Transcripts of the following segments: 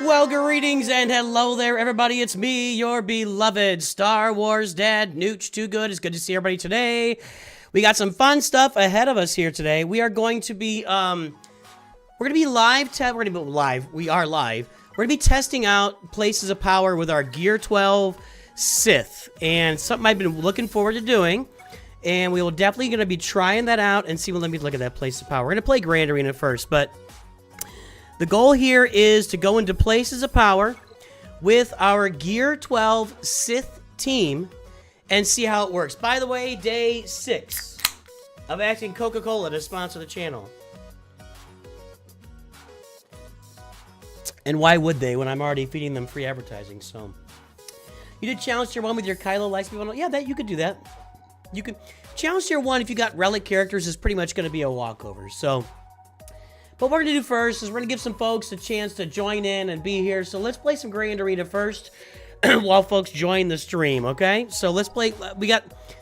Well, greetings and hello there, everybody. It's me, your beloved Star Wars Dad, NOOCH2GUD. It's good to see everybody today. We got some fun stuff ahead of us here today. We are going to be, We are live. We are live. We're going to be testing out Places of Power with our Gear 12 Sith. And something I've been looking forward to doing. And we will definitely going to be trying that out and see. Well, let me look at that Place of Power. We're going to play Grand Arena first, but the goal here is to go into Places of Power with our Gear 12 Sith team and see how it works. By the way, day 6 of asking Coca-Cola to sponsor the channel. And why would they when I'm already feeding them free advertising? So you did challenge tier 1 with your Kylo Lightspeed. Yeah, that you could do that. You could challenge tier 1 if you got relic characters is pretty much going to be a walkover. So, but what we're going to do first is we're going to give some folks a chance to join in and be here. So let's play some Grand Arena first while folks join the stream, okay? So let's play.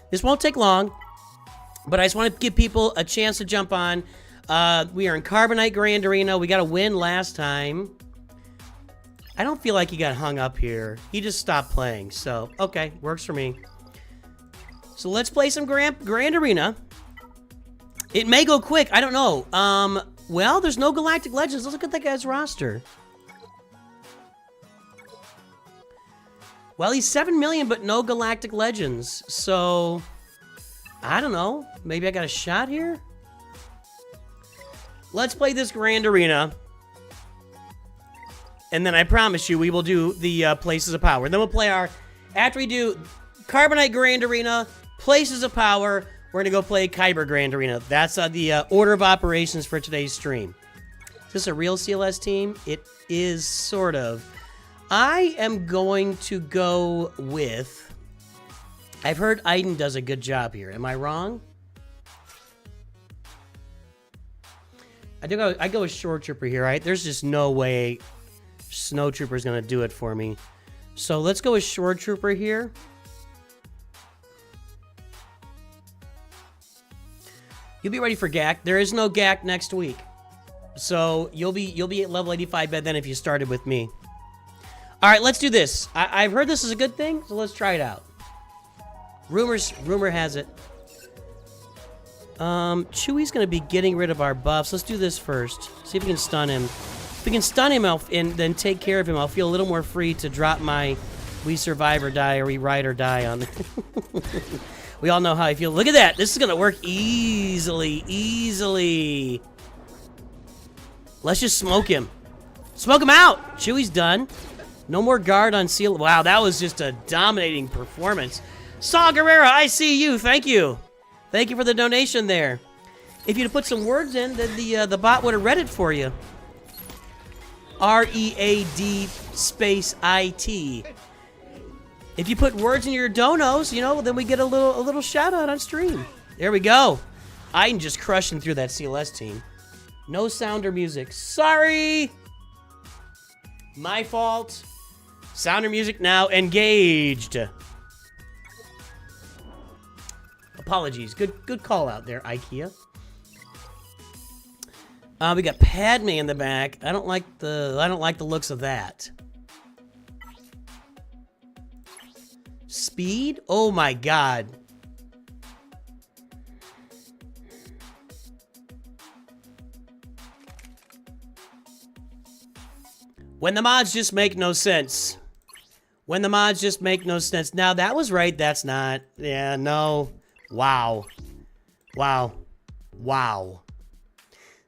This won't take long, but I just want to give people a chance to jump on. We are in Carbonite Grand Arena. We got a win last time. I don't feel like he got hung up here. He just stopped playing. So, okay, works for me. So let's play some Grand Arena. It may go quick. I don't know. Well, there's no Galactic Legends. Let's look at that guy's roster. Well, he's 7 million, but no Galactic Legends. So, I don't know. Maybe I got a shot here? Let's play this Grand Arena. And then I promise you, we will do the Places of Power. Then we'll play after we do Carbonite Grand Arena, Places of Power, we're going to go play Kyber Grand Arena. That's the order of operations for today's stream. Is this a real CLS team? It is sort of. I am going to go with... I've heard Iden does a good job here. Am I wrong? I go with Short Trooper here, right? There's just no way Snow Trooper's going to do it for me. So let's go with Short Trooper here. You'll be ready for GAC. There is no GAC next week. So you'll be at level 85 by then if you started with me. All right, let's do this. I've heard this is a good thing, so let's try it out. Rumor has it. Chewie's going to be getting rid of our buffs. Let's do this first. See if we can stun him. If we can stun him and then take care of him, I'll feel a little more free to drop my We Survive or Die or We Ride or Die on. We all know how I feel. Look at that. This is going to work easily. Let's just smoke him. Smoke him out. Chewie's done. No more guard on Seal. Wow, that was just a dominating performance. Saw Guerrera, I see you. Thank you. Thank you for the donation there. If you'd have put some words in, then the bot would have read it for you. READ space IT. If you put words in your donos, you know, then we get a little shout out on stream. There we go. I'm just crushing through that CLS team. No sound or music. Sorry. My fault. Sound or music now engaged. Apologies. Good call out there, IKEA. We got Padme in the back. I don't like the looks of that. Speed? Oh my god. When the mods just make no sense. When the mods just make no sense. Now that was right, that's not. Yeah, no. Wow.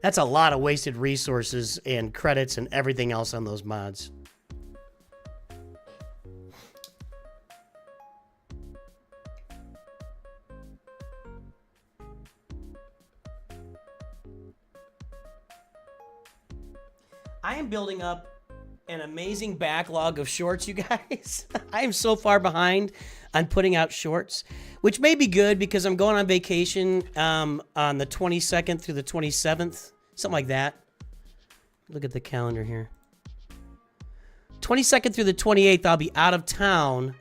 That's a lot of wasted resources and credits and everything else on those mods. I am building up an amazing backlog of shorts, you guys. I am so far behind on putting out shorts, which may be good because I'm going on vacation on the 22nd through the 27th, something like that. Look at the calendar here. 22nd through the 28th, I'll be out of town.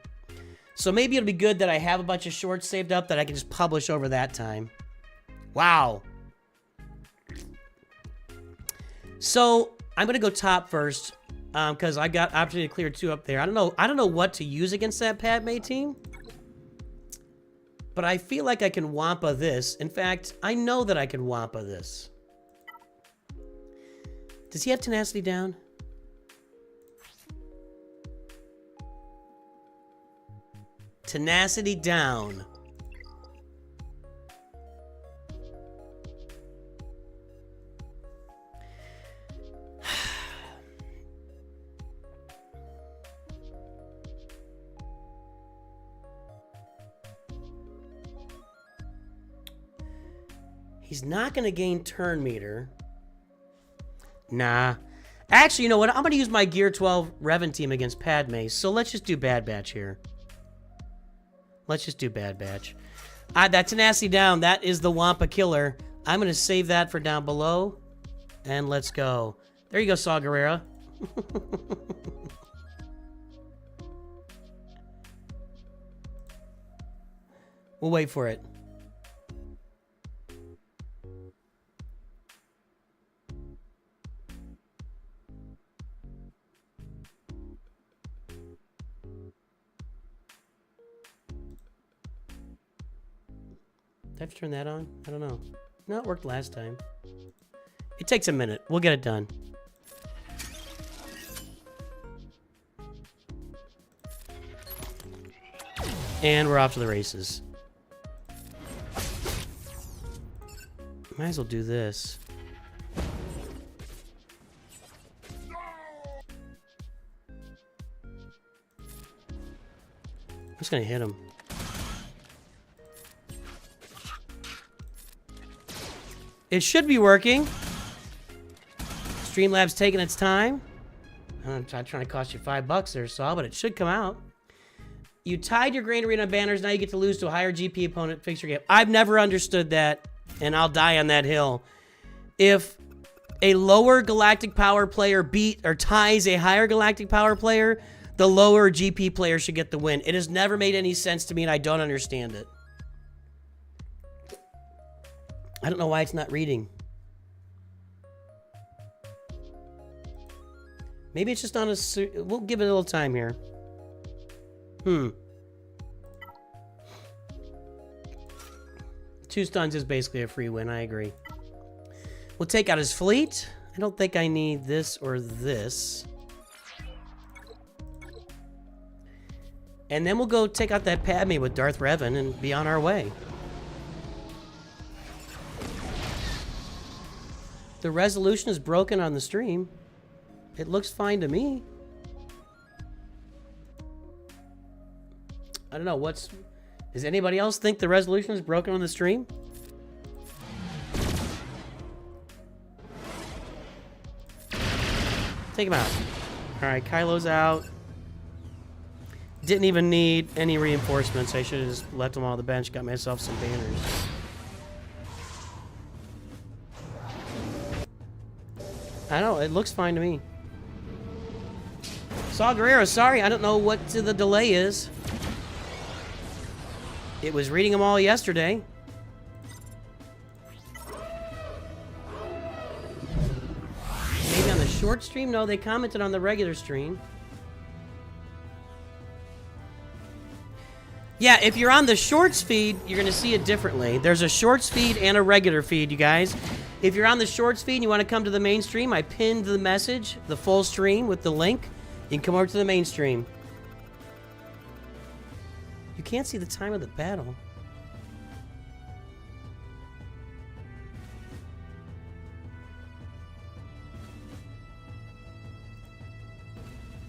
So maybe it'll be good that I have a bunch of shorts saved up that I can just publish over that time. Wow. So I'm going to go top first. because I got opportunity to clear 2 up there. I don't know what to use against that Padme team. But I feel like I can Wampa this. In fact, I know that I can Wampa this. Does he have tenacity down? Tenacity down. He's not going to gain turn meter. Nah. Actually, you know what? I'm going to use my Gear 12 Revan team against Padme. So let's just do Bad Batch here. Let's just do Bad Batch. That tenacity down, that is the Wampa killer. I'm going to save that for down below. And let's go. There you go, Saw Gerrera. We'll wait for it. Do I have to turn that on? I don't know. No, it worked last time. It takes a minute. We'll get it done. And we're off to the races. Might as well do this. I'm just gonna hit him. It should be working. Streamlabs taking its time. I'm trying to cost you $5 there, Saw, but it should come out. You tied your Grand Arena banners. Now you get to lose to a higher GP opponent. Fix your game. I've never understood that, and I'll die on that hill. If a lower galactic power player beat or ties a higher galactic power player, the lower GP player should get the win. It has never made any sense to me, and I don't understand it. I don't know why it's not reading. Maybe it's just on a... We'll give it a little time here. 2 stuns is basically a free win. I agree. We'll take out his fleet. I don't think I need this or this. And then we'll go take out that Padme with Darth Revan and be on our way. The resolution is broken on the stream. It looks fine to me. I don't know, does anybody else think the resolution is broken on the stream? Take him out. Alright, Kylo's out. Didn't even need any reinforcements. I should have just left them on the bench, got myself some banners. I don't know, it looks fine to me. Saw Gerrera, sorry, I don't know what the delay is. It was reading them all yesterday. Maybe on the short stream? No, they commented on the regular stream. Yeah, if you're on the shorts feed, you're going to see it differently. There's a shorts feed and a regular feed, you guys. If you're on the shorts feed and you want to come to the main stream, I pinned the message, the full stream with the link. You can come over to the main stream. You can't see the time of the battle.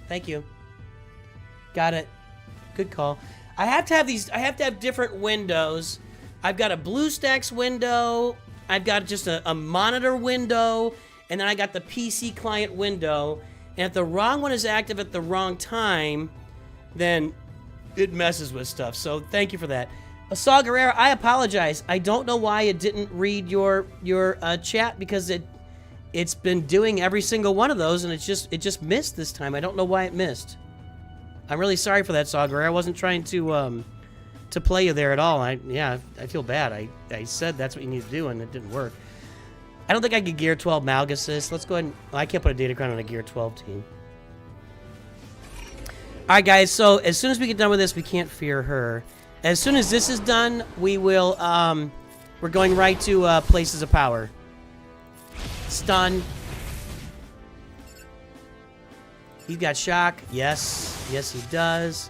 Thank you. Got it. Good call. I have to have different windows. I've got a BlueStacks window. I've got just a monitor window. And then I got the PC client window. And if the wrong one is active at the wrong time, then it messes with stuff. So thank you for that. Saw Gerrera, I apologize. I don't know why it didn't read your chat, because it's been doing every single one of those, and it just missed this time. I don't know why it missed. I'm really sorry for that, Saw Gerrera. I wasn't trying to play you there at all. I feel bad. I said that's what you need to do, and it didn't work. I don't think I could Gear 12 Malgus this. Let's go ahead and... I can't put a Datacron on a Gear 12 team. All right, guys. So as soon as we get done with this, we can't fear her. As soon as this is done, we will. We're going right to places of power. Stun. He's got shock. Yes. Yes, he does.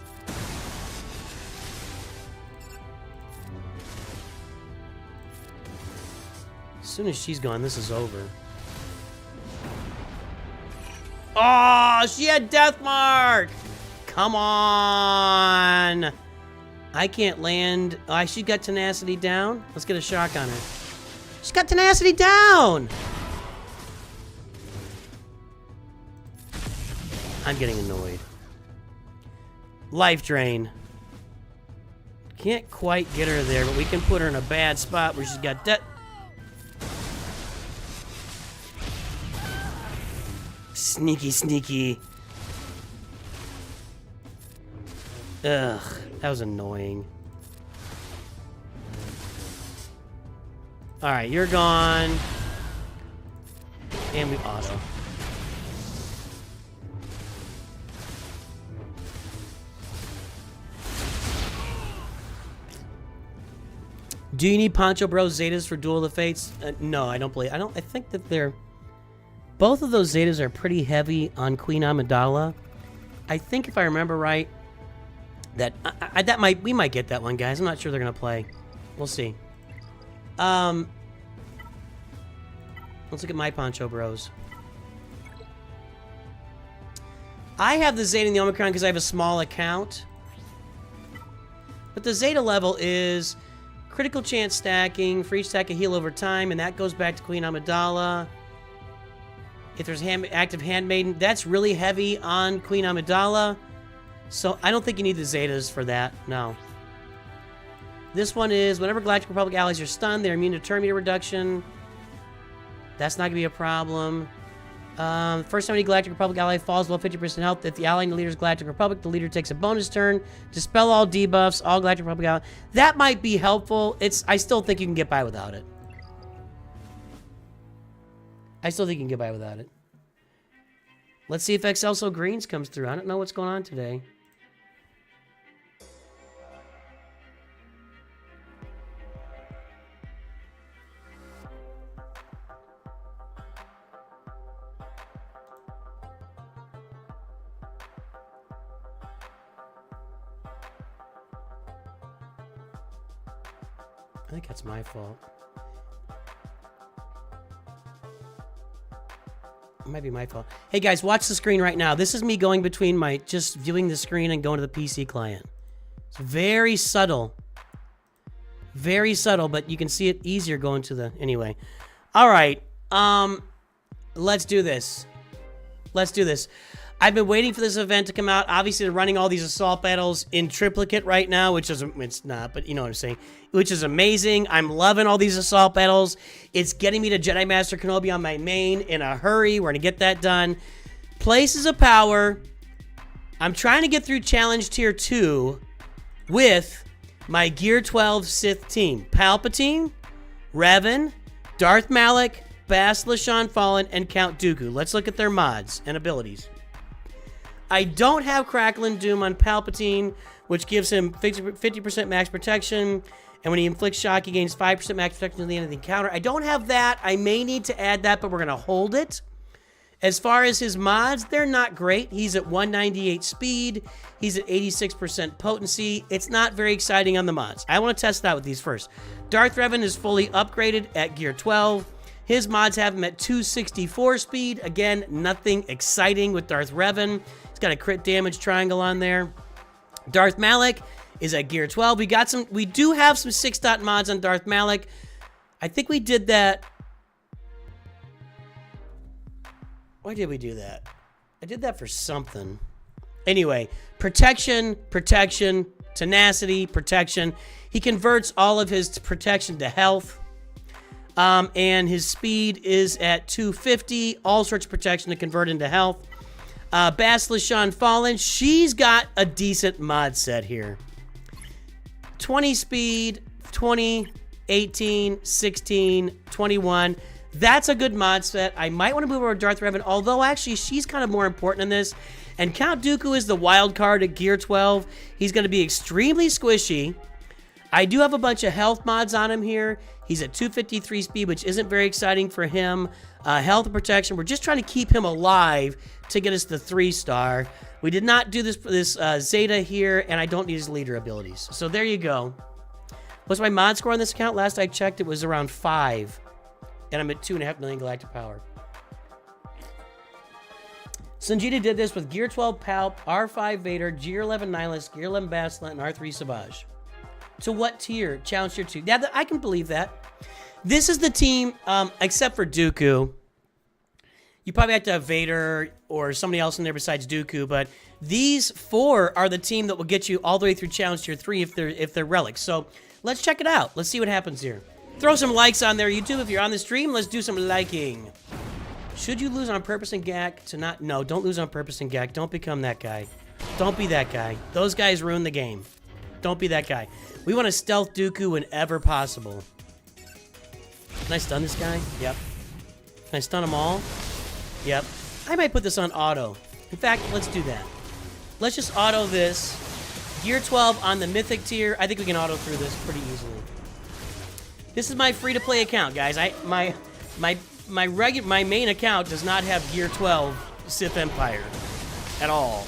As soon as she's gone, this is over. Oh, she had Death Mark! Come on! I can't land. Oh, she got Tenacity down. Let's get a shock on her. She's got Tenacity down! I'm getting annoyed. Life Drain. Can't quite get her there, but we can put her in a bad spot where she's got death. Sneaky, sneaky. Ugh, that was annoying. Alright, you're gone. And we auto. Do you need Poncho Bros Zetas for Duel of the Fates? No, I don't believe. I think that they're. Both of those Zetas are pretty heavy on Queen Amidala. I think if I remember right, that we might get that one, guys. I'm not sure they're gonna play. We'll see. Let's look at my Poncho Bros. I have the Zeta and the Omicron because I have a small account. But the Zeta level is critical chance stacking, for each stack a heal over time, and that goes back to Queen Amidala. If there's active Handmaiden, that's really heavy on Queen Amidala. So I don't think you need the Zetas for that, no. This one is, whenever Galactic Republic allies are stunned, they're immune to turn meter reduction. That's not going to be a problem. First time any Galactic Republic ally falls below 50% health, if the ally in the leader's Galactic Republic, the leader takes a bonus turn. Dispel all debuffs, all Galactic Republic allies. That might be helpful. I still think you can get by without it. I still think you can get by without it. Let's see if Excelso Greens comes through. I don't know what's going on today. I think that's my fault. It might be my fault. Hey guys, watch the screen right now. This is me going between my just viewing the screen and going to the PC client. It's very subtle. Very subtle, but you can see it easier going to the anyway. All right. Let's do this. Let's do this. I've been waiting for this event to come out. Obviously, they're running all these assault battles in triplicate right now, which is, it's not, but you know what I'm saying, which is amazing. I'm loving all these assault battles. It's getting me to Jedi Master Kenobi on my main in a hurry. We're going to get that done. Places of Power. I'm trying to get through Challenge Tier 2 with my Gear 12 Sith team. Palpatine, Revan, Darth Malak, Bastila Shan Fallen, and Count Dooku. Let's look at their mods and abilities. I don't have Crackling Doom on Palpatine, which gives him 50% max protection, and when he inflicts shock, he gains 5% max protection to the end of the encounter. I don't have that. I may need to add that, but we're going to hold it. As far as his mods, they're not great. He's at 198 speed. He's at 86% potency. It's not very exciting on the mods. I want to test that with these first. Darth Revan is fully upgraded at Gear 12. His mods have him at 264 speed. Again, nothing exciting with Darth Revan. He's got a crit damage triangle on there. Darth Malak is at Gear 12. We do have some 6-dot mods on Darth Malak. I think we did that. Why did we do that? I did that for something. Anyway, protection, protection, tenacity, protection. He converts all of his protection to health. And his speed is at 250. All sorts of protection to convert into health. Bastila Shan Fallen, she's got a decent mod set here. 20 speed, 20, 18, 16, 21. That's a good mod set. I might want to move over to Darth Revan, although actually she's kind of more important in this. And Count Dooku is the wild card at Gear 12. He's going to be extremely squishy. I do have a bunch of health mods on him here. He's at 253 speed, which isn't very exciting for him. Health and protection, we're just trying to keep him alive to get us the 3-star. We did not do this Zeta here, and I don't need his leader abilities. So there you go. What's my mod score on this account? Last I checked, it was around 5. And I'm at 2.5 million galactic power. Sanjita did this with Gear 12 Palp, R5 Vader, Gear 11 Nihilus, Gear 11 Basilant, and R3 Savage. To what tier? Challenge tier 2. Yeah, I can believe that. This is the team, except for Dooku. You probably have to have Vader or somebody else in there besides Dooku, but these 4 are the team that will get you all the way through Challenge Tier 3 if they're relics. So let's check it out. Let's see what happens here. Throw some likes on there, YouTube. If you're on the stream, let's do some liking. Should you lose on purpose in GAC to not... No, don't lose on purpose in GAC. Don't become that guy. Don't be that guy. Those guys ruin the game. Don't be that guy. We want to stealth Dooku whenever possible. Can I stun this guy? Yep. Can I stun them all? Yep. I might put this on auto. In fact, let's do that. Let's just auto this. Gear 12 on the mythic tier. I think we can auto through this pretty easily. This is my free-to-play account, guys. My main account does not have Gear 12 Sith Empire at all.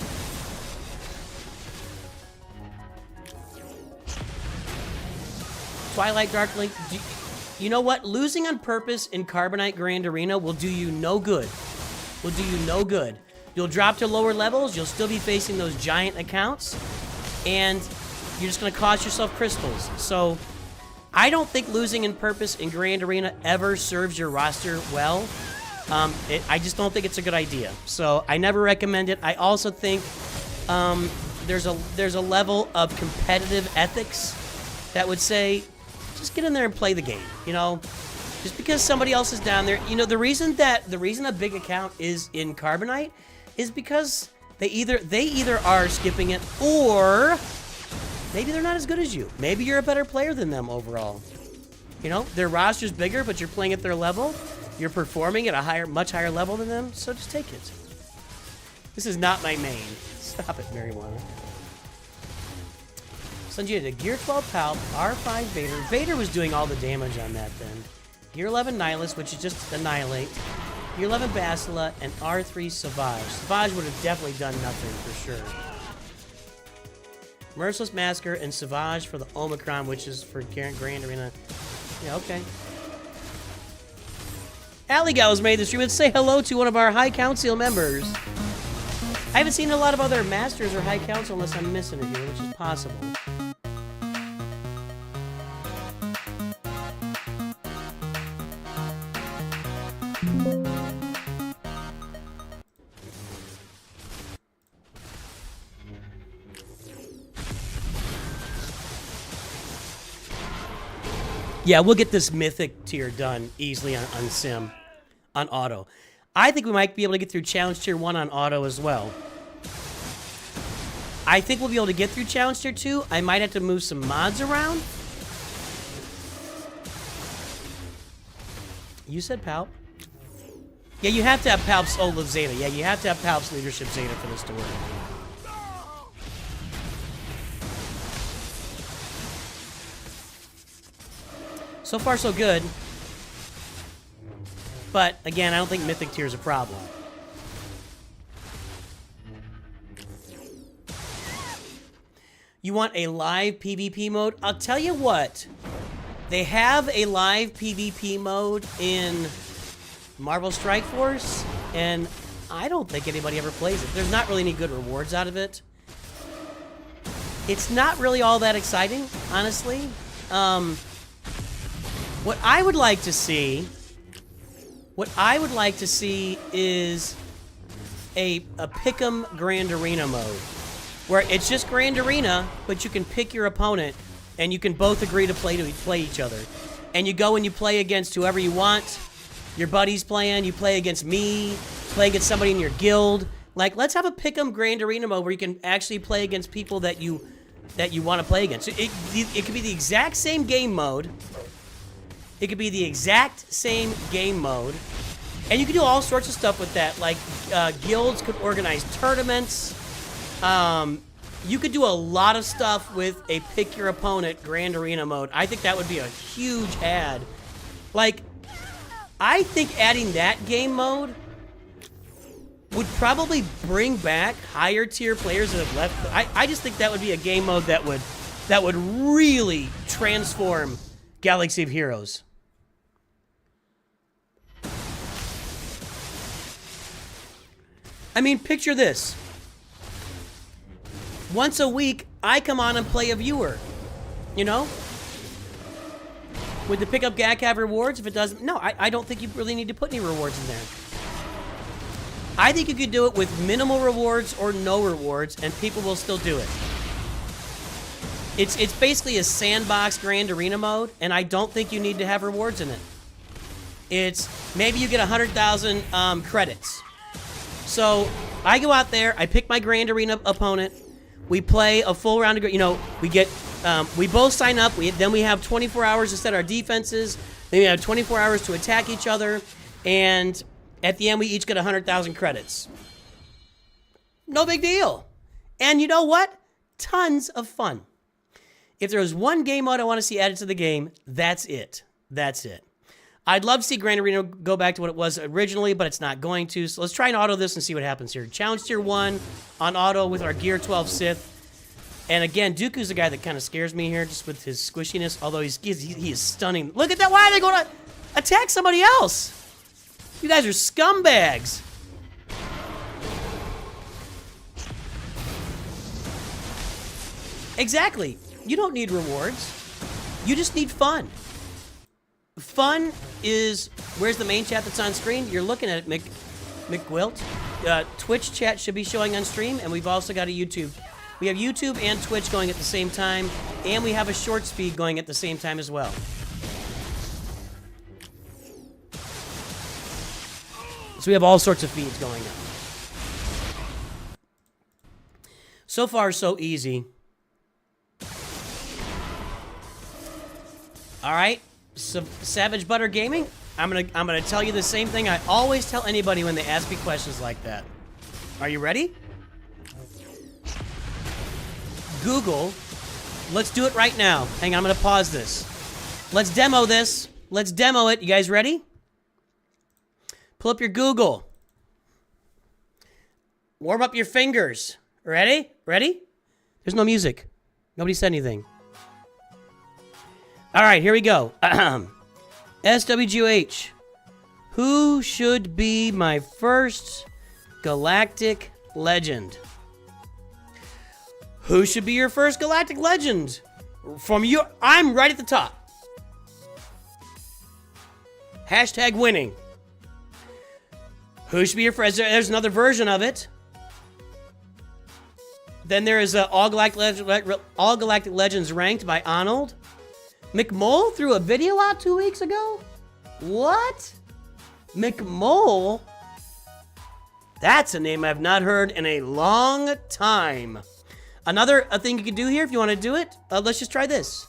Twilight Darkling. You know what? Losing on purpose in Carbonite Grand Arena will do you no good. Will do you no good. You'll drop to lower levels. You'll still be facing those giant accounts. And you're just going to cost yourself crystals. So I don't think losing in purpose in Grand Arena ever serves your roster well. I just don't think it's a good idea. So I never recommend it. I also think there's a level of competitive ethics that would say, just get in there and play the game. You know, just because somebody else is down there. You know, the reason a big account is in Carbonite is because they either are skipping it, or maybe they're not as good as you. Maybe you're a better player than them overall. You know, their roster's bigger, but you're playing at their level. You're performing at a much higher level than them, so just take it. This is not my main. Stop it, Marijuana. Sanjay did Gear 12 Palp, R5 Vader. Vader was doing all the damage on that then. Gear 11 Nihilus, which is just Annihilate. Gear 11 Basilant, and R3 Savage. Savage would have definitely done nothing for sure. Merciless Massacre and Savage for the Omicron, which is for Grand Arena. Yeah, okay. Alleygal's made the stream. Let's say hello to one of our High Council members. I haven't seen a lot of other Masters or High Council unless I'm missing it here, which is possible. Yeah, we'll get this mythic tier done easily on Sim, on auto. I think we might be able to get through Challenge Tier 1 on auto as well. I think we'll be able to get through Challenge Tier 2. I might have to move some mods around. You said Palp? Yeah, you have to have Palp's Old Zeta. Yeah, you have to have Palp's Leadership Zeta for this to work. So far, so good. But, again, I don't think Mythic Tier is a problem. You want a live PvP mode? I'll tell you what. They have a live PvP mode in Marvel Strike Force, and I don't think anybody ever plays it. There's not really any good rewards out of it. It's not really all that exciting, honestly. What I would like to see is a Pick'em Grand Arena mode, where it's just Grand Arena, but you can pick your opponent, and you can both agree to play each other. And you go and you play against whoever you want. Your buddy's playing, you play against me, play against somebody in your guild. Like, let's have a Pick'em Grand Arena mode where you can actually play against people that you want to play against. It could be the exact same game mode. It could be the exact same game mode, And you can do all sorts of stuff with that. Like, guilds could organize tournaments. You could do a lot of stuff with a pick your opponent Grand Arena mode. I think that would be a huge add. Like, I think adding that game mode would probably bring back higher tier players that have left. I just think that would be a game mode that would really transform Galaxy of Heroes. I mean, picture this. Once a week, I come on and play a viewer. You know? Would the pickup gag have rewards? If it doesn't, no, I don't think you really need to put any rewards in there. I think you could do it with minimal rewards or no rewards, and people will still do it. It's basically a sandbox Grand Arena mode, and I don't think you need to have rewards in it. It's maybe you get 100,000 credits. So I go out there, I pick my Grand Arena opponent, we play a full round of, you know, we get, we both sign up, then we have 24 hours to set our defenses, then we have 24 hours to attack each other, and at the end we each get 100,000 credits. No big deal. And you know what? Tons of fun. If there was one game mode I want to see added to the game, that's it. That's it. I'd love to see Grand Arena go back to what it was originally, but it's not going to. So let's try and auto this and see what happens here. Challenge Tier 1 on auto with our Gear 12 Sith. And again, Dooku's the guy that kind of scares me here just with his squishiness, although he is stunning. Look at that. Why are they going to attack somebody else? You guys are scumbags. Exactly. You don't need rewards. You just need fun. Fun is, where's the main chat that's on screen? You're looking at it, McGwilt. Twitch chat should be showing on stream, and we've also got a YouTube. We have YouTube and Twitch going at the same time, and we have a short speed going at the same time as well. So we have all sorts of feeds going on. So far, so easy. All right. Savage Butter Gaming, I'm gonna tell you the same thing I always tell anybody when they ask me questions like that. Are you ready? Google, let's do it right now. Hang on, I'm gonna pause this. Let's demo this. Let's demo it. You guys ready? Pull up your Google. Warm up your fingers. Ready? Ready? There's no music. Nobody said anything. All right, here we go. SWGH. Who should be my first galactic legend? Who should be your first galactic legend? From you, I'm right at the top. Hashtag winning. Who should be your first? There's another version of it. Then there is All Galactic Legends ranked by Arnold. McMole threw a video out 2 weeks ago? What? McMole? That's a name I've not heard in a long time. Another thing you can do here, if you want to do it, let's just try this.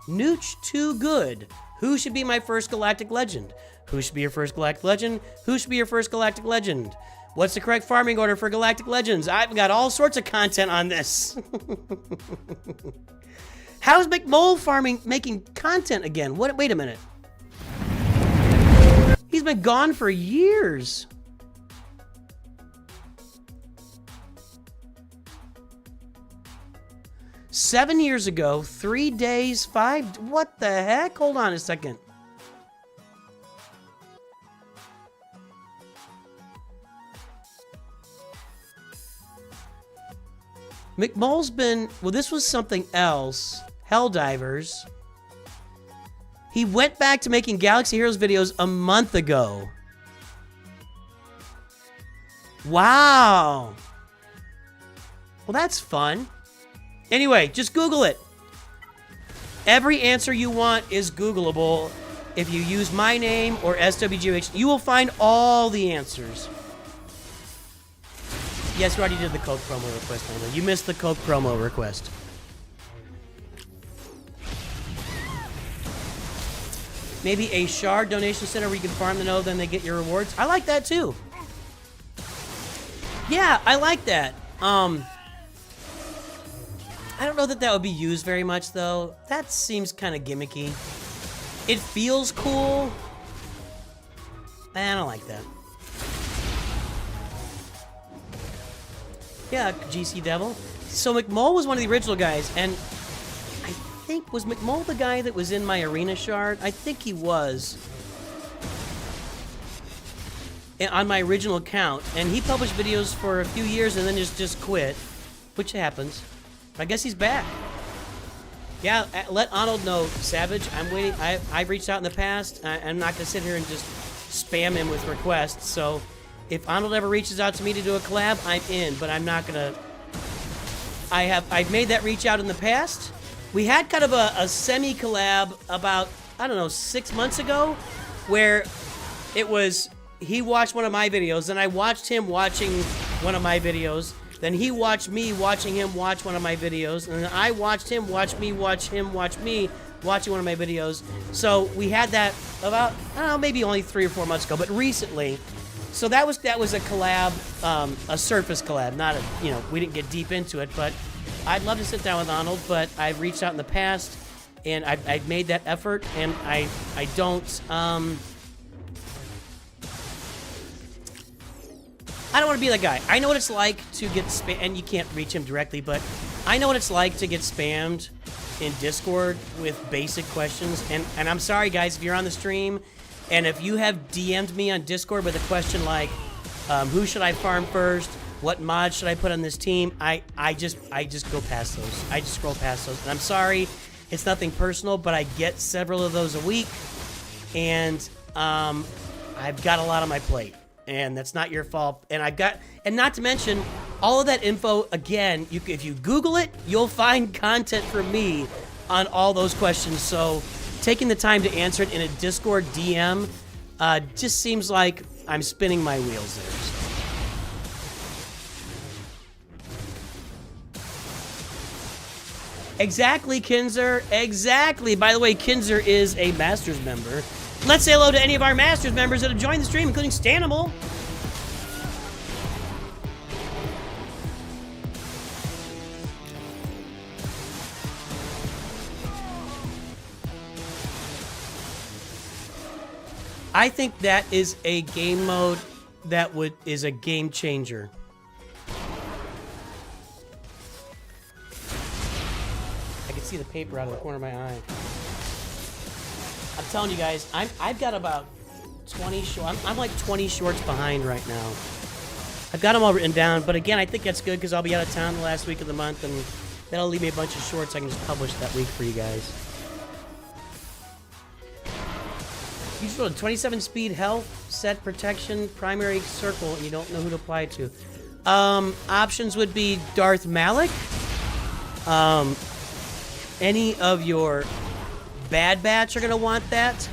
NOOCH2GUD. Who should be my first galactic legend? Who should be your first galactic legend? Who should be your first galactic legend? What's the correct farming order for galactic legends? I've got all sorts of content on this. How's McMole making content again? What? Wait a minute. He's been gone for years. $7 years ago, 3 days, 5. What the heck? Hold on a second. McMull's been, well, this was something else. Helldivers. He went back to making Galaxy Heroes videos a month ago. Wow. Well, that's fun. Anyway, just Google it. Every answer you want is Googleable. If you use my name or SWGH, you will find all the answers. Yes, you already did the Coke promo request, Emily. You missed the Coke promo request. Maybe a shard donation center where you can farm the node, then they get your rewards. I like that too. Yeah, I like that. I don't know that that would be used very much though. That seems kind of gimmicky. It feels cool. I don't like that. Yeah, GC Devil. So McMole was one of the original guys, and I think, was McMole the guy that was in my arena shard? I think he was. On my original account, and he published videos for a few years and then just quit, which happens. I guess he's back. Yeah, let Arnold know, Savage. I'm waiting. I've reached out in the past. I'm not gonna sit here and just spam him with requests. So, if Arnold ever reaches out to me to do a collab, I'm in. But I'm not gonna. I've made that reach out in the past. We had kind of a semi collab about, I don't know, 6 months ago, where it was he watched one of my videos, and I watched him watching one of my videos. Then he watched me watching him watch one of my videos, and then I watched him watch me watch him watch me watching one of my videos. So we had that about, I don't know, maybe only 3 or 4 months ago, but recently. So that was a collab, a surface collab, not a, you know, we didn't get deep into it, but I'd love to sit down with Arnold, but I've reached out in the past, and I've made that effort, and I don't want to be that guy. I know what it's like to get spam, and you can't reach him directly, but I know what it's like to get spammed in Discord with basic questions. And I'm sorry, guys, if you're on the stream, and if you have DM'd me on Discord with a question like, who should I farm first? What mod should I put on this team? I just go past those. I just scroll past those. And I'm sorry, it's nothing personal, but I get several of those a week, and I've got a lot on my plate. And that's not your fault. And not to mention, all of that info, again, if you Google it, you'll find content from me on all those questions. So taking the time to answer it in a Discord DM just seems like I'm spinning my wheels there. So. Exactly, Kinzer. Exactly. By the way, Kinzer is a Masters member. Let's say hello to any of our Masters members that have joined the stream, including Stanimal. I think that is a game mode that is a game changer. I can see the paper out of the corner of my eye. I'm telling you guys, I've got about 20 shorts. I'm like 20 shorts behind right now. I've got them all written down, but again, I think that's good because I'll be out of town the last week of the month, and that'll leave me a bunch of shorts I can just publish that week for you guys. You just rolled 27 speed, health, set, protection, primary, circle, and you don't know who to apply it to. Options would be Darth Malik, any of your Bad Batch are going to want that.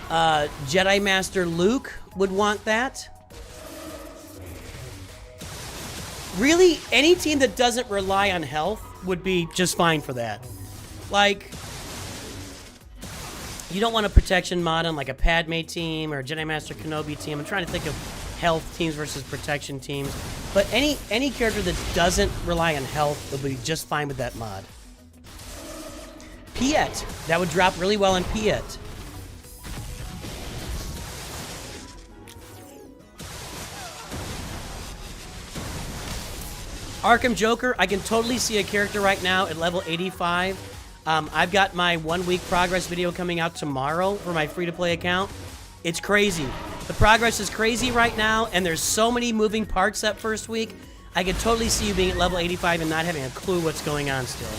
Jedi Master Luke would want that. Really, any team that doesn't rely on health would be just fine for that. Like, you don't want a protection mod on like a Padme team or a Jedi Master Kenobi team. I'm trying to think of health teams versus protection teams. But any character that doesn't rely on health will be just fine with that mod. Piet. That would drop really well on Piet. Arkham Joker. I can totally see a character right now at level 85. I've got my 1 week progress video coming out tomorrow for my free-to-play account. It's crazy. The progress is crazy right now, and there's so many moving parts that first week. I could totally see you being at level 85 and not having a clue what's going on still.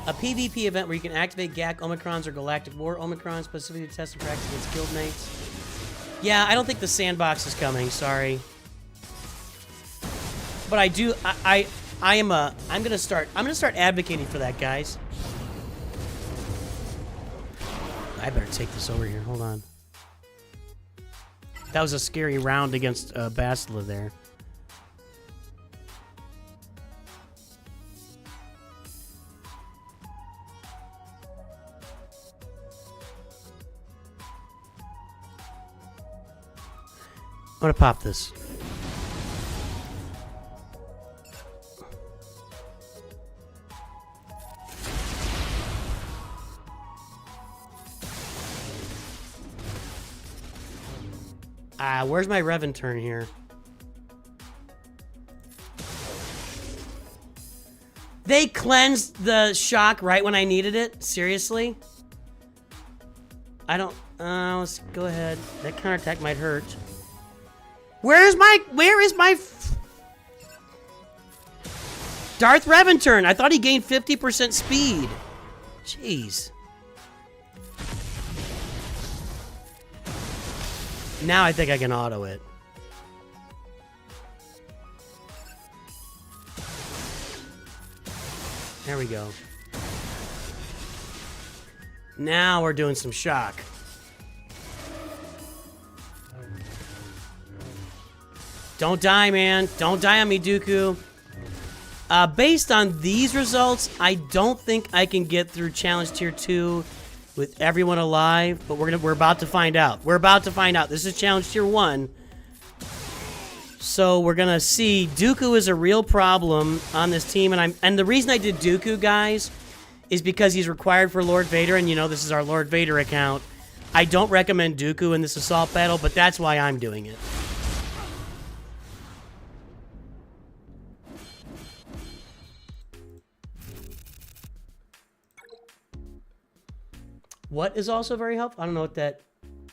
A PvP event where you can activate GAC Omicrons or Galactic War Omicrons, specifically to test and practice against guildmates. Yeah, I don't think the sandbox is coming, sorry. But I do, I'm gonna start advocating for that, guys. I better take this over here, hold on. That was a scary round against Bastila there. I'm gonna pop this. Where's my Revan turn here? They cleansed the shock right when I needed it? Seriously? I don't... let's go ahead. That counterattack might hurt. Where is my... Darth Revan turn. I thought he gained 50% speed. Jeez. Now I think I can auto it. There we go. Now we're doing some shock. Don't die, man. Don't die on me, Dooku. Based on these results, I don't think I can get through Challenge Tier 2 with everyone alive, but we're about to find out. We're about to find out. This is Challenge Tier 1. So we're gonna see. Dooku is a real problem on this team, and the reason I did Dooku, guys, is because he's required for Lord Vader, and you know this is our Lord Vader account. I don't recommend Dooku in this assault battle, but that's why I'm doing it. What is also very helpful? I don't know what that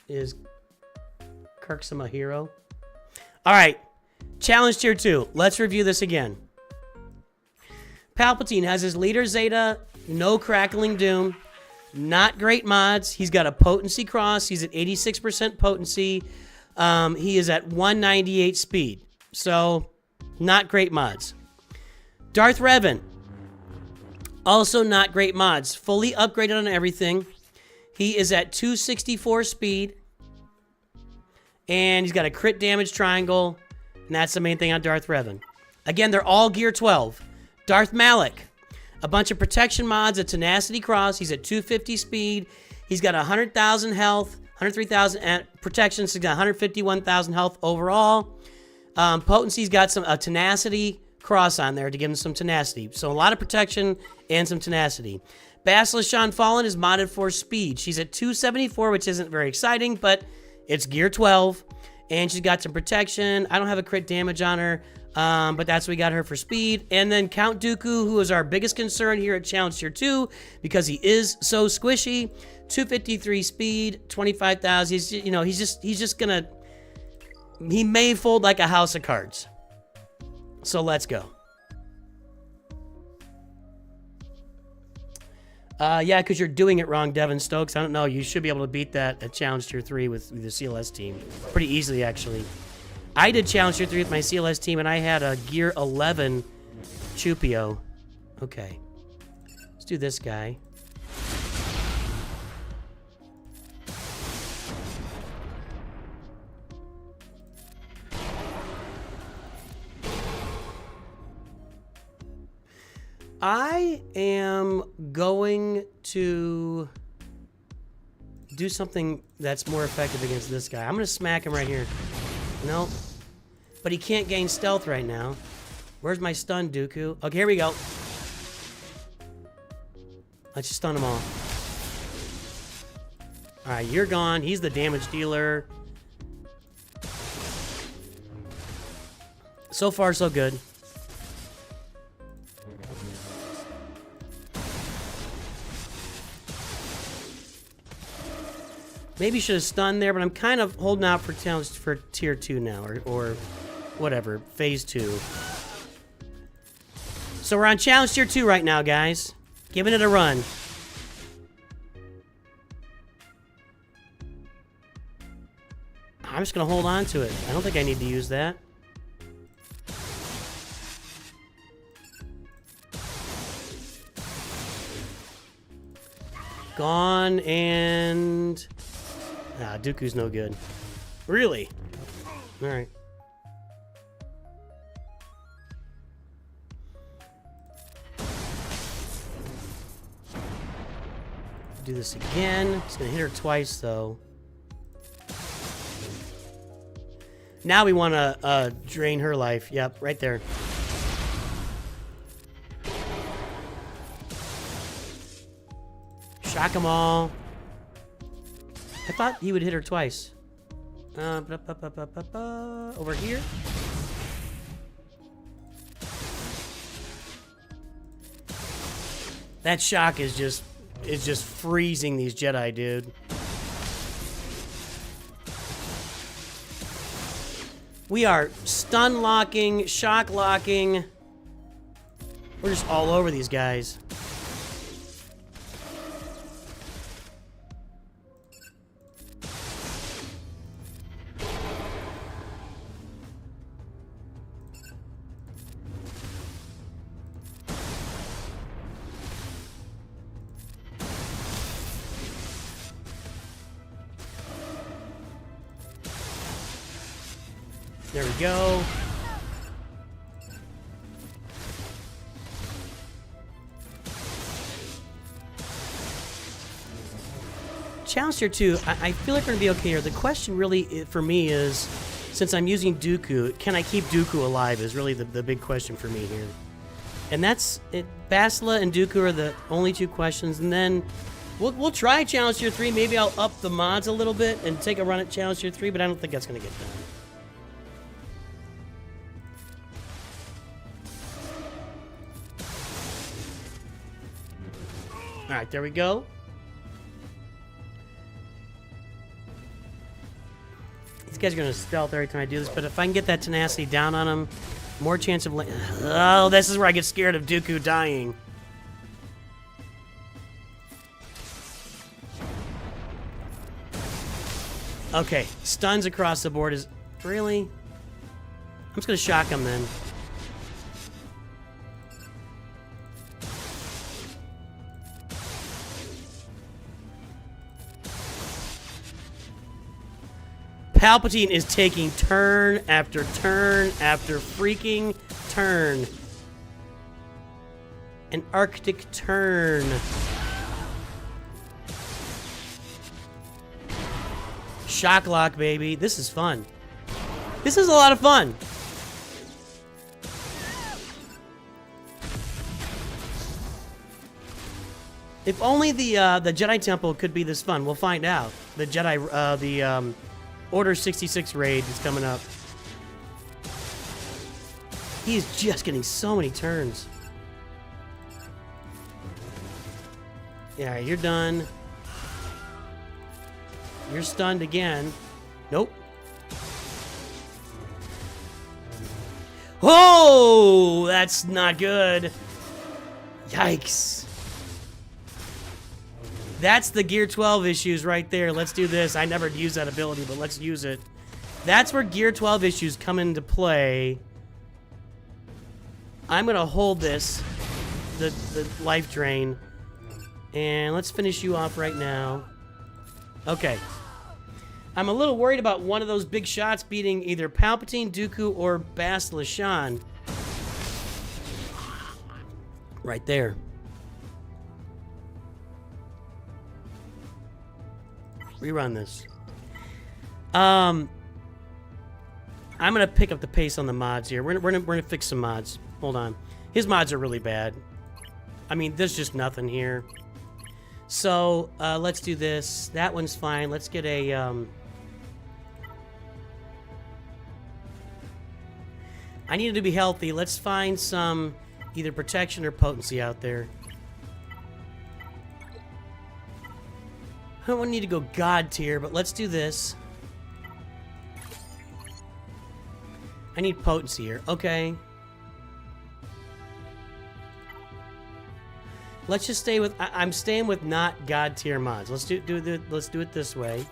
is. Kirksama Hero. All right. Challenge Tier 2. Let's review this again. Palpatine has his leader Zeta. No Crackling Doom. Not great mods. He's got a potency cross. He's at 86% potency. He is at 198 speed. So, not great mods. Darth Revan. Also not great mods. Fully upgraded on everything. He is at 264 speed. And he's got a crit damage triangle. And that's the main thing on Darth Revan. Again, they're all gear 12. Darth Malak. A bunch of protection mods, a tenacity cross. He's at 250 speed. He's got 100,000 health, 103,000 protection. So he's got 151,000 health overall. Potency's got a tenacity cross on there to give him some tenacity. So a lot of protection and some tenacity. Basilisk Shan Fallen is modded for speed. She's at 274, which isn't very exciting, but it's gear 12. And she's got some protection. I don't have a crit damage on her, but that's what we got her for speed. And then Count Dooku, who is our biggest concern here at Challenge Tier 2, because he is so squishy. 253 speed, 25,000. He's just gonna... He may fold like a house of cards. So let's go. Yeah, because you're doing it wrong, Devin Stokes. I don't know. You should be able to beat that at Challenge Tier 3 with the CLS team. Pretty easily, actually. I did Challenge Tier 3 with my CLS team, and I had a Gear 11 Chupio. Okay. Let's do this guy. I am going to do something that's more effective against this guy. I'm going to smack him right here. No. But he can't gain stealth right now. Where's my stun, Dooku? Okay, here we go. Let's just stun them all. Alright, you're gone. He's the damage dealer. So far, so good. Maybe should have stunned there, but I'm kind of holding out for challenge for Tier 2 now, or whatever, Phase 2. So we're on Challenge Tier 2 right now, guys. Giving it a run. I'm just going to hold on to it. I don't think I need to use that. Gone, and... Nah, Dooku's no good. Really? Alright. Do this again. It's gonna hit her twice, though. Now we want to drain her life. Yep, right there. Shock them all. I thought he would hit her twice. Over here. That shock is just freezing these Jedi, dude. We are stun locking, shock locking. We're just all over these guys. There we go. Challenge tier 2, I feel like we're going to be okay here. The question really, for me, is, since I'm using Dooku, can I keep Dooku alive is really the big question for me here. And that's it. Bastila and Dooku are the only two questions. And then we'll try Challenge tier 3. Maybe I'll up the mods a little bit and take a run at Challenge tier 3, but I don't think that's going to get done. All right, there we go. These guys are going to stealth every time I do this, but if I can get that tenacity down on them, more chance of... Oh, this is where I get scared of Dooku dying. Okay, stuns across the board is... Really? I'm just going to shock him then. Palpatine is taking turn after turn after freaking turn. An Arctic turn. Shock lock, baby. This is fun. This is a lot of fun. If only the Jedi Temple could be this fun. We'll find out. The Jedi, Order 66 raid is coming up. He is just getting so many turns. Yeah, you're done. You're stunned again. Nope. Oh, that's not good. Yikes. That's the Gear 12 issues right there. Let's do this. I never used that ability, but let's use it. That's where Gear 12 issues come into play. I'm going to hold this, the life drain, and let's finish you off right now. Okay. I'm a little worried about one of those big shots beating either Palpatine, Dooku, or Bastila Shan. Right there. Rerun this. I'm gonna pick up the pace on the mods here. We're gonna fix some mods. Hold on. His mods are really bad. I mean, there's just nothing here. So let's do this. That one's fine. Let's get a I needed to be healthy. Let's find some either protection or potency out there. I don't need to go God tier, but let's do this. I need potency here. Okay. Let's just stay with... I'm staying with not God tier mods. Let's do it this way.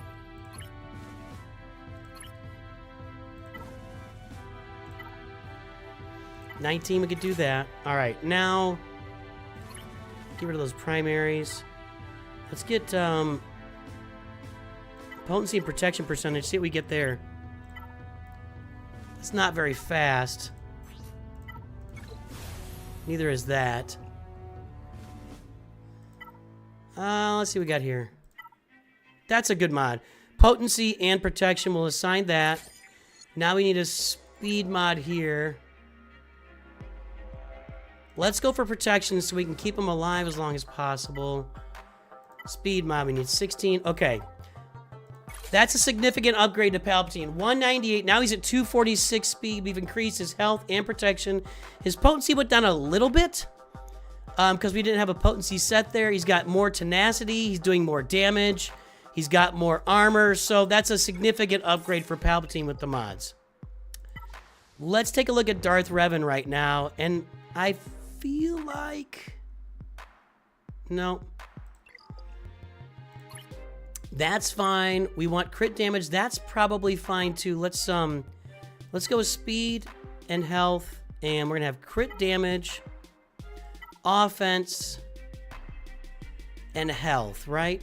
$19, we could do that. All right, now get rid of those primaries. Let's get potency and protection percentage. See what we get there. It's not very fast. Neither is that. Let's see what we got here. That's a good mod. Potency and protection, we'll assign that. Now we need a speed mod here. Let's go for protection so we can keep him alive as long as possible. Speed mod, we need 16. Okay. That's a significant upgrade to Palpatine. 198. Now he's at 246 speed. We've increased his health and protection. His potency went down a little bit because we didn't have a potency set there. He's got more tenacity. He's doing more damage. He's got more armor. So that's a significant upgrade for Palpatine with the mods. Let's take a look at Darth Revan right now. And I feel like... No. That's fine. We want crit damage. That's probably fine too. Let's go with speed and health, and we're gonna have crit damage, offense, and health, right?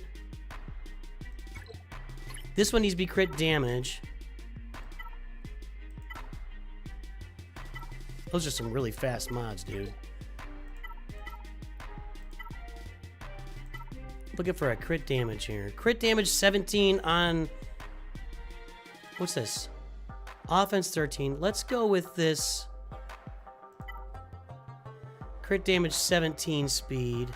This one needs to be crit damage. Those are some really fast mods, dude. Looking for a crit damage here. Crit damage 17 on... What's this? Offense 13. Let's go with this. Crit damage 17 speed.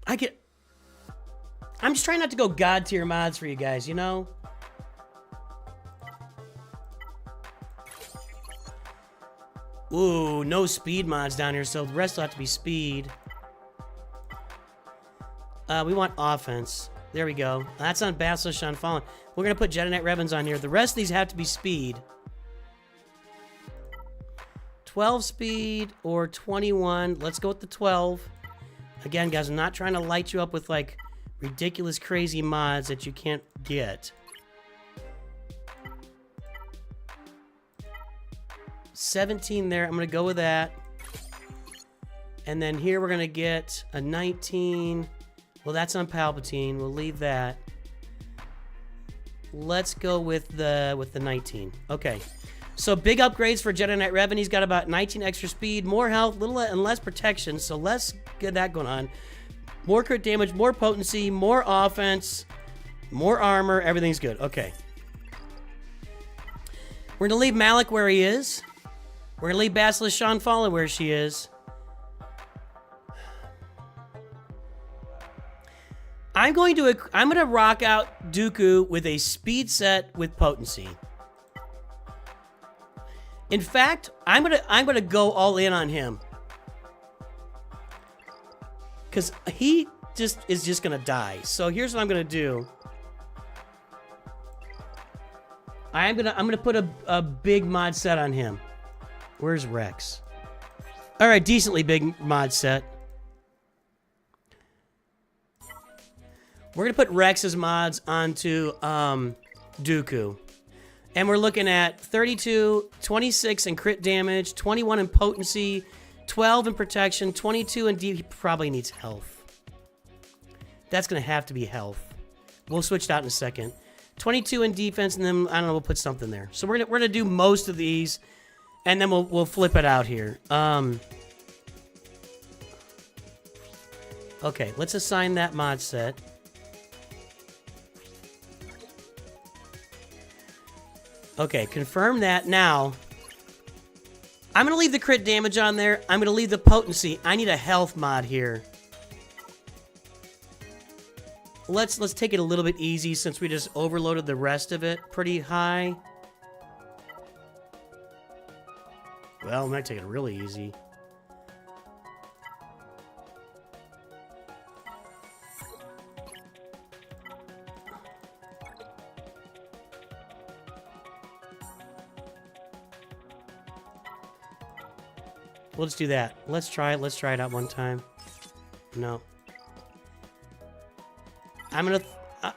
I'm just trying not to go god tier mods for you guys, you know? Ooh, no speed mods down here, so the rest will have to be speed. We want offense. There we go. That's on Basilisk Unfallen. We're going to put Jedi Knight Revans on here. The rest of these have to be speed. 12 speed or 21. Let's go with the 12. Again, guys, I'm not trying to light you up with, like, ridiculous, crazy mods that you can't get. 17 there. I'm going to go with that. And then here we're going to get a 19... Well, that's on Palpatine. We'll leave that. Let's go with the 19. Okay. So big upgrades for Jedi Knight Revan. He's got about 19 extra speed, more health, little and less protection. So let's get that going on. More crit damage, more potency, more offense, more armor. Everything's good. Okay. We're going to leave Malak where he is. We're going to leave Basilisk Unfallen where she is. I'm going to rock out Dooku with a speed set with potency. In fact, I'm gonna go all in on him. Cause he is just gonna die. So here's what I'm gonna do. I'm gonna put a big mod set on him. Where's Rex? Alright, decently big mod set. We're going to put Rex's mods onto Dooku. And we're looking at 32, 26 in crit damage, 21 in potency, 12 in protection, 22 in he probably needs health. That's going to have to be health. We'll switch it out in a second. 22 in defense, and then, I don't know, we'll put something there. So we're gonna do most of these, and then we'll flip it out here. Okay, let's assign that mod set. Okay, confirm that. Now, I'm going to leave the crit damage on there. I'm going to leave the potency. I need a health mod here. Let's take it a little bit easy since we just overloaded the rest of it pretty high. Well, I might take it really easy. Let's do that. Let's try it. Let's try it out one time. No. I'm gonna...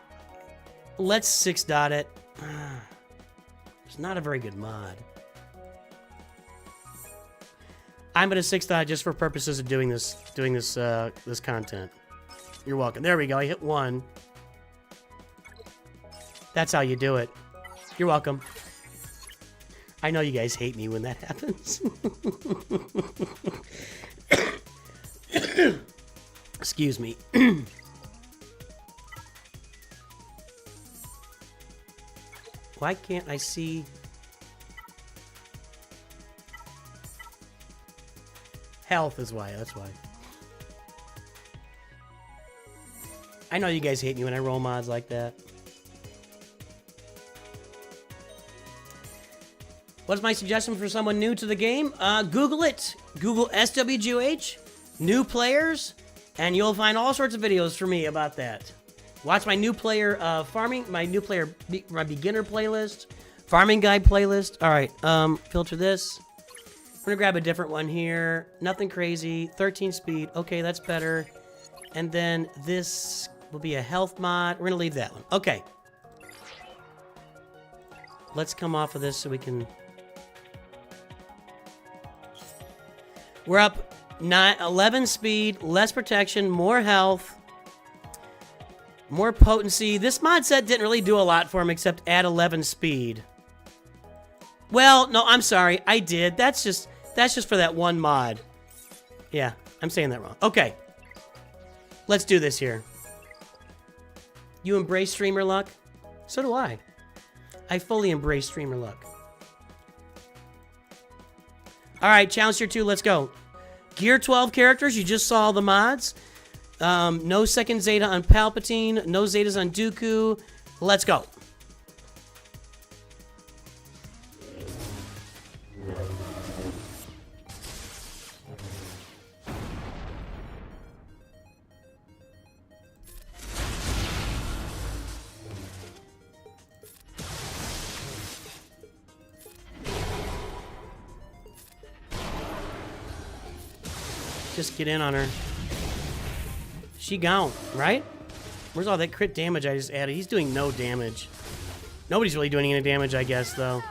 let's 6-dot it. It's not a very good mod. I'm gonna 6-dot just for purposes of doing this content. You're welcome. There we go. I hit 1. That's how you do it. You're welcome. I know you guys hate me when that happens. Excuse me. Why can't I see? Health is why, that's why. I know you guys hate me when I roll mods like that. What's my suggestion for someone new to the game? Google it. Google SWGOH, new players, and you'll find all sorts of videos for me about that. Watch my new player farming, my beginner playlist, farming guide playlist. All right, filter this. I'm gonna grab a different one here. Nothing crazy. 13 speed. Okay, that's better. And then this will be a health mod. We're gonna leave that one. Okay. Let's come off of this so we can. We're up 11 speed, less protection, more health, more potency. This mod set didn't really do a lot for him except add 11 speed. Well, no, I'm sorry. I did. That's just for that one mod. Yeah, I'm saying that wrong. Okay. Let's do this here. You embrace streamer luck? So do I. I fully embrace streamer luck. All right, challenge tier 2, let's go. Gear 12 characters, you just saw the mods. No second Zeta on Palpatine, no Zetas on Dooku. Let's go. Just get in on her. She gone, right? Where's all that crit damage I just added? He's doing no damage. Nobody's really doing any damage, I guess, though.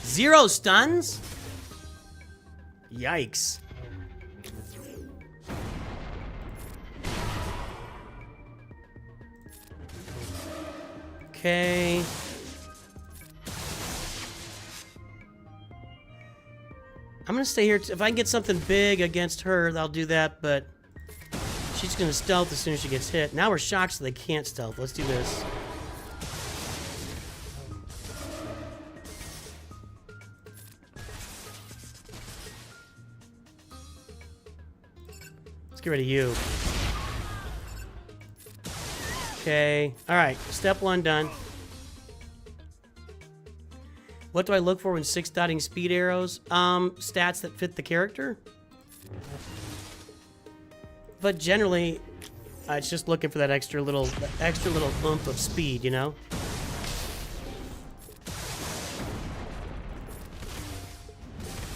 0 stuns? Yikes. Okay. I'm gonna stay here. If I can get something big against her, I'll do that, but she's gonna stealth as soon as she gets hit. Now we're shocked so they can't stealth. Let's do this. Let's get rid of you. Okay. Alright, step 1 done. What do I look for when 6-dotting speed arrows? Stats that fit the character. But generally, it's just looking for that extra little oomph of speed, you know?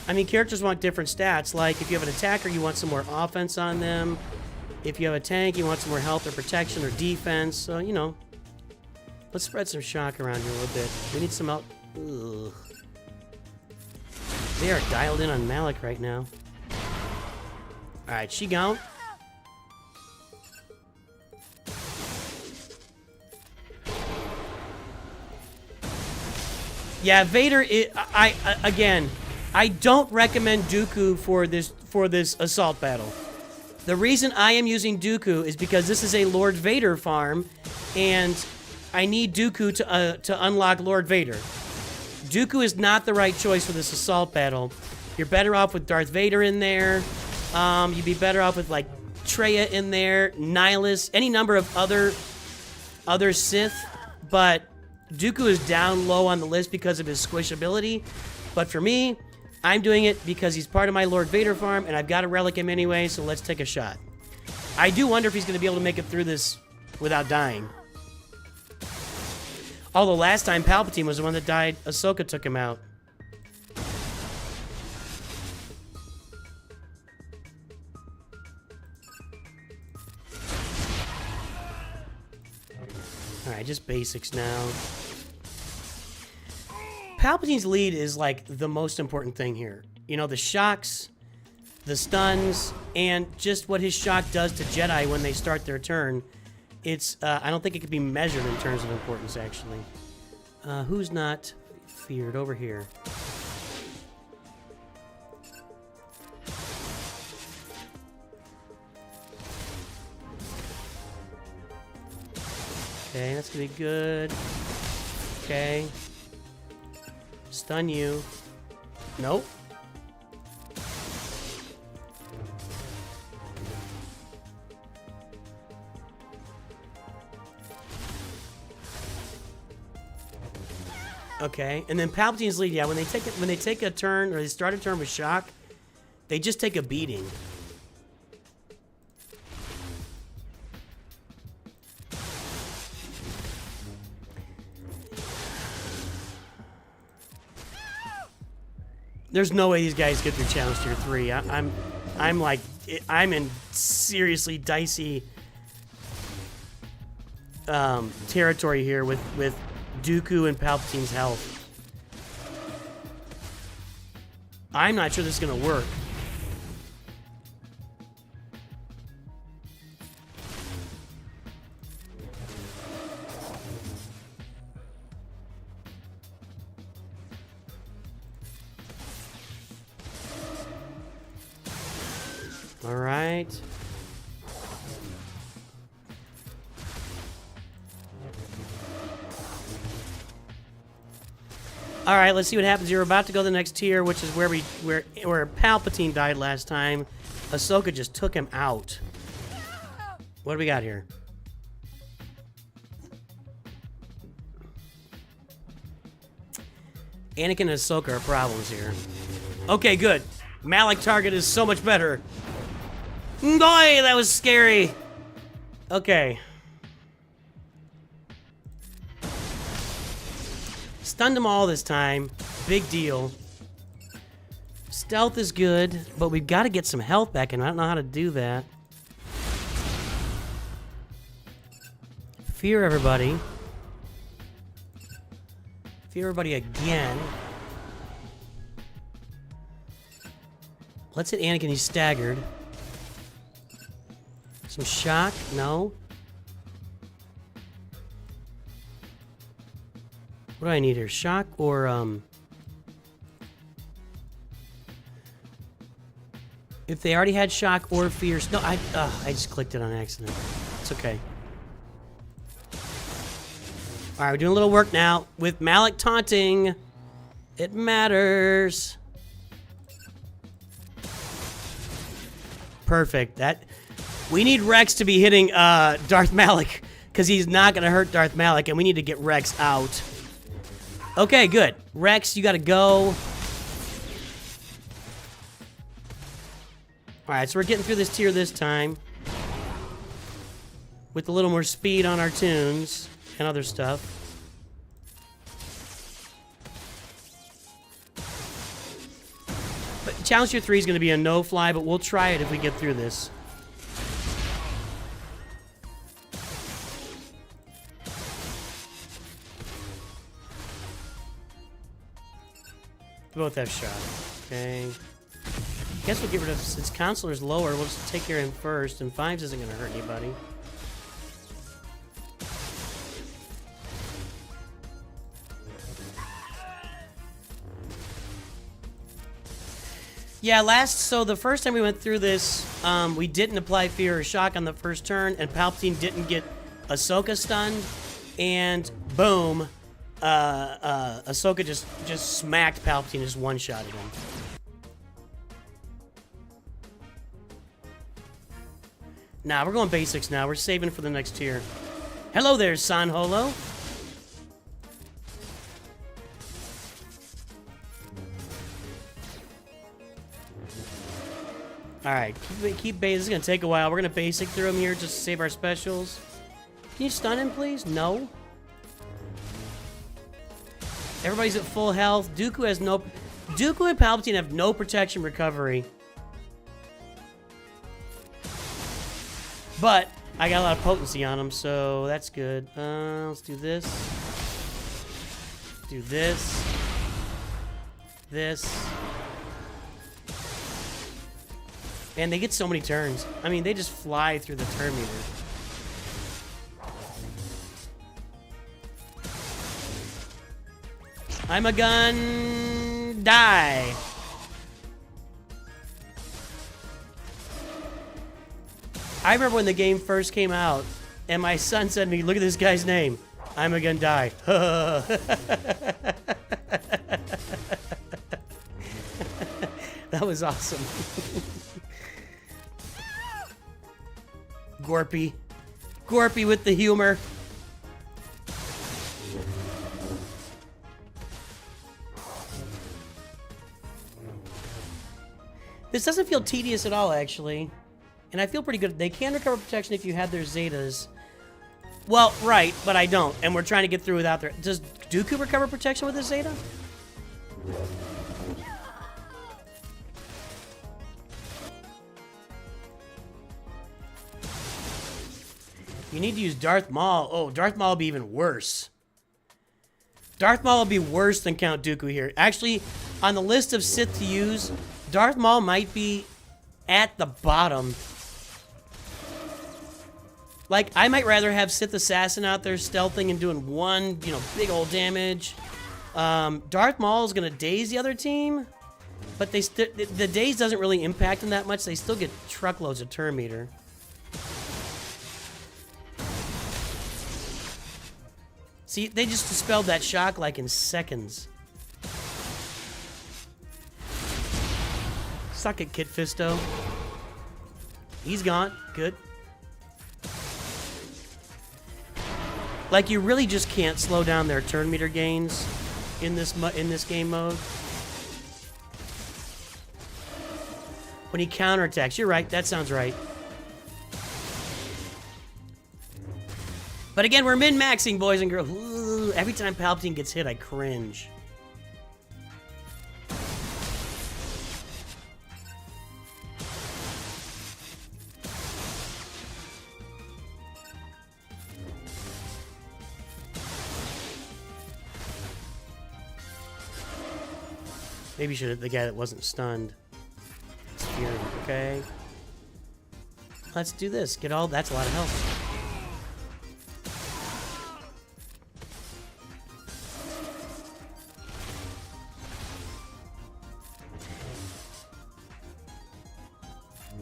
I mean, characters want different stats. Like, if you have an attacker, you want some more offense on them. If you have a tank, you want some more health or protection or defense. So, you know. Let's spread some shock around here a little bit. We need some help. Ugh. They are dialed in on Malik right now. Alright, she gone. Yeah, Vader, again, I don't recommend Dooku for this assault battle. The reason I am using Dooku is because this is a Lord Vader farm, and I need Dooku to unlock Lord Vader. Dooku is not the right choice for this assault battle. You're better off with Darth Vader in there. You'd be better off with, like, Traya in there, Nihilus, any number of other Sith. But Dooku is down low on the list because of his squishability. But for me, I'm doing it because he's part of my Lord Vader farm, and I've got to relic him anyway, so let's take a shot. I do wonder if he's going to be able to make it through this without dying. Although last time Palpatine was the one that died, Ahsoka took him out. Alright, just basics now. Palpatine's lead is like the most important thing here. You know, the shocks, the stuns, and just what his shock does to Jedi when they start their turn. It's, I don't think it could be measured in terms of importance, actually. Who's not feared over here? Okay, that's gonna be good. Okay. Stun you. Nope. Okay, and then Palpatine's lead. Yeah, when they take a turn or they start a turn with shock, they just take a beating. There's no way these guys get through challenge tier 3. I'm in seriously dicey territory here with Dooku and Palpatine's health. I'm not sure this is gonna work. All right. All right, let's see what happens here. We're about to go to the next tier, which is where Palpatine died last time. Ahsoka just took him out. What do we got here? Anakin and Ahsoka are problems here. Okay, good. Malik target is so much better. Boy, that was scary. Okay. Stunned them all this time. Big deal. Stealth is good, but we've got to get some health back, and I don't know how to do that. Fear everybody. Fear everybody again. Let's hit Anakin, he's staggered. Some shock? No. What do I need here? Shock or, if they already had shock or fear... No, I just clicked it on accident. It's okay. Alright, we're doing a little work now. With Malik taunting, it matters. Perfect. We need Rex to be hitting Darth Malik, because he's not going to hurt Darth Malik, and we need to get Rex out. Okay, good. Rex, you got to go. Alright, so we're getting through this tier this time. With a little more speed on our tunes and other stuff. But Challenge Tier 3 is going to be a no-fly, but we'll try it if we get through this. We both have shot. Okay. Guess we'll get rid of, since Counselor's lower, we'll just take care of him first, and 5s isn't going to hurt anybody. Yeah, so the first time we went through this, we didn't apply fear or shock on the first turn, and Palpatine didn't get Ahsoka stunned, and boom, Ahsoka just smacked Palpatine, just one-shotted him. Nah, we're going basics now. We're saving for the next tier. Hello there, San Holo. Alright, keep basic. This is going to take a while. We're going to basic through him here just to save our specials. Can you stun him, please? No. Everybody's at full health. Dooku and Palpatine have no protection recovery. But I got a lot of potency on them, so that's good. Let's do this. Do this. This. Man, they get so many turns. I mean, they just fly through the turn meter. I'm a gun. Die. I remember when the game first came out, And my son said to me, look at this guy's name. I'm gonna die. That was awesome. Gorpy. Gorpy with the humor. This doesn't feel tedious at all, actually. And I feel pretty good. They can recover protection if you had their Zetas. Well, right, but I don't. And we're trying to get through without their... Does Dooku recover protection with his Zeta? You need to use Darth Maul. Oh, Darth Maul will be even worse. Darth Maul will be worse than Count Dooku here. Actually, on the list of Sith to use, Darth Maul might be at the bottom. Like, I might rather have Sith Assassin out there stealthing and doing one, you know, big old damage. Darth Maul is going to daze the other team, but the daze doesn't really impact them that much. They still get truckloads of turn meter. See, they just dispelled that shock like in seconds. Suck it, Kit Fisto. He's gone. Good. Like, you really just can't slow down their turn meter gains in this game mode. When he counterattacks, you're right. That sounds right. But again, we're min-maxing, boys and girls. Ooh, every time Palpatine gets hit, I cringe. Maybe you should have the guy that wasn't stunned. Fury, okay. Let's do this. Get all... That's a lot of health.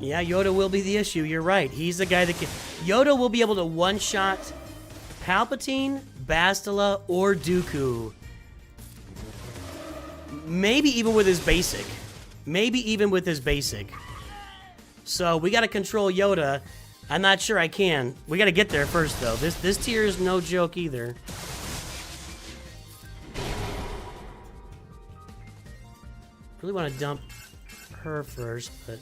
Yeah, Yoda will be the issue. You're right. He's the guy that can... Yoda will be able to one-shot Palpatine, Bastila, or Dooku. Maybe even with his basic. Maybe even with his basic. So we got to control Yoda. I'm not sure I can. We got to get there first, though. This tier is no joke either. Really want to dump her first, but...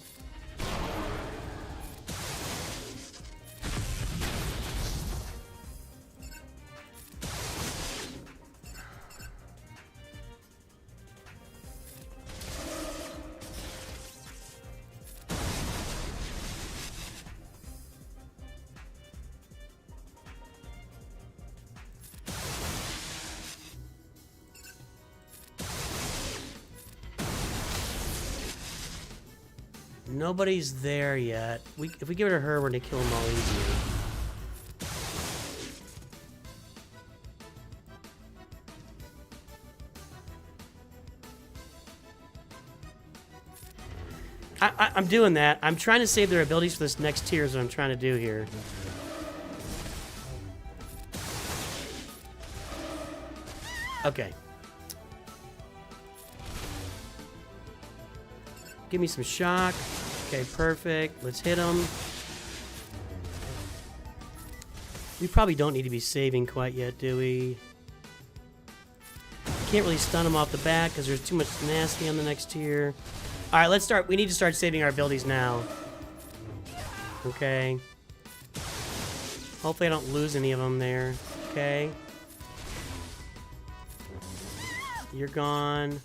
Nobody's there yet. If we give it to her, we're gonna kill them all easier. I'm doing that. I'm trying to save their abilities for this next tier is what I'm trying to do here. Okay. Give me some shock. Okay, perfect. Let's hit him. We probably don't need to be saving quite yet, do we? Can't really stun him off the bat because there's too much nasty on the next tier. All right, let's start. We need to start saving our abilities now. Okay. Hopefully I don't lose any of them there. Okay. You're gone.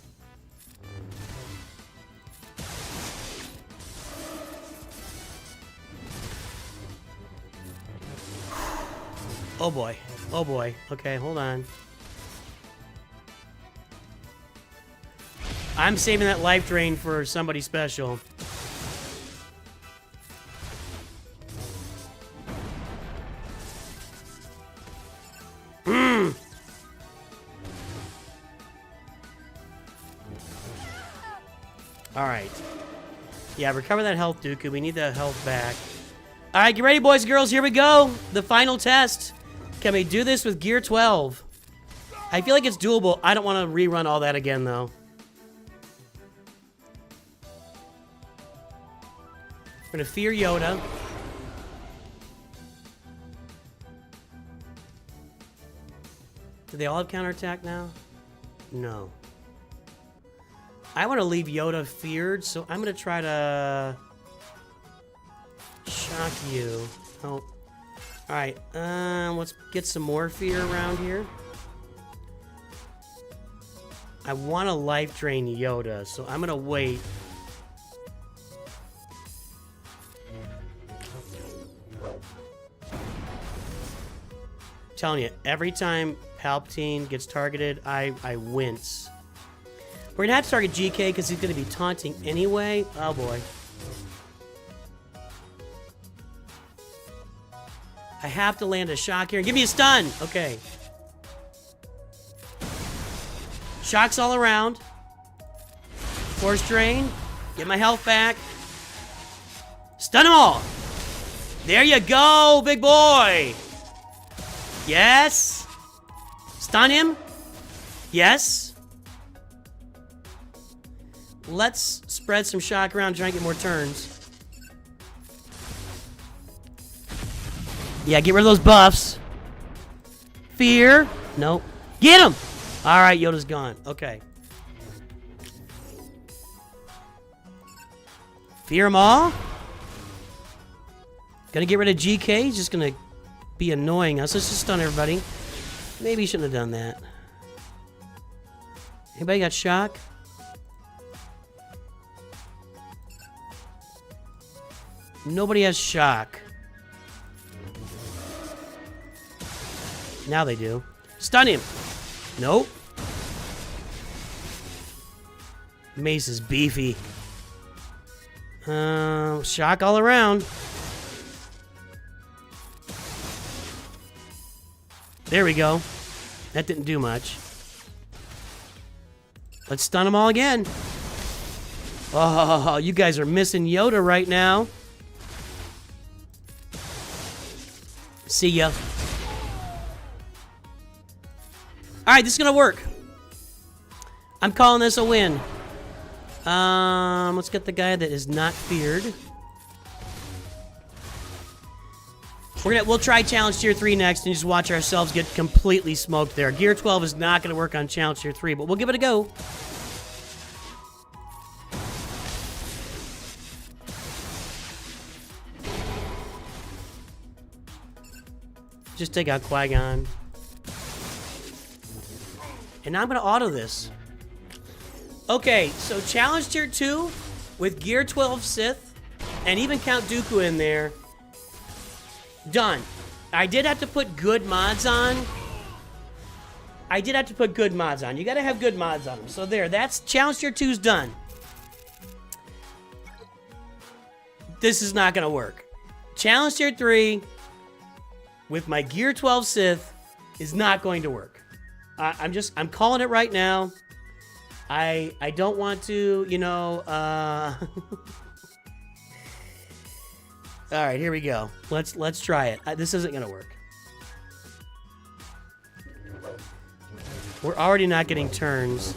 Oh boy. Oh boy. Okay, hold on. I'm saving that life drain for somebody special. Alright. Yeah, recover that health, Dooku. We need that health back. All right, get ready, boys and girls. Here we go. The final test. Can we do this with Gear 12? I feel like it's doable. I don't want to rerun all that again, though. We're going to fear Yoda. Do they all have counterattack now? No. I want to leave Yoda feared, so I'm going to try to shock you. Oh. Alright, let's get some more fear around here. I want to life drain Yoda, so I'm going to wait. I'm telling you, every time Palpatine gets targeted, I wince. We're going to have to target GK because he's going to be taunting anyway. Oh boy. I have to land a shock here. Give me a stun! Okay. Shocks all around. Force drain. Get my health back. Stun them all! There you go, big boy! Yes! Stun him? Yes. Let's spread some shock around, try and get more turns. Yeah, get rid of those buffs. Fear. Nope. Get him! Alright, Yoda's gone. Okay. Fear them all. Gonna get rid of GK. He's just gonna be annoying us. Let's just stun everybody. Maybe he shouldn't have done that. Anybody got shock? Nobody has shock. Now they do. Stun him! Nope. Mace is beefy. Shock all around. There we go. That didn't do much. Let's stun them all again. Oh, you guys are missing Yoda right now. See ya. Alright, this is gonna work. I'm calling this a win. Let's get the guy that is not feared. We'll try Challenge Tier 3 next and just watch ourselves get completely smoked there. Gear 12 is not gonna work on Challenge Tier 3, but we'll give it a go. Just take out Qui-Gon. And now I'm going to auto this. Okay, so Challenge Tier 2 with Gear 12 Sith and even Count Dooku in there. Done. I did have to put good mods on. You got to have good mods on them. So there, that's Challenge Tier 2's done. This is not going to work. Challenge Tier 3 with my Gear 12 Sith is not going to work. I'm calling it right now. I don't want to, you know, all right, here we go. Let's try it. This isn't gonna work. We're already not getting turns.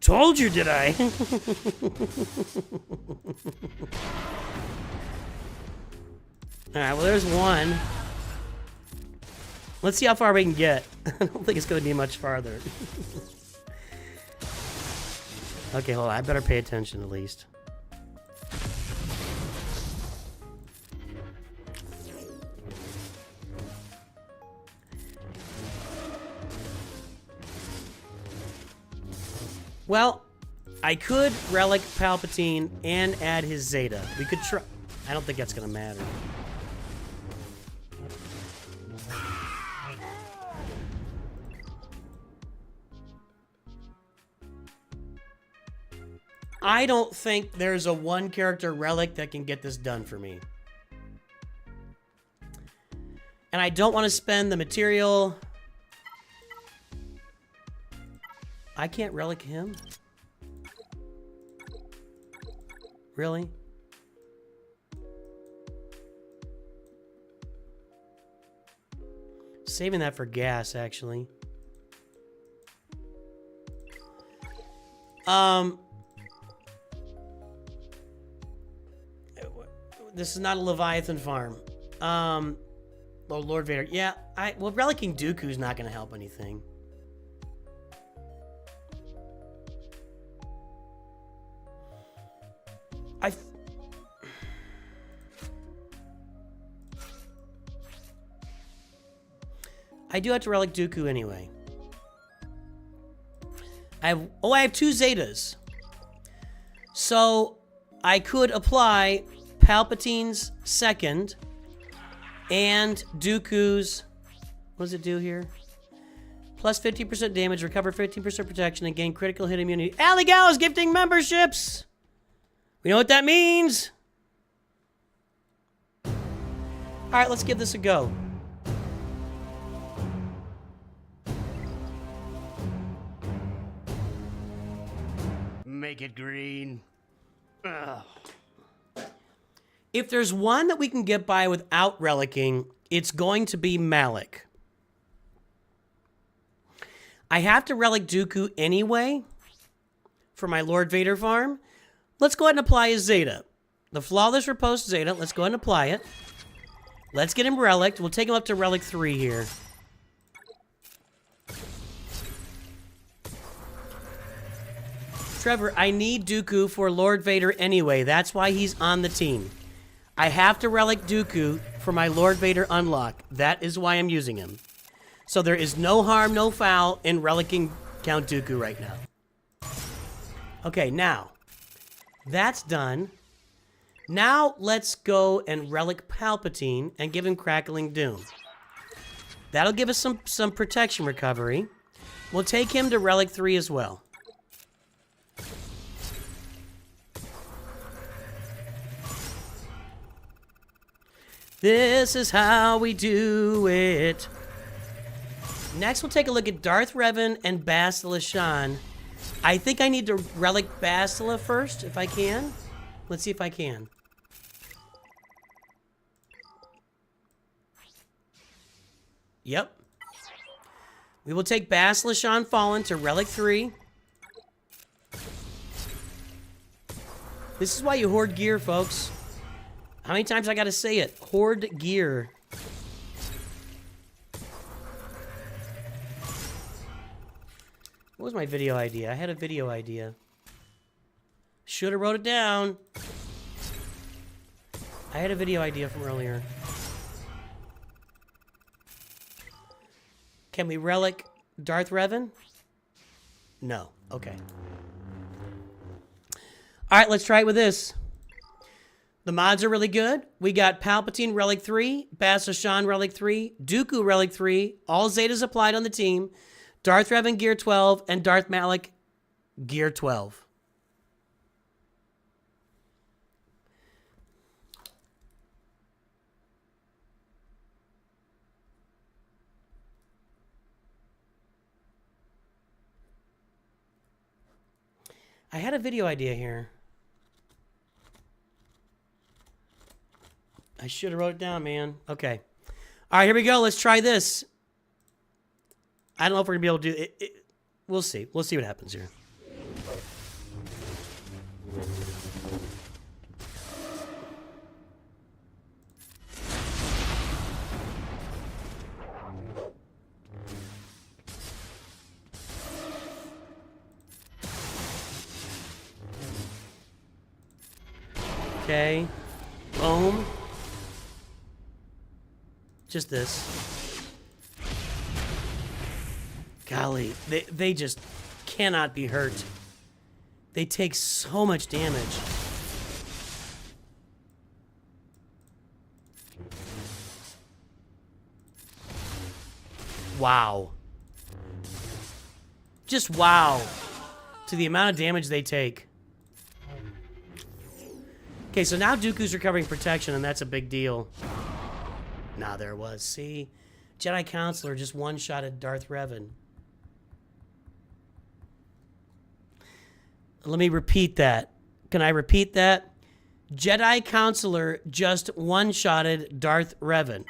Told you, did I? Alright, well, there's one. Let's see how far we can get. I don't think it's going to be much farther. Okay, hold on. I better pay attention at least. Well, I could relic Palpatine and add his Zeta. We could try. I don't think that's going to matter. I don't think there's a one character relic that can get this done for me. And I don't want to spend the material. I can't relic him? Really? Saving that for gas, actually. This is not a Leviathan farm. Oh, Lord Vader. Yeah, well, relicking Dooku's not going to help anything. I do have to relic Dooku anyway. I have 2 Zetas. So I could apply Palpatine's second and Dooku's, what does it do here? Plus 50% damage, recover 15% protection, and gain critical hit immunity. Alley Gal is gifting memberships! We know what that means! Alright, let's give this a go. Make it green. Ugh. If there's one that we can get by without relicking, it's going to be Malik. I have to relic Dooku anyway for my Lord Vader farm. Let's go ahead and apply his Zeta. The Flawless Riposte Zeta. Let's go ahead and apply it. Let's get him relicked. We'll take him up to relic 3 here. Trevor, I need Dooku for Lord Vader anyway. That's why he's on the team. I have to relic Dooku for my Lord Vader unlock. That is why I'm using him. So there is no harm, no foul in relicking Count Dooku right now. Okay, now, that's done. Now let's go and relic Palpatine and give him Crackling Doom. That'll give us some protection recovery. We'll take him to relic 3 as well. This is how we do it. Next, we'll take a look at Darth Revan and Bastila Shan. I think I need to relic Bastila first, if I can. Let's see if I can. Yep. We will take Bastila Shan Fallen to relic 3. This is why you hoard gear, folks. How many times I gotta say it? Hoard gear. What was my video idea? I had a video idea. Should have wrote it down. I had a video idea from earlier. Can we relic Darth Revan? No. Okay. All right, let's try it with this. The mods are really good. We got Palpatine Relic 3, Bastila Shan Relic 3, Dooku Relic 3, all Zetas applied on the team, Darth Revan Gear 12, and Darth Malik Gear 12. I had a video idea here. I should have wrote it down, man. Okay. All right, here we go. Let's try this. I don't know if we're going to be able to do it. We'll see. We'll see what happens here. Okay. Boom. Just this. Golly, they just cannot be hurt. They take so much damage. Wow. Just wow. To the amount of damage they take. Okay, so now Dooku's recovering protection, and that's a big deal. Nah, there it was. See? Jedi Counselor just one-shotted Darth Revan. Let me repeat that. Can I repeat that? Jedi Counselor just one-shotted Darth Revan.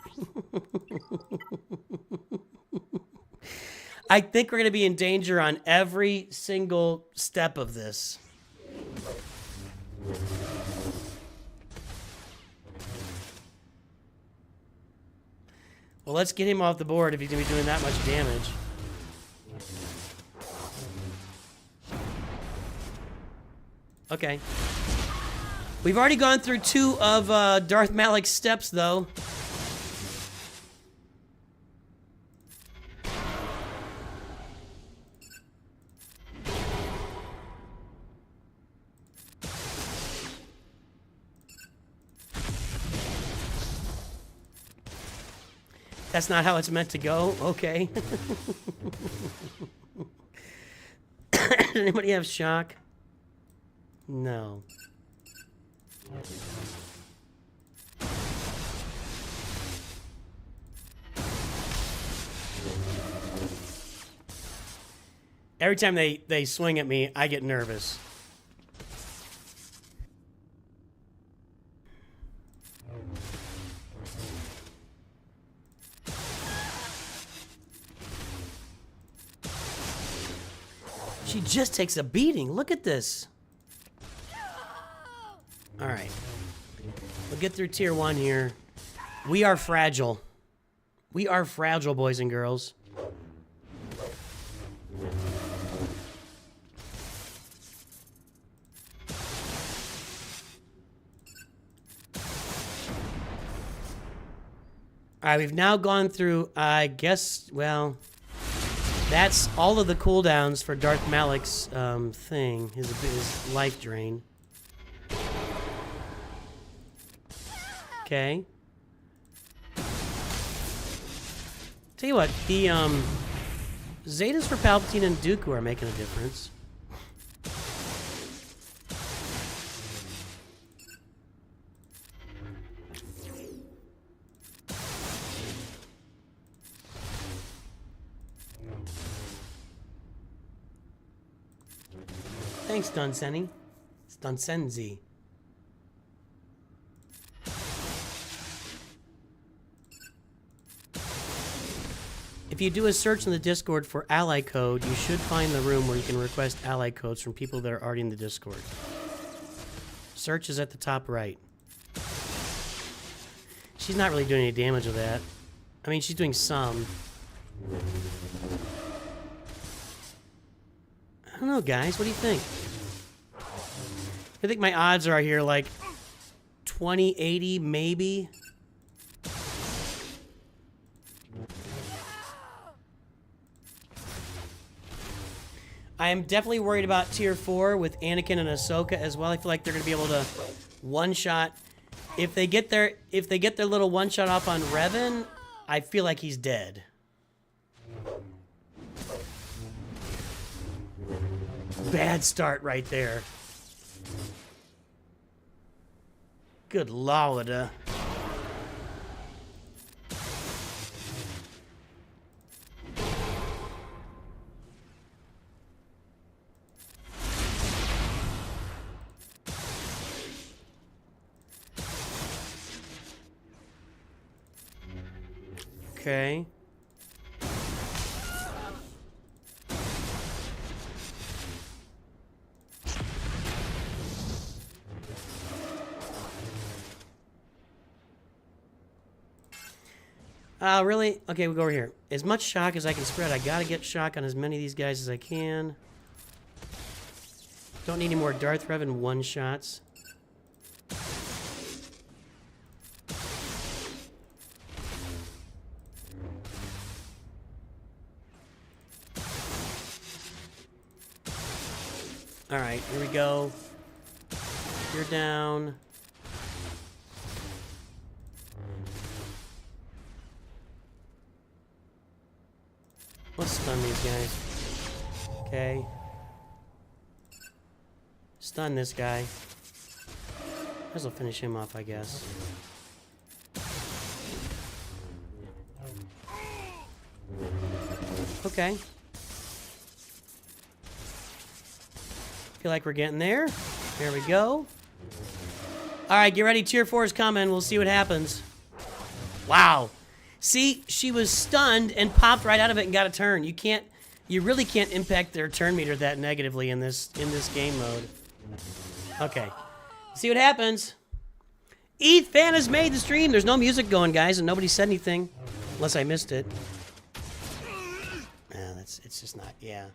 I think we're going to be in danger on every single step of this. Well, let's get him off the board if he's going to be doing that much damage. Okay. We've already gone through 2 of Darth Malik's steps, though. That's not how it's meant to go? Okay. Does anybody have shock? No. Every time they swing at me, I get nervous. She just takes a beating. Look at this. All right. We'll get through tier 1 here. We are fragile. We are fragile, boys and girls. All right, we've now gone through, I guess, well, that's all of the cooldowns for Darth Malik's thing, his life drain. Okay. Tell you what, the Zetas for Palpatine and Dooku are making a difference. Thanks, Dunseni. It's Dunsenzi. If you do a search in the Discord for ally code, you should find the room where you can request ally codes from people that are already in the Discord. Search is at the top right. She's not really doing any damage with that. I mean, she's doing some. I don't know, guys. What do you think? I think my odds are here like 20-80, maybe. I am definitely worried about tier 4 with Anakin and Ahsoka as well. I feel like they're going to be able to one-shot. If they get their little one-shot off on Revan, I feel like he's dead. Bad start right there. Good lord. Okay. Really? Okay, we'll go over here. As much shock as I can spread. I gotta get shock on as many of these guys as I can. Don't need any more Darth Revan one-shots. Alright, here we go. You're down. Let's stun these guys. Okay. Stun this guy. This will finish him off, I guess. Okay. Feel like we're getting there. There we go. All right, get ready. Tier 4 is coming. We'll see what happens. Wow. See, she was stunned and popped right out of it and got a turn. You really can't impact their turn meter that negatively in this game mode. Okay. See what happens. ETH fan has made the stream. There's no music going, guys, and nobody said anything. Unless I missed it. It's just not, yeah.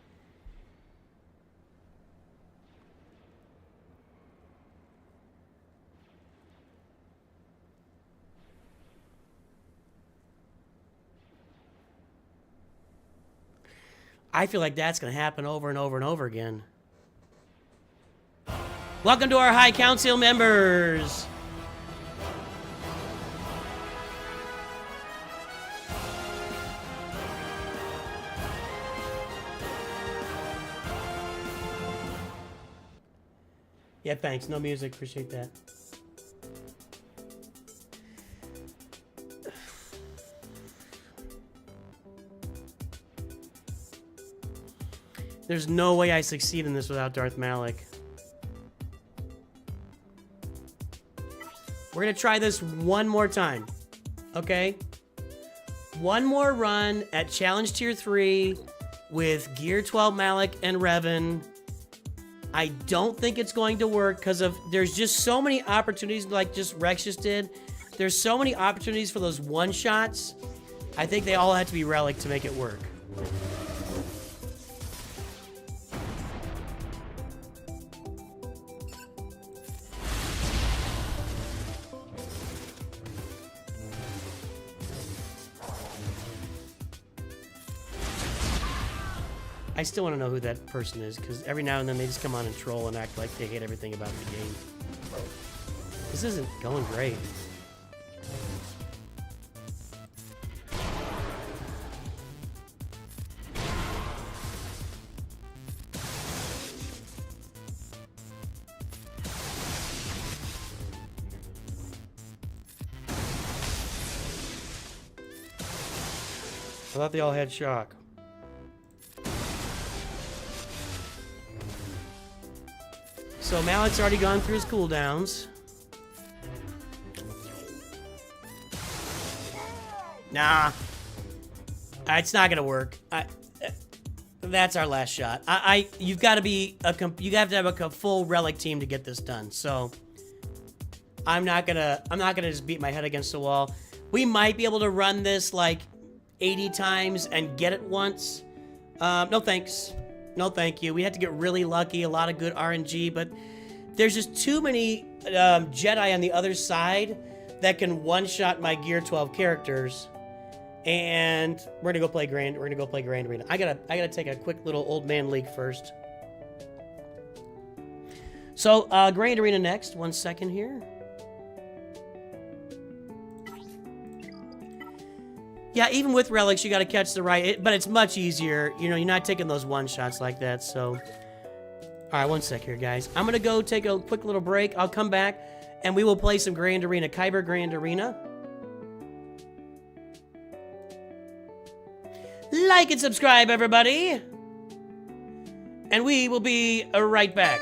I feel like that's going to happen over and over and over again. Welcome to our High Council members. Yeah, thanks. No music. Appreciate that. There's no way I succeed in this without Darth Malik. We're going to try this one more time. Okay? One more run at Challenge Tier 3 with Gear 12 Malik and Revan. I don't think it's going to work because there's just so many opportunities, like just Rex just did. There's so many opportunities for those one-shots. I think they all have to be Relic to make it work. I still want to know who that person is, because every now and then they just come on and troll and act like they hate everything about the game. This isn't going great. I thought they all had shock. So Malik's already gone through his cooldowns. Nah. It's not gonna work. That's our last shot. You've got to be you have to have a full Relic team to get this done. So I'm not gonna just beat my head against the wall. We might be able to run this like 80 times and get it once. No thanks. No thank you. We had to get really lucky, a lot of good RNG, but there's just too many Jedi on the other side that can one-shot my Gear 12 characters. And we're gonna go play Grand Arena. I gotta take a quick little old man league first. So Grand Arena next. 1 second here. Yeah, even with relics, you got to catch the right, but it's much easier. You know, you're not taking those one-shots like that, so. All right, 1 sec here, guys. I'm going to go take a quick little break. I'll come back, and we will play some Grand Arena, Kyber Grand Arena. Like and subscribe, everybody. And we will be right back.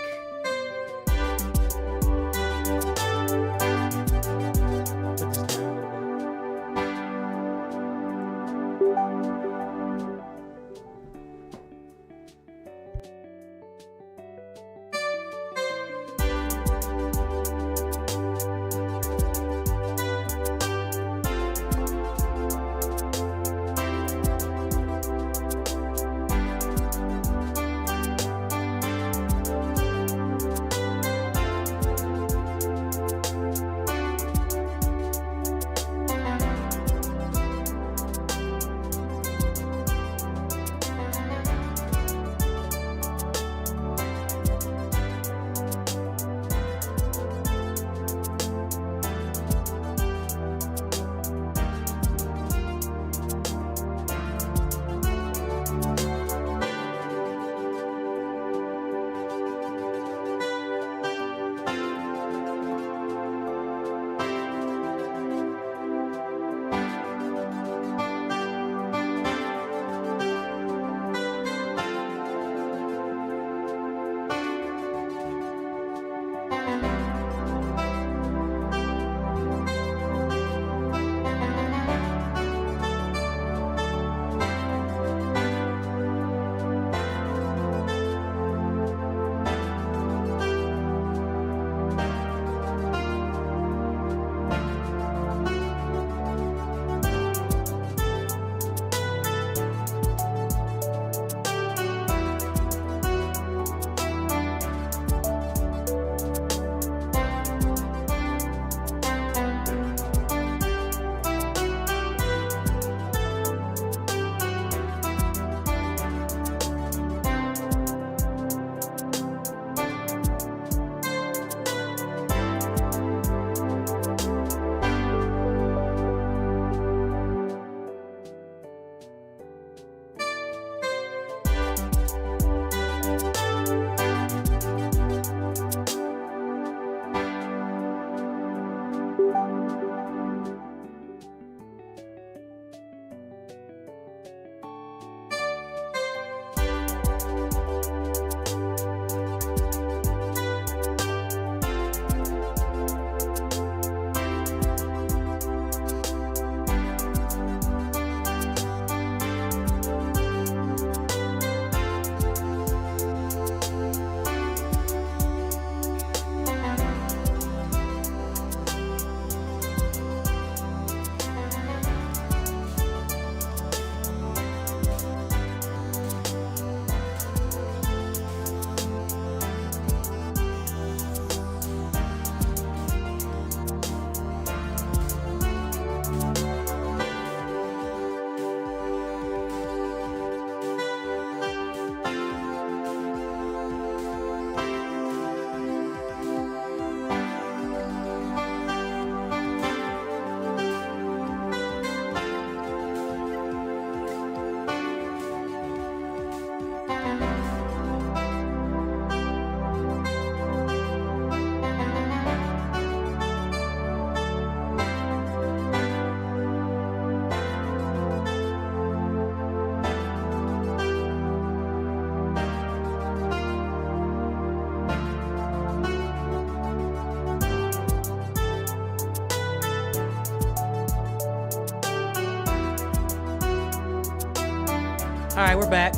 right, we're back.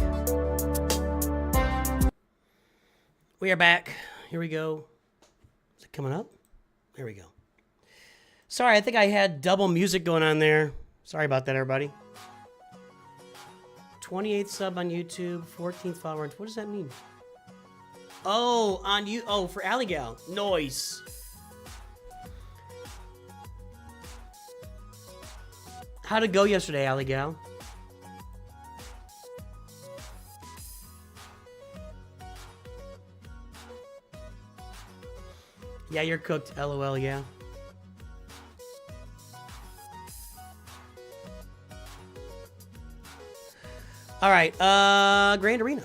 We are back. Here we go. Is it coming up? There we go. Sorry, I think I had double music going on there. Sorry about that, everybody. 28th sub on YouTube, 14th follower. What does that mean? Oh, on you. Oh, for Alligal. Noise. How'd it go yesterday, Alligal? Yeah, you're cooked. LOL, yeah. All right, Grand Arena.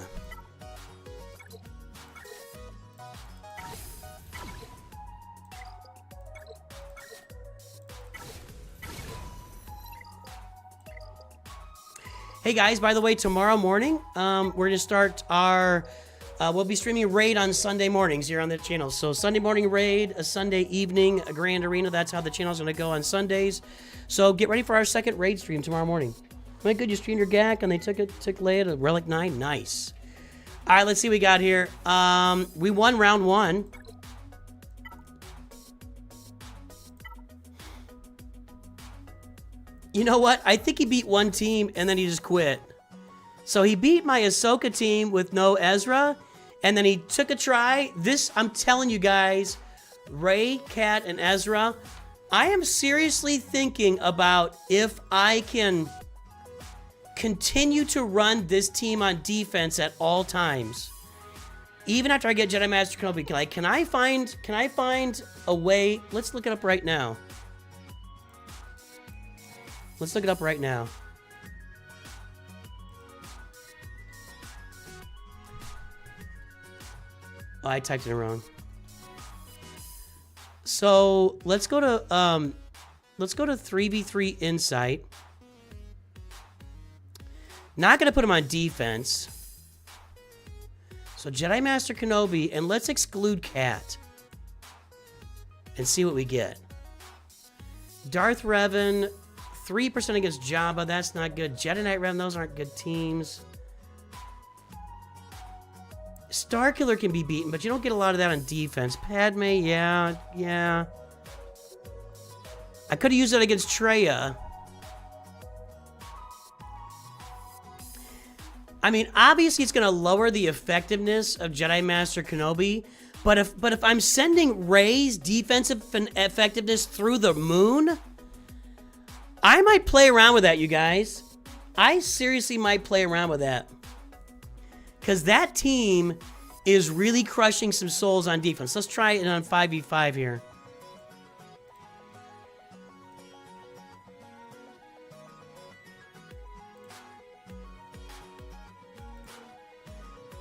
Hey guys, by the way, tomorrow morning, we're gonna start our, we'll be streaming Raid on Sunday mornings here on the channel. So Sunday morning Raid, a Sunday evening, a Grand Arena. That's how the channel's gonna go on Sundays. So get ready for our second Raid stream tomorrow morning. My good, you streamed your GAC and they took Leia to Relic 9. Nice. All right, let's see what we got here. We won round 1. You know what? I think he beat one team and then he just quit. So he beat my Ahsoka team with no Ezra, and then he took a try. This, I'm telling you guys, Rey, Cat, and Ezra, I am seriously thinking about if I can continue to run this team on defense at all times. Even after I get Jedi Master Kenobi, like, can I find a way? Let's look it up right now. Let's look it up right now. Oh, I typed it wrong. So let's go to 3v3 Insight. Not gonna put him on defense. So Jedi Master Kenobi, and let's exclude Cat and see what we get. Darth Revan, 3% against Jabba. That's not good. Jedi Knight Revan, those aren't good teams. Starkiller can be beaten, but you don't get a lot of that on defense. Padme, yeah. I could have used it against Traya. I mean, obviously it's going to lower the effectiveness of Jedi Master Kenobi, but if I'm sending Rey's defensive effectiveness through the moon, I might play around with that, you guys. I seriously might play around with that. Because that team is really crushing some souls on defense. Let's try it on 5v5 here.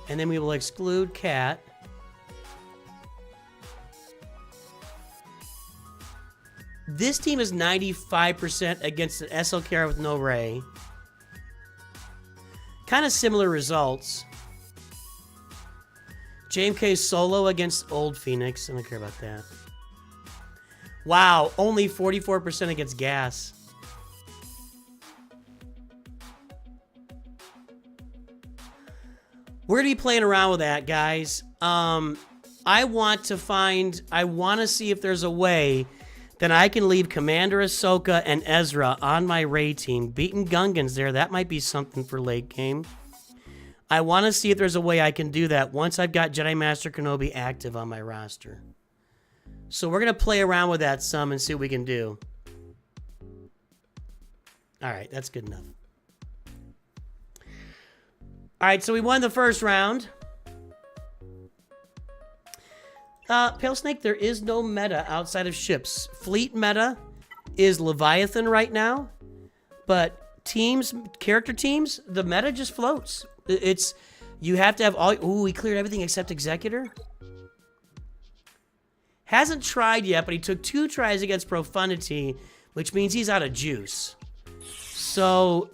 And then we will exclude Cat. This team is 95% against an SLKR with no Rey. Kind of similar results. JMK solo against Old Phoenix. I don't care about that. Wow, only 44% against Gas. We're going to be playing around with that, guys. I want to see if there's a way that I can leave Commander Ahsoka and Ezra on my Rey team. Beating Gungans there, that might be something for late game. I want to see if there's a way I can do that once I've got Jedi Master Kenobi active on my roster. So we're going to play around with that some and see what we can do. All right, that's good enough. All right, so we won the first round. Pale Snake, there is no meta outside of ships. Fleet meta is Leviathan right now, but teams, character teams, the meta just floats. It's, you have to have all, ooh, he cleared everything except Executor. Hasn't tried yet, but he took 2 tries against Profundity, which means he's out of juice. So,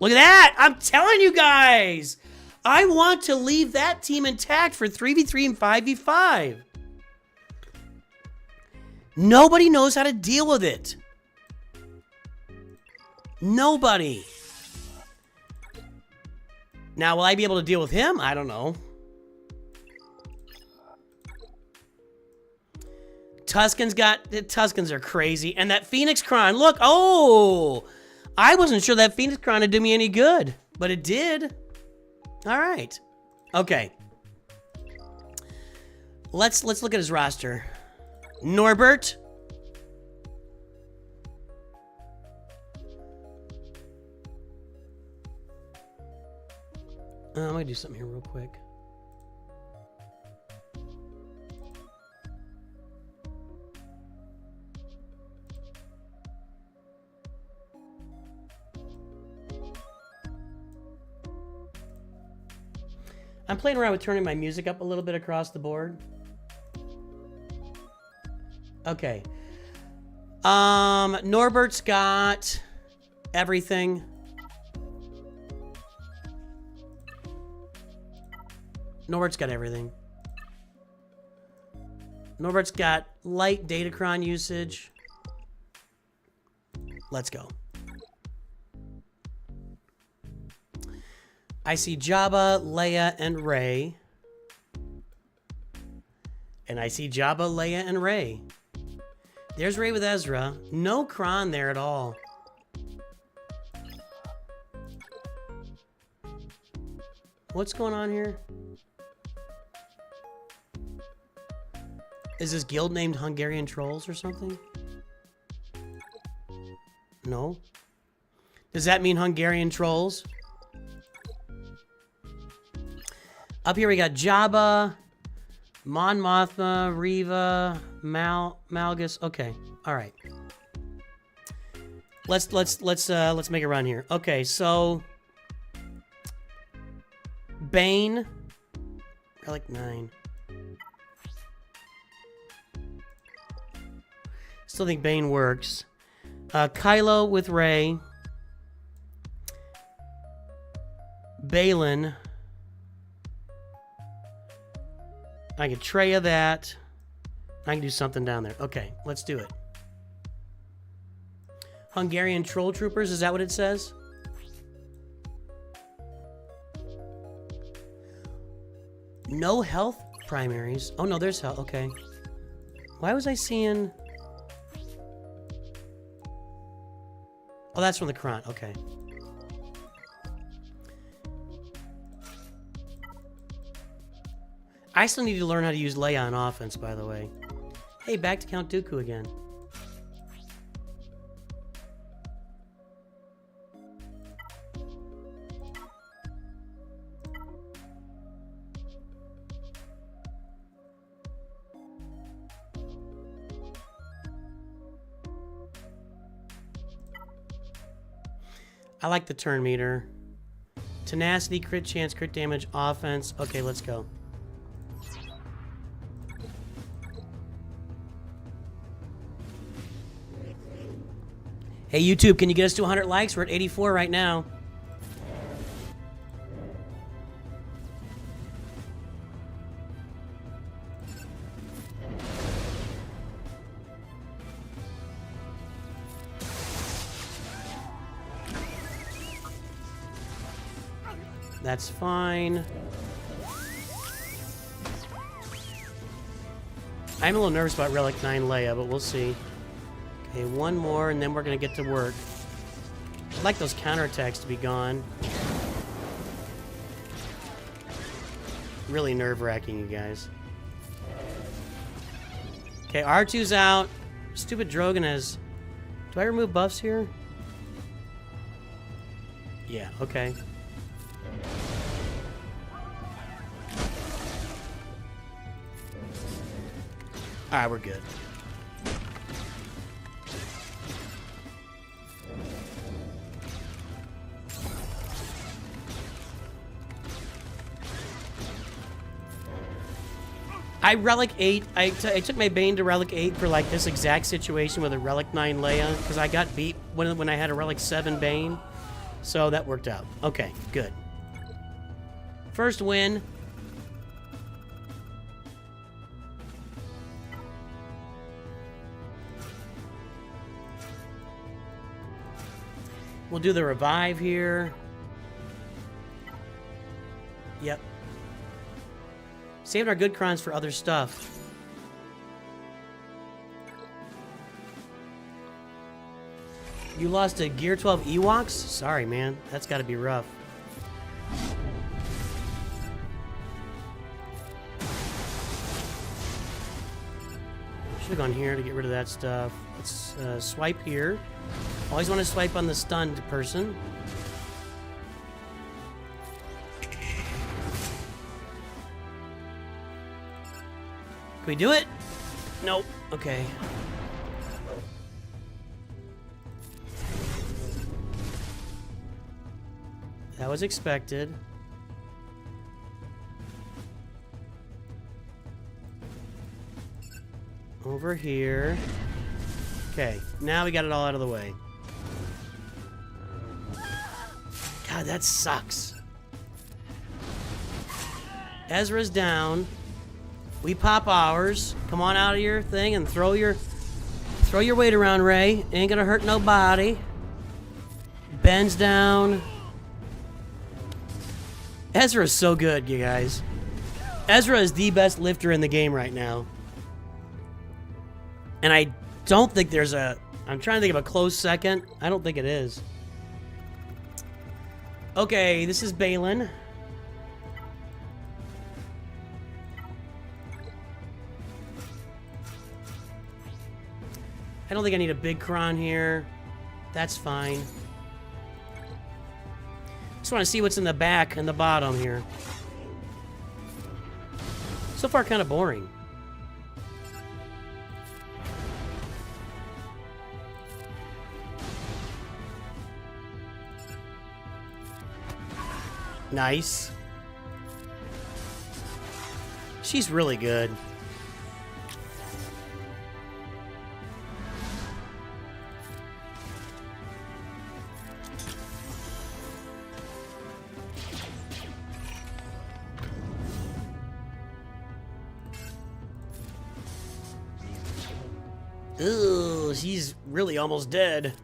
look at that! I'm telling you guys! I want to leave that team intact for 3v3 and 5v5. Nobody knows how to deal with it. Nobody. Now, will I be able to deal with him? I don't know. Tuskens are crazy. And that Phoenix Crown, look, oh! I wasn't sure that Phoenix Crown would do me any good, but it did. All right. Okay. Let's look at his roster. Norbert. I'm gonna do something here real quick. I'm playing around with turning my music up a little bit across the board. Okay. Norbert's got everything. Norbert's got everything. Norbert's got light Datacron usage. Let's go. I see Jabba, Leia, and Rey. And I see Jabba, Leia, and Rey. There's Rey with Ezra. No Kron there at all. What's going on here? Is this guild named Hungarian Trolls or something? No? Does that mean Hungarian Trolls? Up here we got Jabba, Mon Mothma, Reva, Malgus. Okay, all right. Let's make a run here. Okay, so Bane, Relic 9. Still think Bane works. Kylo with Rey. Balin. I can Traya that. I can do something down there. Okay, let's do it. Hungarian Troll Troopers, is that what it says? No health primaries. Oh, no, there's health. Okay. Why was I seeing... Oh, that's from the Kron. Okay. I still need to learn how to use Leia on offense, by the way. Hey, back to Count Dooku again. I like the turn meter. Tenacity, crit chance, crit damage, offense. Okay, let's go. Hey, YouTube, can you get us to 100 likes? We're at 84 right now. That's fine. I'm a little nervous about Relic 9 Leia, but we'll see. Okay, one more, and then we're going to get to work. I'd like those counterattacks to be gone. Really nerve-wracking, you guys. Okay, R2's out. Stupid Drogon has... Do I remove buffs here? Yeah, okay. Alright, we're good. I Relic 8, I took my Bane to Relic 8 for like this exact situation with a Relic 9 Leia, because I got beat when I had a Relic 7 Bane. So that worked out. Okay, good. First win. We'll do the revive here. Yep. Saving our good crons for other stuff. You lost a Gear 12 Ewoks? Sorry, man. That's got to be rough. Should have gone here to get rid of that stuff. Let's swipe here. Always want to swipe on the stunned person. Can we do it? Nope. Okay. That was expected. Over here. Okay, now we got it all out of the way. God, that sucks. Ezra's down. We pop ours. Come on out of your thing and throw your weight around, Ray. Ain't gonna hurt nobody. Ben's down. Ezra is so good, you guys. Ezra is the best lifter in the game right now. And I don't think there's a... I'm trying to think of a close second. I don't think it is. Okay, this is Balin. I don't think I need a big cron here. That's fine. Just want to see what's in the back and the bottom here. So far, kind of boring. Nice. She's really good. Ooh, she's really almost dead.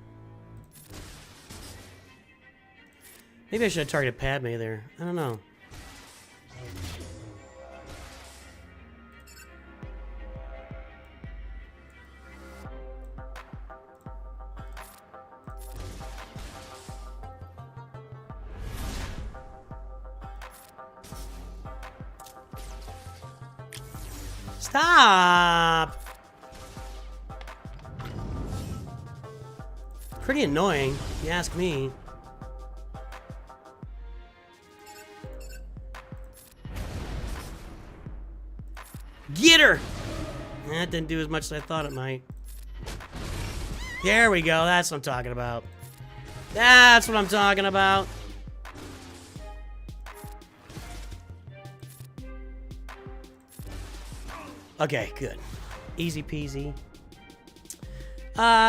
Maybe I should have targeted Padme there. I don't know. Stop! Pretty annoying, if you ask me. Get her! That didn't do as much as I thought it might. There we go. That's what I'm talking about. That's what I'm talking about. Okay, good. Easy peasy.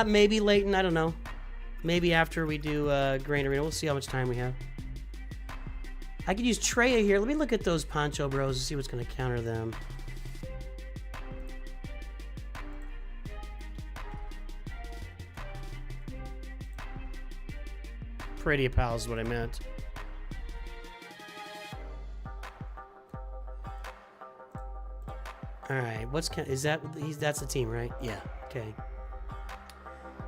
Maybe Leighton, I don't know. Maybe after we do Grain Arena. We'll see how much time we have. I could use Treya here. Let me look at those Poncho Bros and see what's going to counter them. Pretty pal is what I meant. All right, is that that's the team, right? Yeah. Okay.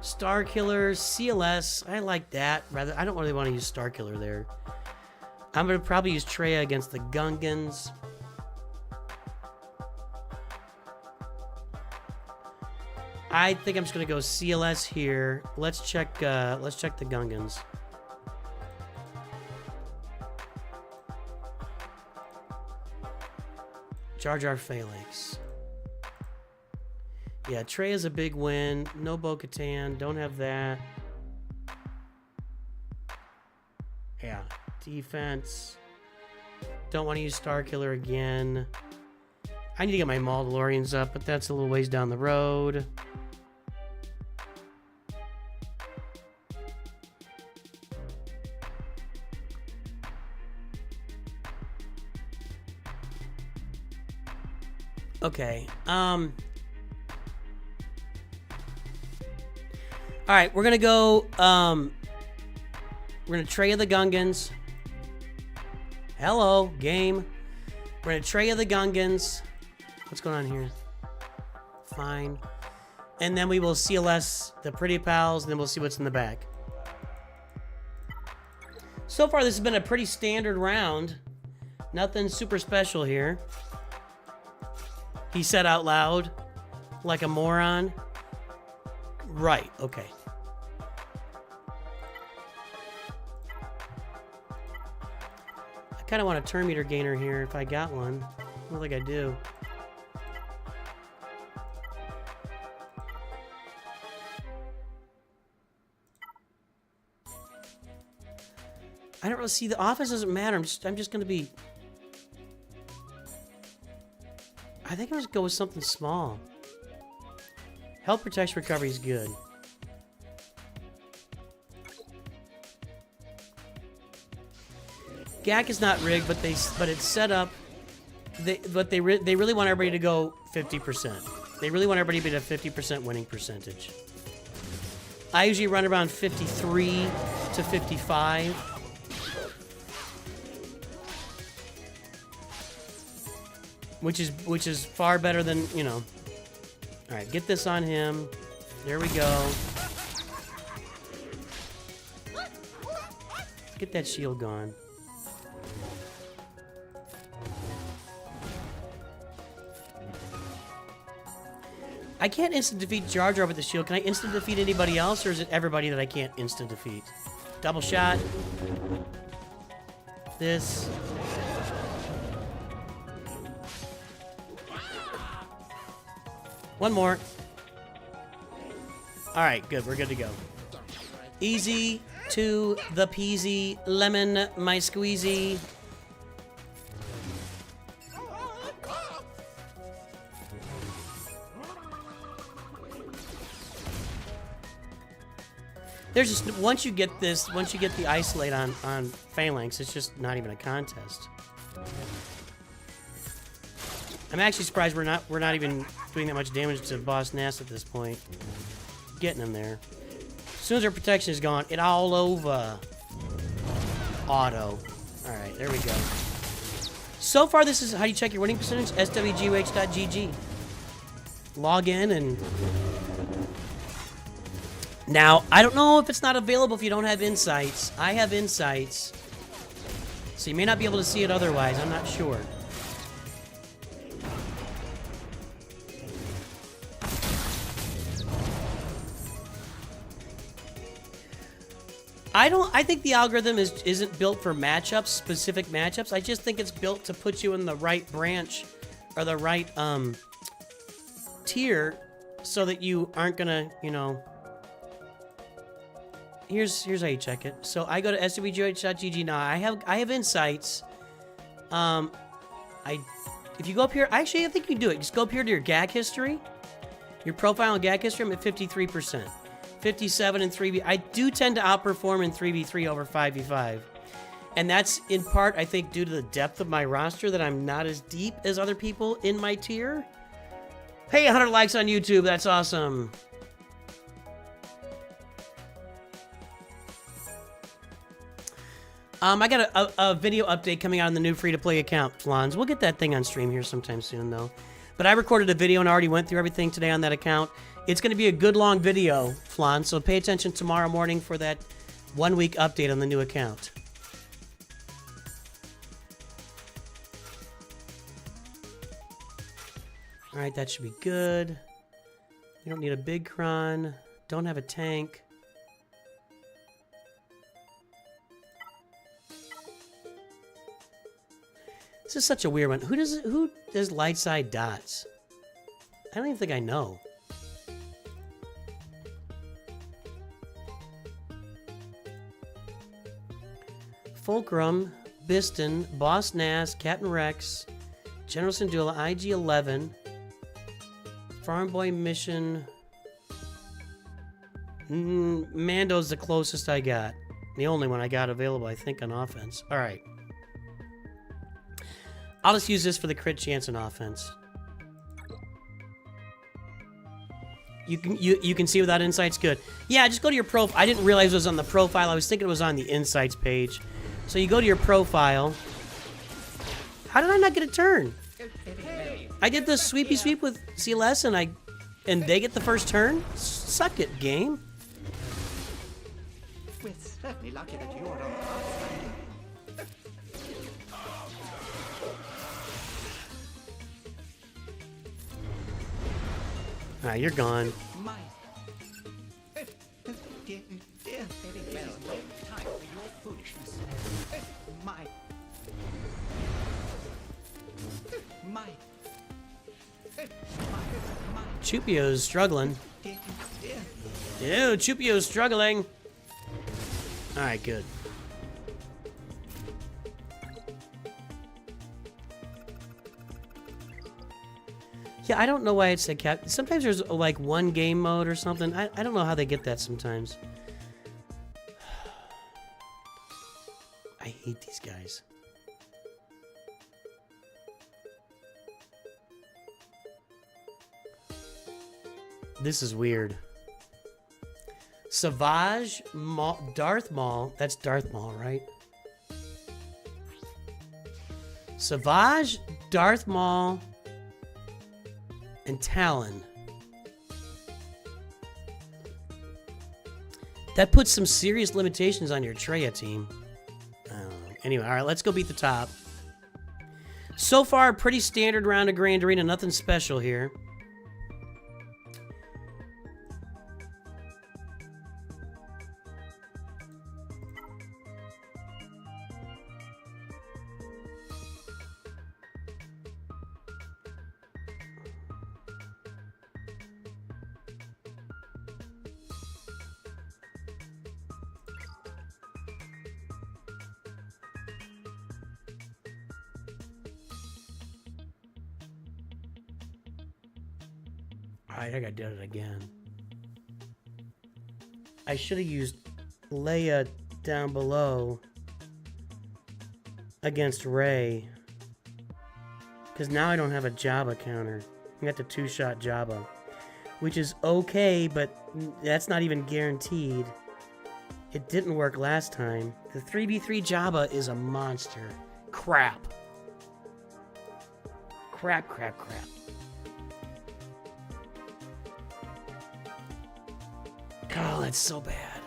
Star Killer, CLS. I like that. Rather, I don't really want to use Star Killer there. I'm gonna probably use Treya against the Gungans. I think I'm just gonna go CLS here. Let's check the Gungans. Jar Jar Phalanx. Yeah, Treya's a big win. No Bo-Katan. Don't have that. Yeah. Defense. Don't want to use Star Killer again. I need to get my Mandalorians up, but that's a little ways down the road. Okay. All right, we're gonna go. We're gonna tray of the Gungans. Hello, game. We're gonna tray of the Gungans. What's going on here? Fine. And then we will CLS the Pretty Pals, and then we'll see what's in the back. So far, this has been a pretty standard round. Nothing super special here. He said out loud, like a moron. Right, okay. I kind of want a turn meter gainer here if I got one. I don't think I do. I don't really see the offense doesn't matter. I'm just gonna be. I think I'm just go with something small. Health protection recovery is good. GAC is not rigged, but it's set up. They really want everybody to go 50%. They really want everybody to be at a 50% winning percentage. I usually run around 53 to 55. Which is far better than, you know. All right, get this on him. There we go. Get that shield gone. I can't instant defeat Jar Jar with the shield. Can I instant defeat anybody else, or is it everybody that I can't instant defeat? Double shot. This. One more. All right, good. We're good to go. Easy to the peasy, lemon my squeezy. There's just once you get the isolate on Phalanx, it's just not even a contest. I'm actually surprised we're not even doing that much damage to Boss Nass at this point. Getting him there. As soon as our protection is gone, it all over. Auto. Alright, there we go. So far, this is how you check your winning percentage. swgoh.gg. Log in and... Now, I don't know if it's not available if you don't have insights. I have insights. So you may not be able to see it otherwise. I'm not sure. I think the algorithm isn't built for matchups, specific matchups. I just think it's built to put you in the right branch or the right tier so that you aren't gonna, you know. Here's how you check it. So I go to swgoh.gg now. I have insights. If you go up here, actually I think you can do it. Just go up here to your GAG history. Your profile and GAG history, I'm at 53%. 57 in 3v. I do tend to outperform in 3v3 over 5v5. And that's in part, I think, due to the depth of my roster, that I'm not as deep as other people in my tier. Hey, 100 likes on YouTube. That's awesome. I got a video update coming out on the new free-to-play account, Flans. We'll get that thing on stream here sometime soon, though. But I recorded a video and already went through everything today on that account. It's going to be a good long video, Flan, so pay attention tomorrow morning for that 1 week update on the new account. Alright, that should be good. You don't need a big cron. Don't have a tank. This is such a weird one. Who does light side dots? I don't even think I know. Fulcrum, Biston, Boss Nass, Captain Rex, General Syndulla, IG-11, Farm Boy Mission. Mando's the closest I got. The only one I got available, I think, on offense. All right. I'll just use this for the crit chance on offense. You can see without insights. Good. Yeah, just go to your profile. I didn't realize it was on the profile. I was thinking it was on the insights page. So you go to your profile. How did I not get a turn? I did the sweepy sweep with CLS and they get the first turn? Suck it, game. We're certainly lucky that you're on our side. Alright, you're gone. My. Dear, very well. Time for your foolishness. My. Chupio's struggling. Dude, Chupio's struggling. Alright, good. Yeah, I don't know why it said cap. Sometimes there's like one game mode or something. I don't know how they get that sometimes. I hate these guys. This is weird. Savage Maul, Darth Maul. That's Darth Maul, right? Savage, Darth Maul, and Talon. That puts some serious limitations on your Treya team. Anyway, all right, let's go beat the top. So far, pretty standard round of Grand Arena. Nothing special here. I think I did it again. I should have used Leia down below against Rey. Because now I don't have a Jabba counter. I got the two-shot Jabba. Which is okay, but that's not even guaranteed. It didn't work last time. The 3v3 Jabba is a monster. Crap. Crap, crap, crap. Oh, that's so bad.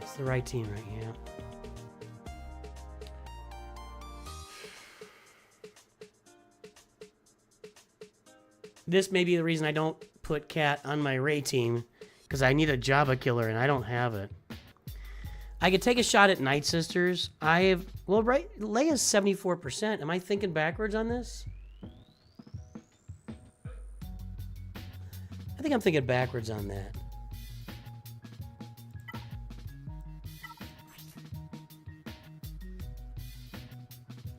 It's the right team right here. This may be the reason I don't put Cat on my Rey team, because I need a Jabba killer and I don't have it. I could take a shot at Night Sisters. I have, well, right, Leia's 74%. Am I thinking backwards on this? I think I'm thinking backwards on that.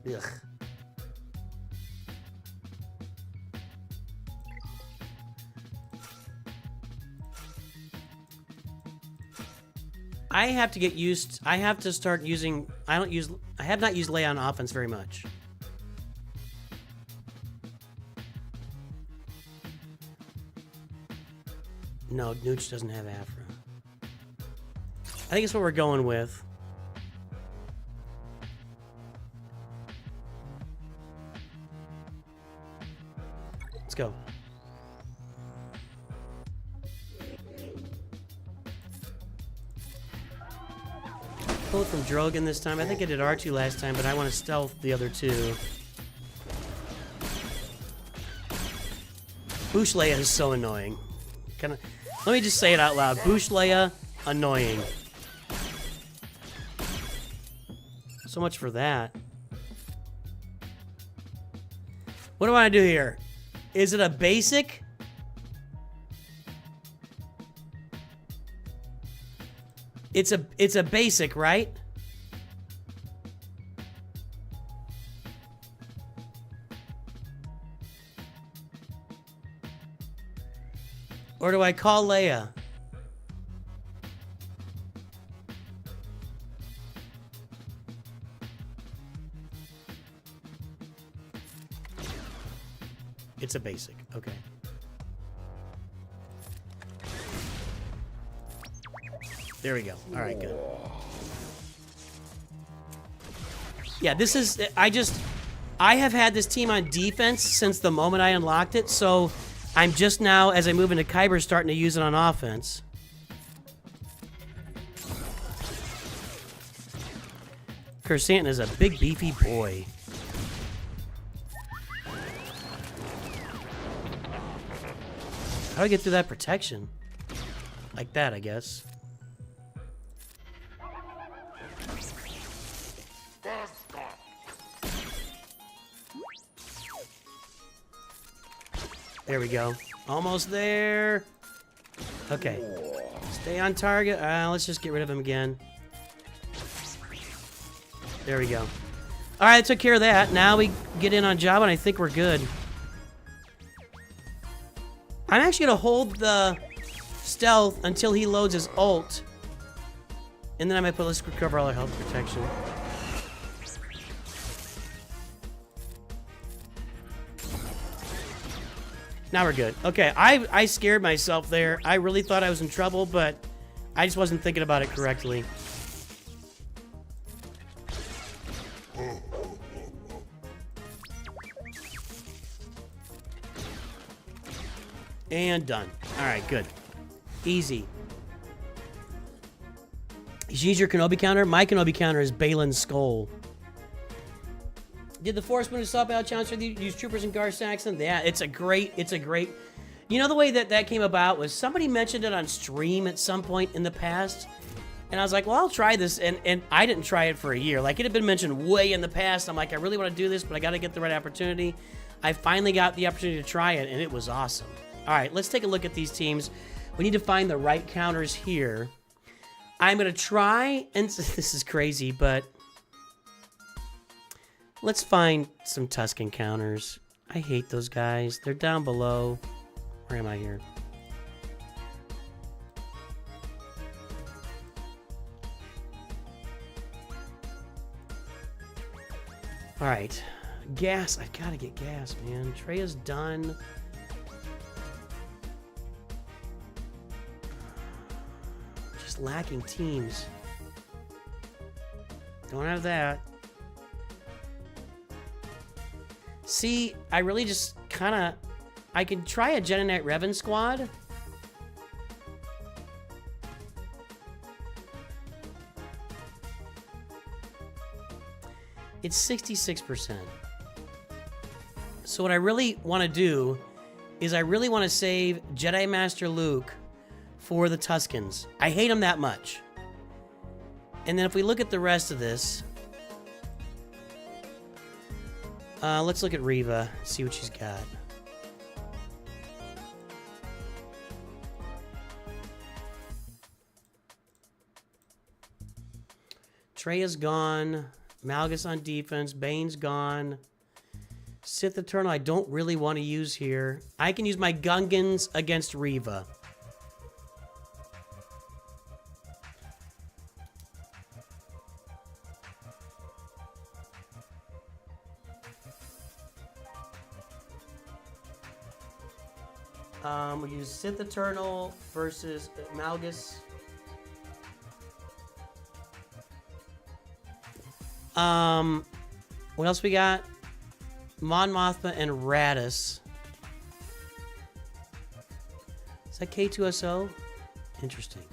Ugh. I have to get used. I have to start using. I have not used Leia on offense very much. No, Nooch doesn't have Afro. I think it's what we're going with. Let's go. Pull it from Drogon this time. I think I did R2 last time, but I want to stealth the other two. Boosh Leia is so annoying. Let me just say it out loud. Boosh Leia, annoying. So much for that. What do I do here? Is it a basic? It's a basic, right? Or do I call Leia? It's a basic. Okay. There we go. All right, good. Yeah, this is... I have had this team on defense since the moment I unlocked it, so I'm just now, as I move into Kyber, starting to use it on offense. Kersantin is a big, beefy boy. How do I get through that protection? Like that, I guess. There we go. Almost there. Okay. Stay on target. Let's just get rid of him again. There we go. All right, I took care of that. Now we get in on Jabba, and I think we're good. I'm actually going to hold the stealth until he loads his ult. And then I might put, let's recover all our health protection. Now we're good. Okay, I scared myself there. I really thought I was in trouble, but I just wasn't thinking about it correctly. And done. All right, good. Easy. Is your Kenobi counter? My Kenobi counter is Balin's Skull. Did the Force Moon Assault Battle Challenge for these troopers in Gar Saxon? Yeah, it's a great... You know, the way that came about was somebody mentioned it on stream at some point in the past. And I was like, well, I'll try this. And I didn't try it for a year. Like, it had been mentioned way in the past. I'm like, I really want to do this, but I got to get the right opportunity. I finally got the opportunity to try it, and it was awesome. All right, let's take a look at these teams. We need to find the right counters here. I'm going to try, and this is crazy, but let's find some Tusken counters. I hate those guys. They're down below. Where am I here? All right. Gas. I've got to get gas, man. Treya's done. Just lacking teams. Don't have that. See, I really just kind of... I could try a Jedi Knight Revan squad. It's 66%. So what I really want to do is I really want to save Jedi Master Luke for the Tuskens. I hate him that much. And then if we look at the rest of this... let's look at Reva, see what she's got. Treya's gone. Malgus on defense. Bane's gone. Sith Eternal I don't really want to use here. I can use my Gungans against Reva. We'll use Sith Eternal versus Malgus. What else we got? Mon Mothma and Radis. Is that K2SO? Interesting.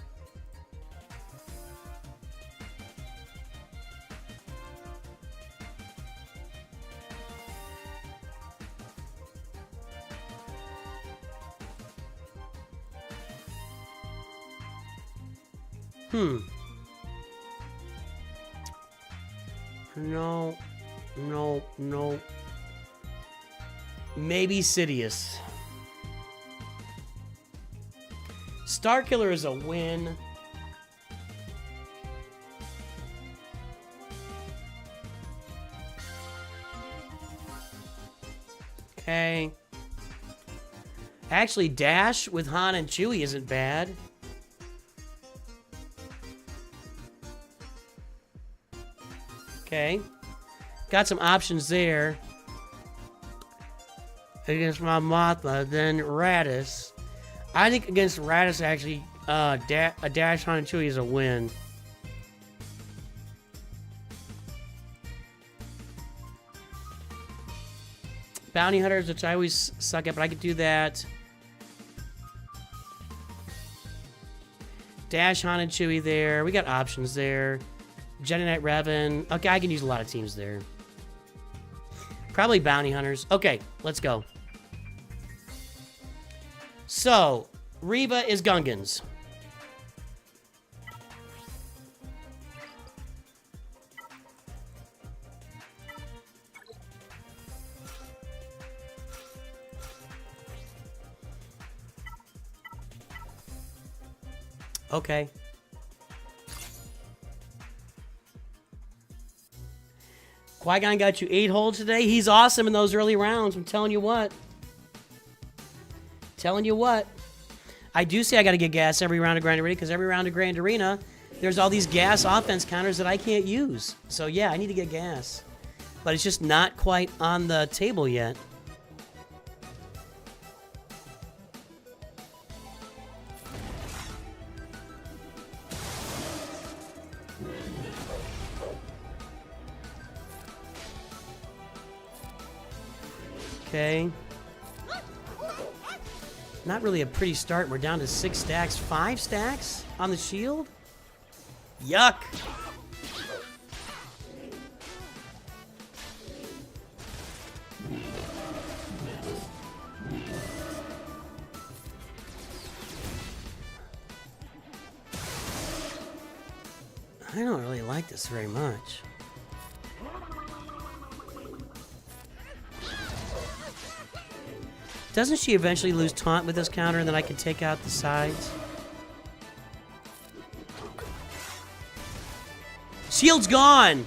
No. Maybe Sidious. Starkiller is a win. Okay. Actually, Dash with Han and Chewie isn't bad. Okay. Got some options there. against my Mothma than Radis. I think against Radis, actually, a Dash Han and Chewie is a win. Bounty Hunters, which I always suck at, but I could do that. Dash Han and Chewie there. We got options there. Jedi Knight Revan. Okay, I can use a lot of teams there. Probably Bounty Hunters. Okay, let's go. So, Reba is Gungans. Okay. Qui-Gon got you 8 holds today. He's awesome in those early rounds. I'm telling you what. Telling you what. I do say I got to get gas every round of Grand Arena because every round of Grand Arena, there's all these gas offense counters that I can't use. So yeah, I need to get gas. But it's just not quite on the table yet. Okay. Not really a pretty start. We're down to 6 stacks. 5 stacks on the shield? Yuck. I don't really like this very much. Doesn't she eventually lose taunt with this counter and then I can take out the sides? Shield's gone!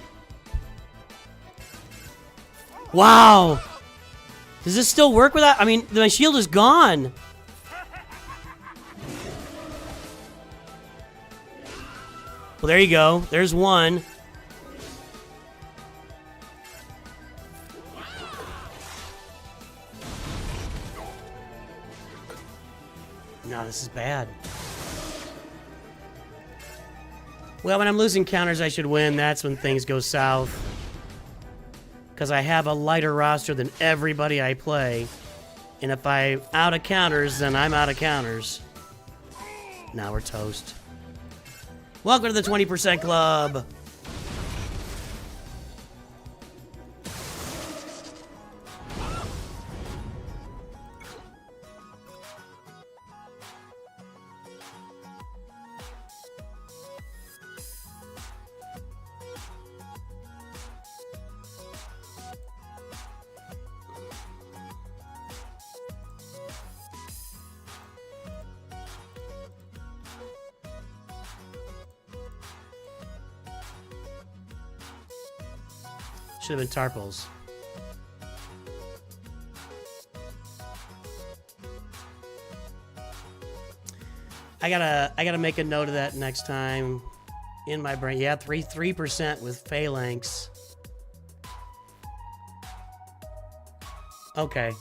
Wow! Does this still work without... I mean, my shield is gone! Well, there you go. There's one. No, this is bad. Well, when I'm losing counters, I should win. That's when things go south. Because I have a lighter roster than everybody I play. And if I'm out of counters, then I'm out of counters. Now we're toast. Welcome to the 20% Club. Should have been Tarpals. I gotta make a note of that next time in my brain. Yeah, 3% with Phalanx. Okay.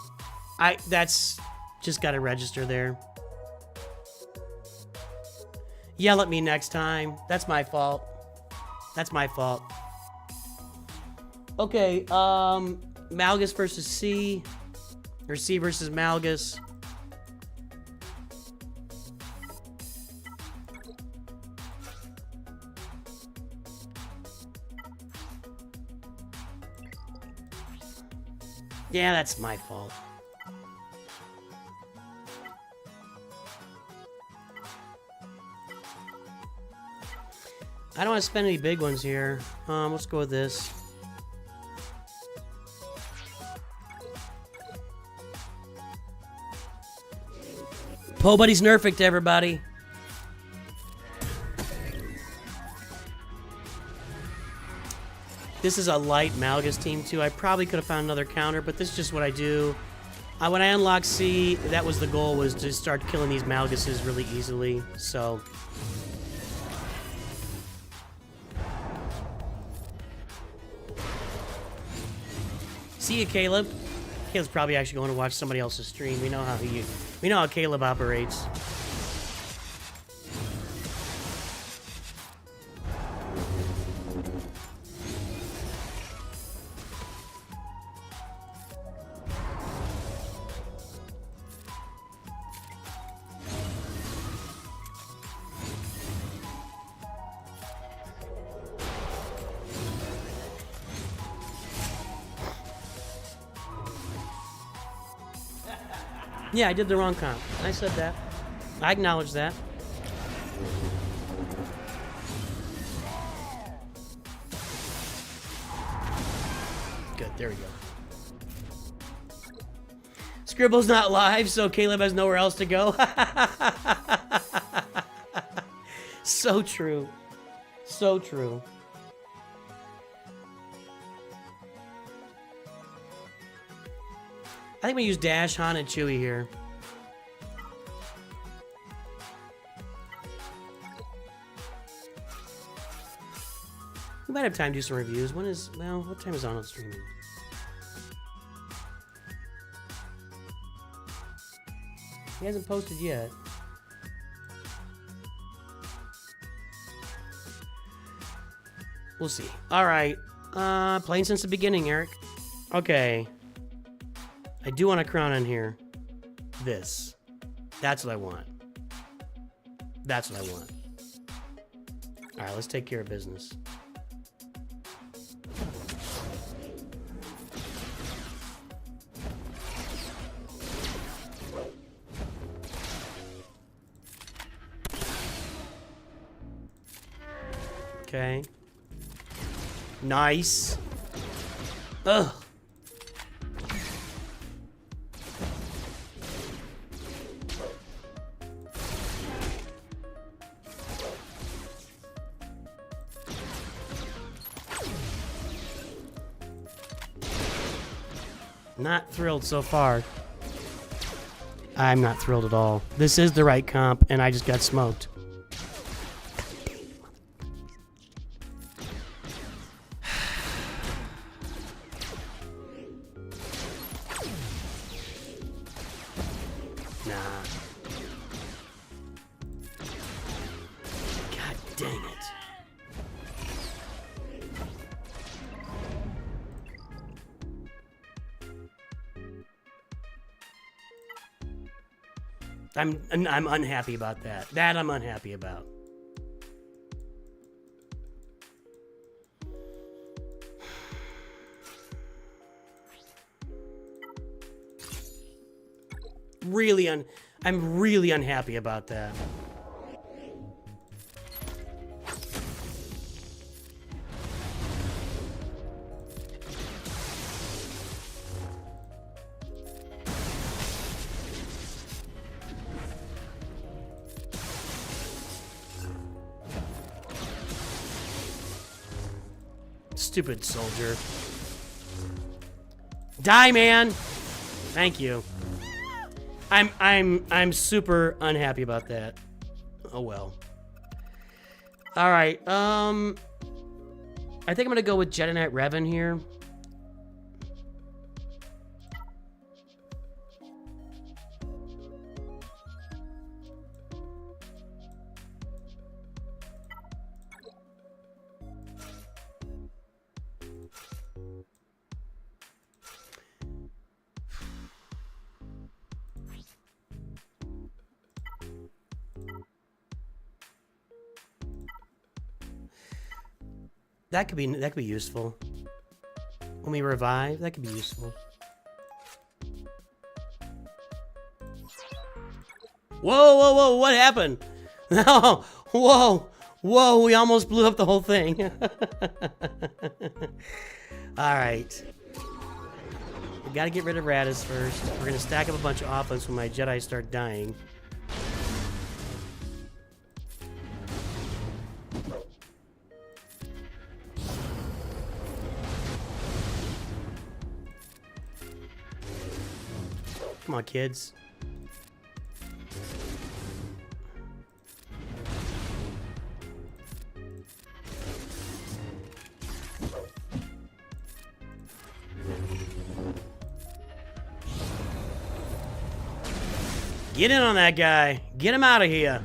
That's just gotta register there. Yell at me next time. That's my fault. That's my fault. Okay, Malgus versus C. Or C versus Malgus. Yeah, that's my fault. I don't want to spend any big ones here. Let's go with this. Po Buddy's nerfed, everybody. This is a light Malgus team, too. I probably could have found another counter, but this is just what I do. When I unlock C, that was the goal, was to start killing these Malguses really easily, so... See you, Caleb. Caleb's probably actually going to watch somebody else's stream. We know how Caleb operates. Yeah, I did the wrong comp. I said that. I acknowledge that. Good, there we go. Scribble's not live, so Caleb has nowhere else to go. So true. So true. I think we use Dash, Han, and Chewie here. We might have time to do some reviews. Well, what time is Arnold streaming? He hasn't posted yet. We'll see. All right. Playing since the beginning, Eric. Okay. I do want a crown on here. This. That's what I want. That's what I want. All right, let's take care of business. Okay. Nice. Ugh. Not thrilled so far. I'm not thrilled at all. This is the right comp, and I just got smoked. Nah. God dang it. I'm unhappy about that. That I'm unhappy about. I'm really unhappy about that. Stupid soldier. Die, man. Thank you. I'm super unhappy about that. Oh well. All right. I think I'm gonna go with Jedi Knight Revan here. That could be useful. When we revive, that could be useful. Whoa, whoa, whoa, what happened? No, whoa, whoa, we almost blew up the whole thing. All right. We gotta get rid of Radis first. We're gonna stack up a bunch of offense when my Jedi start dying. Come on, kids. Get in on that guy. Get him out of here.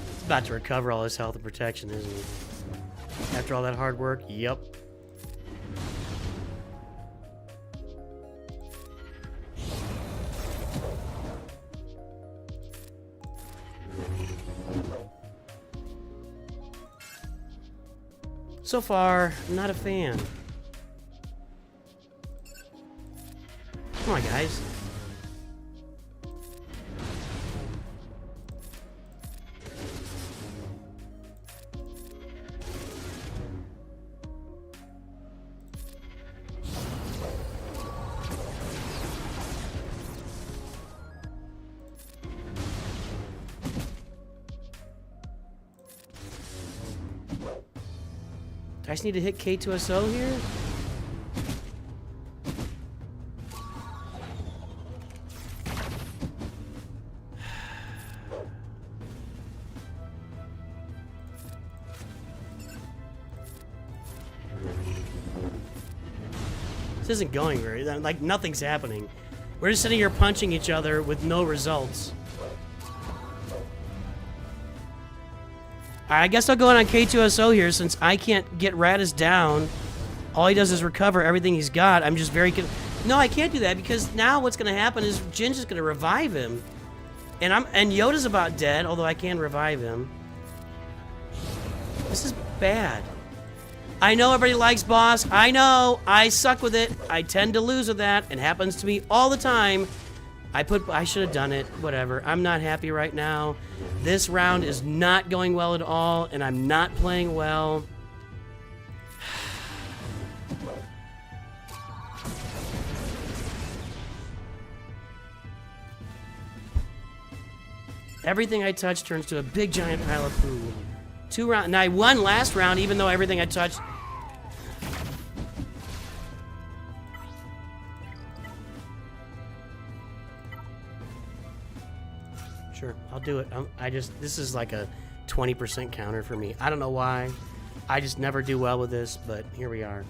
He's about to recover all his health and protection, isn't he? After all that hard work? Yep. So far, not a fan. Come on, guys. I just need to hit K2SO here. This isn't going very, like nothing's happening. We're just sitting here punching each other with no results. I guess I'll go in on K2SO here since I can't get Radis down. All he does is recover everything he's got. I'm just very... No, I can't do that because now what's going to happen is Jin's just going to revive him. And Yoda's about dead, although I can revive him. This is bad. I know everybody likes boss. I know. I suck with it. I tend to lose with that. It happens to me all the time. I should have done it. Whatever. I'm not happy right now. This round is not going well at all, and I'm not playing well. Everything I touch turns to a big giant pile of poo. 2 rounds. And I won last round, even though everything I touched... Sure, I'll do it. This is like a 20% counter for me. I don't know why. I just never do well with this, but here we are.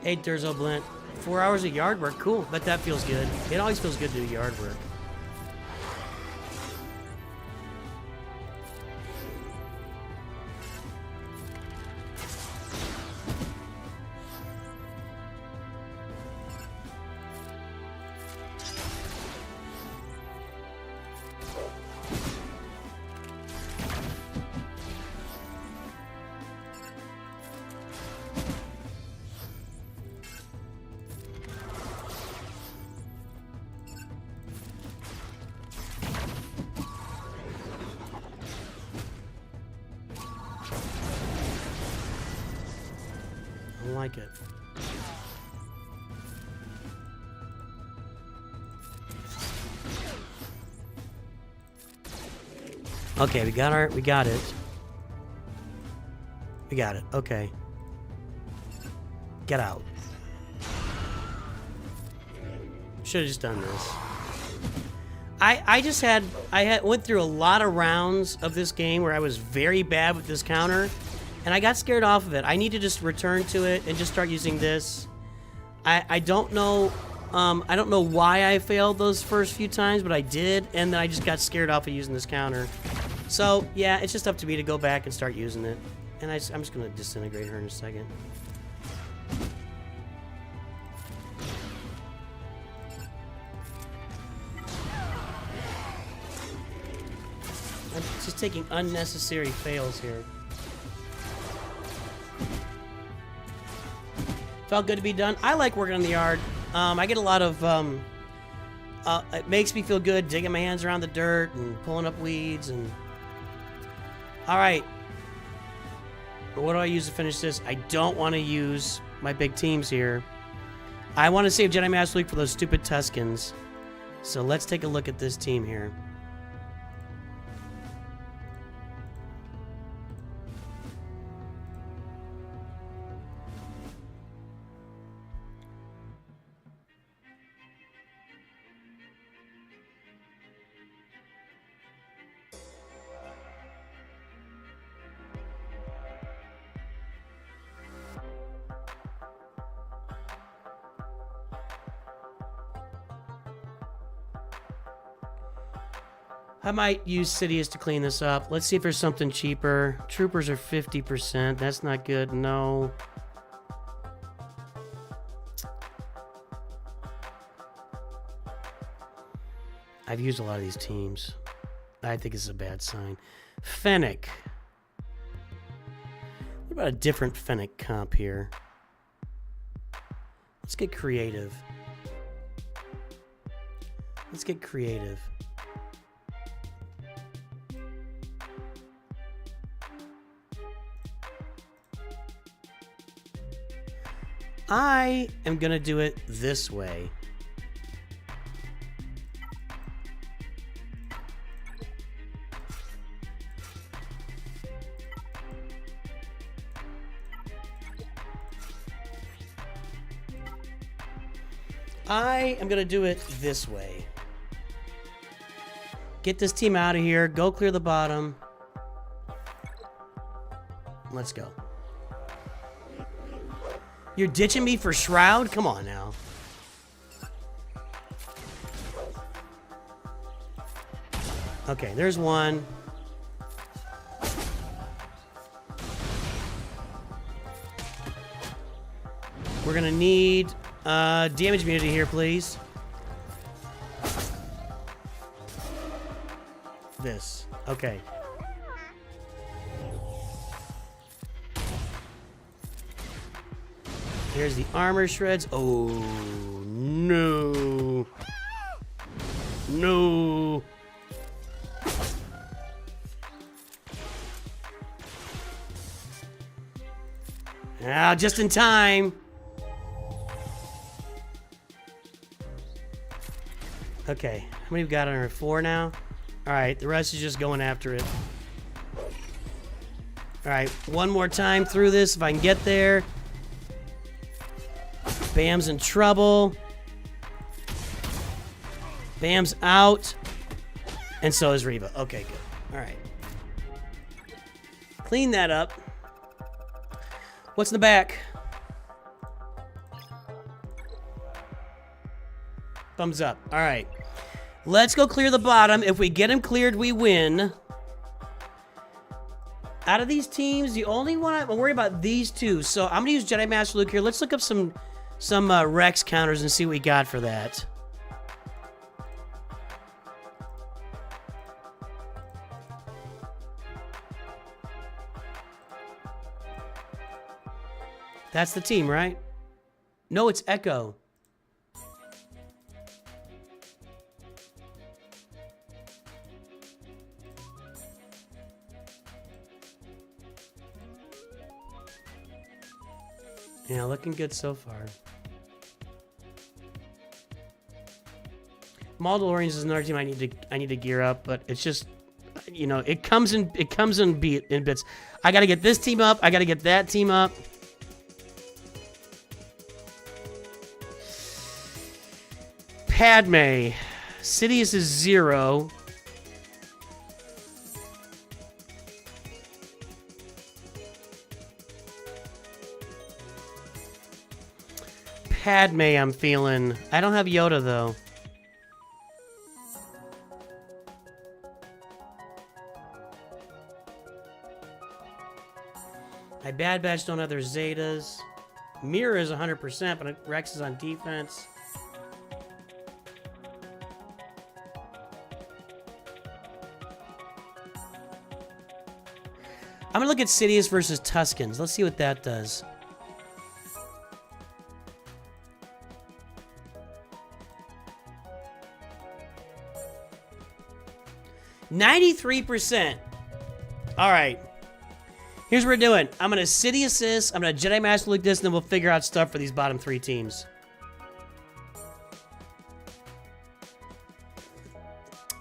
Hey, Durzo Blint. 4 hours of yard work. Cool. Bet that feels good. It always feels good to do yard work. I don't like it. Okay, we got it. We got it. Okay. Get out. Should have just done this. I went through a lot of rounds of this game where I was very bad with this counter. And I got scared off of it. I need to just return to it and just start using this. I don't know. I don't know why I failed those first few times, but I did, and then I just got scared off of using this counter. So yeah, it's just up to me to go back and start using it. And I'm just gonna disintegrate her in a second. I'm just taking unnecessary fails here. Felt good to be done. I like working on the yard. I get a lot of, it makes me feel good digging my hands around the dirt and pulling up weeds and... Alright. What do I use to finish this? I don't want to use my big teams here. I want to save Jedi Master League for those stupid Tuskens. So let's take a look at this team here. I might use Sidious to clean this up. Let's see if there's something cheaper. Troopers are 50%. That's not good. No. I've used a lot of these teams. I think it's a bad sign. Fennec. What about a different Fennec comp here? Let's get creative. Let's get creative. I am going to do it this way. I am going to do it this way. Get this team out of here. Go clear the bottom. Let's go. You're ditching me for Shroud? Come on now. Okay, there's one. We're gonna need damage immunity here, please. This. Okay. Here's the armor shreds. Oh, no. No. Ah, just in time. Okay, how many we got on her? 4 now? All right, the rest is just going after it. All right, one more time through this if I can get there. Bam's in trouble. Bam's out. And so is Reva. Okay, good. All right. Clean that up. What's in the back? Thumbs up. All right. Let's go clear the bottom. If we get him cleared, we win. Out of these teams, the only one I'm worried about these two. So I'm going to use Jedi Master Luke here. Let's look up some Rex counters and see what we got for that. That's the team, right? No, it's Echo. Yeah, looking good so far. Mandalorians is another team I need to gear up, but it's just, you know, it comes in bits. I got to get this team up. I got to get that team up. Padme. Sidious is 0. Padme, I'm feeling. I don't have Yoda, though. My Bad Batch don't have their Zetas. Mira is 100%, but Rex is on defense. I'm going to look at Sidious versus Tuskens. Let's see what that does. %. All right. Here's what we're doing. I'm going to Sidious this. I'm going to Jedi Master Luke this, and then we'll figure out stuff for these bottom 3 teams.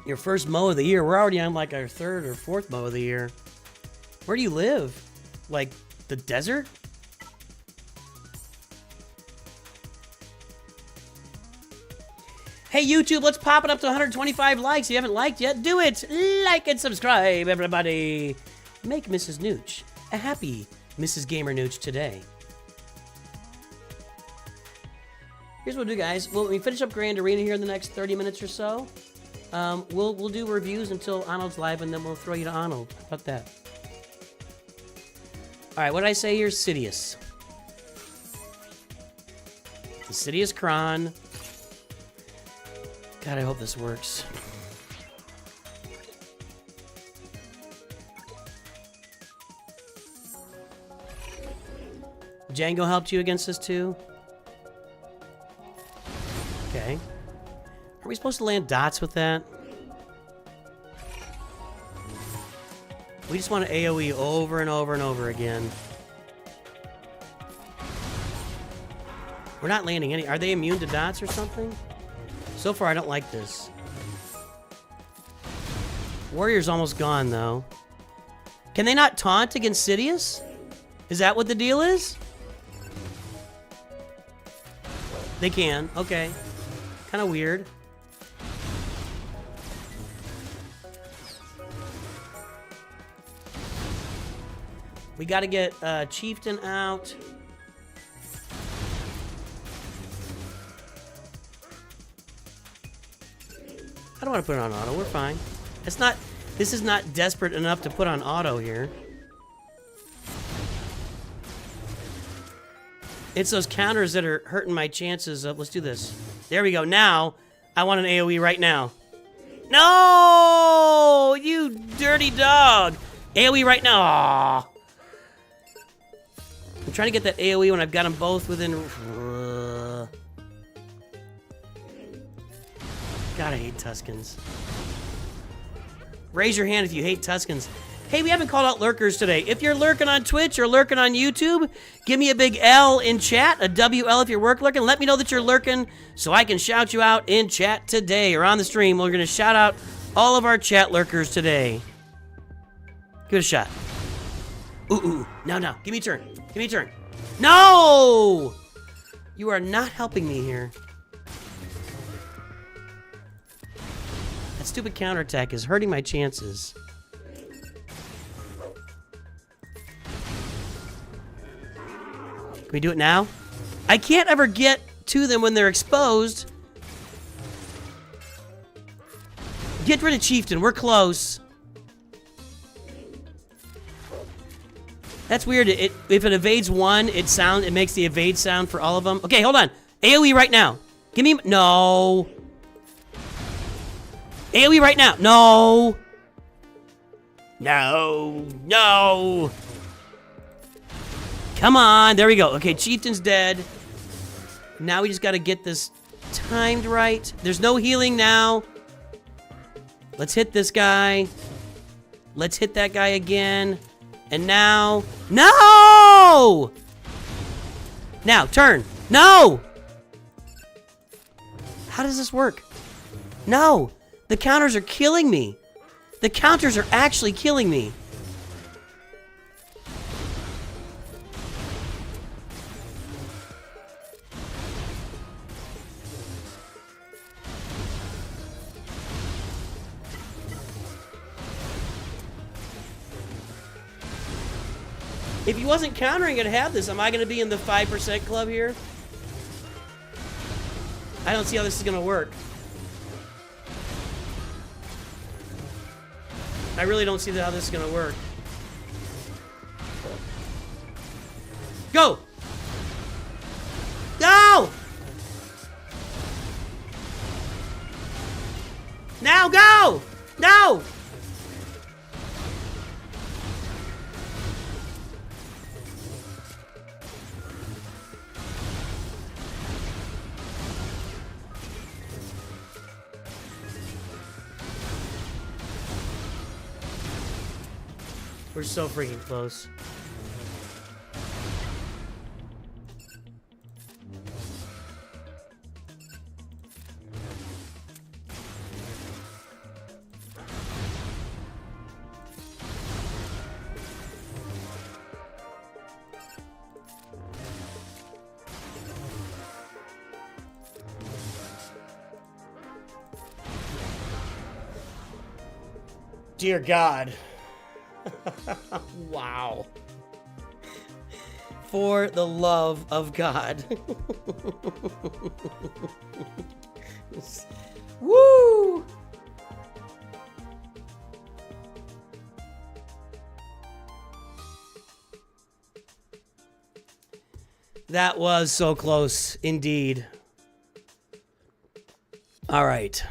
Your first mow of the year. We're already on like our third or fourth mow of the year. Where do you live? Like the desert? Hey YouTube, let's pop it up to 125 likes. If you haven't liked yet, do it. Like and subscribe, everybody. Make Mrs. Nooch a happy Mrs. Gamer Nooch today. Here's what we'll do, guys. When we finish up Grand Arena here in the next 30 minutes or so, we'll do reviews until Arnold's live, and then we'll throw you to Arnold. How about that? All right, what did I say here? Sidious. The Sidious Kron. God, I hope this works. Django helped you against this too? Okay. Are we supposed to land dots with that? We just want to AoE over and over and over again. We're not landing any. Are they immune to dots or something? So far, I don't like this. Warrior's almost gone, though. Can they not taunt against Sidious? Is that what the deal is? They can. Okay. Kind of weird. We got to get Chieftain out. I don't want to put it on auto. We're fine. It's not. This is not desperate enough to put on auto here. It's those counters that are hurting my chances of. Let's do this. There we go. Now, I want an AoE right now. No! You dirty dog! AoE right now. Aww. I'm trying to get that AoE when I've got them both within. God, I hate Tuscans. Raise your hand if you hate Tuscans. Hey, we haven't called out lurkers today. If you're lurking on Twitch or lurking on YouTube, give me a big L in chat, a WL if you're lurking. Let me know that you're lurking so I can shout you out in chat today or on the stream. We're going to shout out all of our chat lurkers today. Give it a shot. Ooh. No. Give me a turn. Give me a turn. No! You are not helping me here. That stupid counterattack is hurting my chances. Can we do it now? I can't ever get to them when they're exposed. Get rid of Chieftain. We're close. That's weird. If it evades one, it makes the evade sound for all of them. Okay, hold on. AoE right now. Give me... No. AoE right now. No. Come on. There we go. Okay, Chieftain's dead. Now we just got to get this timed right. There's no healing now. Let's hit this guy. Let's hit that guy again. And now... No! Now, turn. No! How does this work? No! The counters are killing me. The counters are actually killing me. If he wasn't countering it, have this. Am I going to be in the 5% club here? I don't see how this is going to work. I really don't see how this is going to work. Go! Go! Now go! No! We're so freaking close. Dear God. Wow. For the love of God. Woo! That was so close, indeed. All right.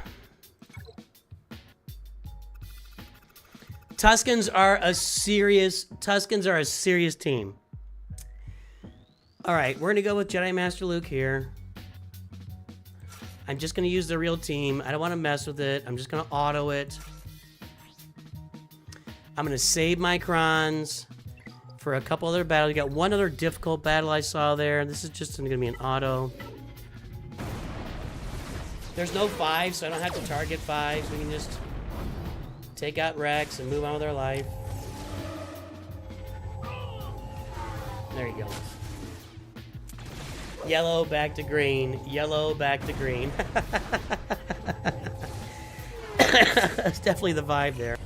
Tuscans are a serious team. All right, we're gonna go with Jedi Master Luke here. I'm just gonna use the real team. I don't want to mess with it. I'm just gonna auto it. I'm gonna save my crons for a couple other battles. You got one other difficult battle I saw there. This is just gonna be an auto. There's no 5, so I don't have to target 5s. We can just take out Rex and move on with our life. There you go. Yellow back to green. Yellow back to green. That's definitely the vibe there.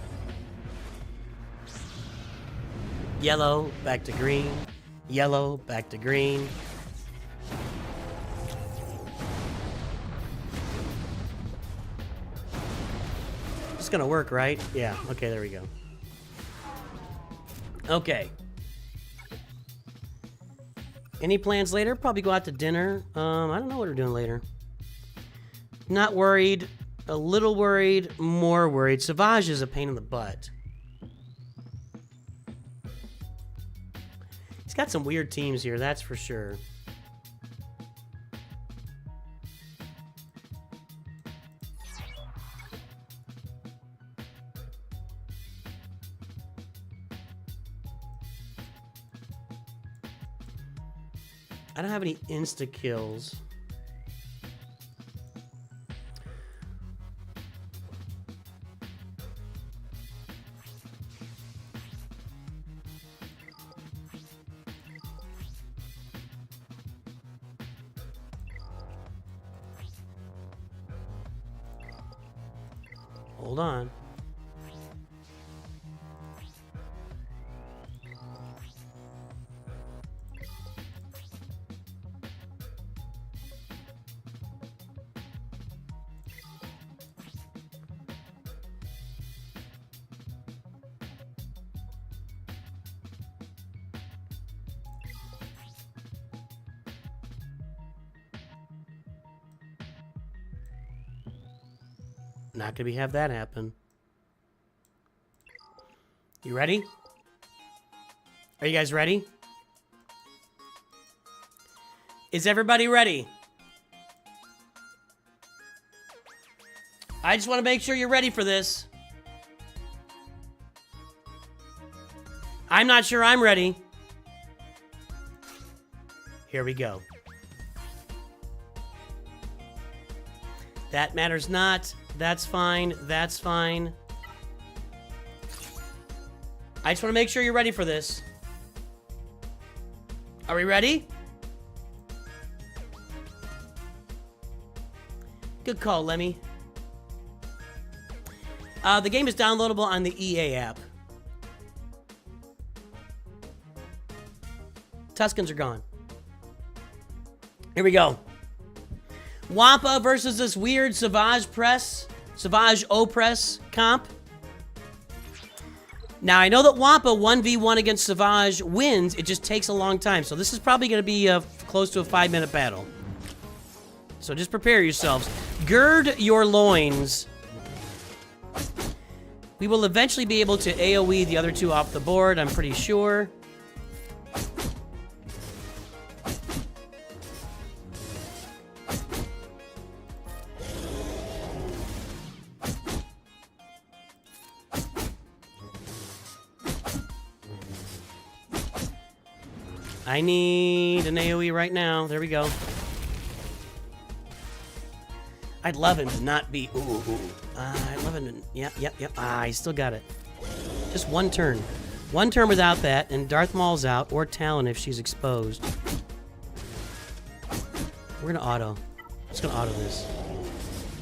Yellow back to green. Yellow back to green. It's gonna work, right? Yeah, okay, there we go. Okay. Any plans later? Probably go out to dinner. I don't know what we're doing later. Not worried. A little worried. More worried. Savage is a pain in the butt. He's got some weird teams here, that's for sure. I don't have any insta-kills. Hold on. Not gonna have that happen. You ready? Are you guys ready? Is everybody ready? I just want to make sure you're ready for this. I'm not sure I'm ready. Here we go. That matters not. That's fine. That's fine. I just want to make sure you're ready for this. Are we ready? Good call, Lemmy. The game is downloadable on the EA app. Tuscans are gone. Here we go. Wampa versus this weird Savage Opress comp. Now, I know that Wampa 1v1 against Savage wins. It just takes a long time. So this is probably going to be close to a 5-minute battle. So just prepare yourselves. Gird your loins. We will eventually be able to AoE the other two off the board, I'm pretty sure. I need an AoE right now. There we go. I'd love him to not be... Ooh. I'd love him to... Yep. I still got it. Just one turn. One turn without that, and Darth Maul's out, or Talon if she's exposed. We're gonna auto. I'm just gonna auto this.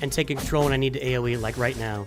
And take control when I need to AoE, like right now.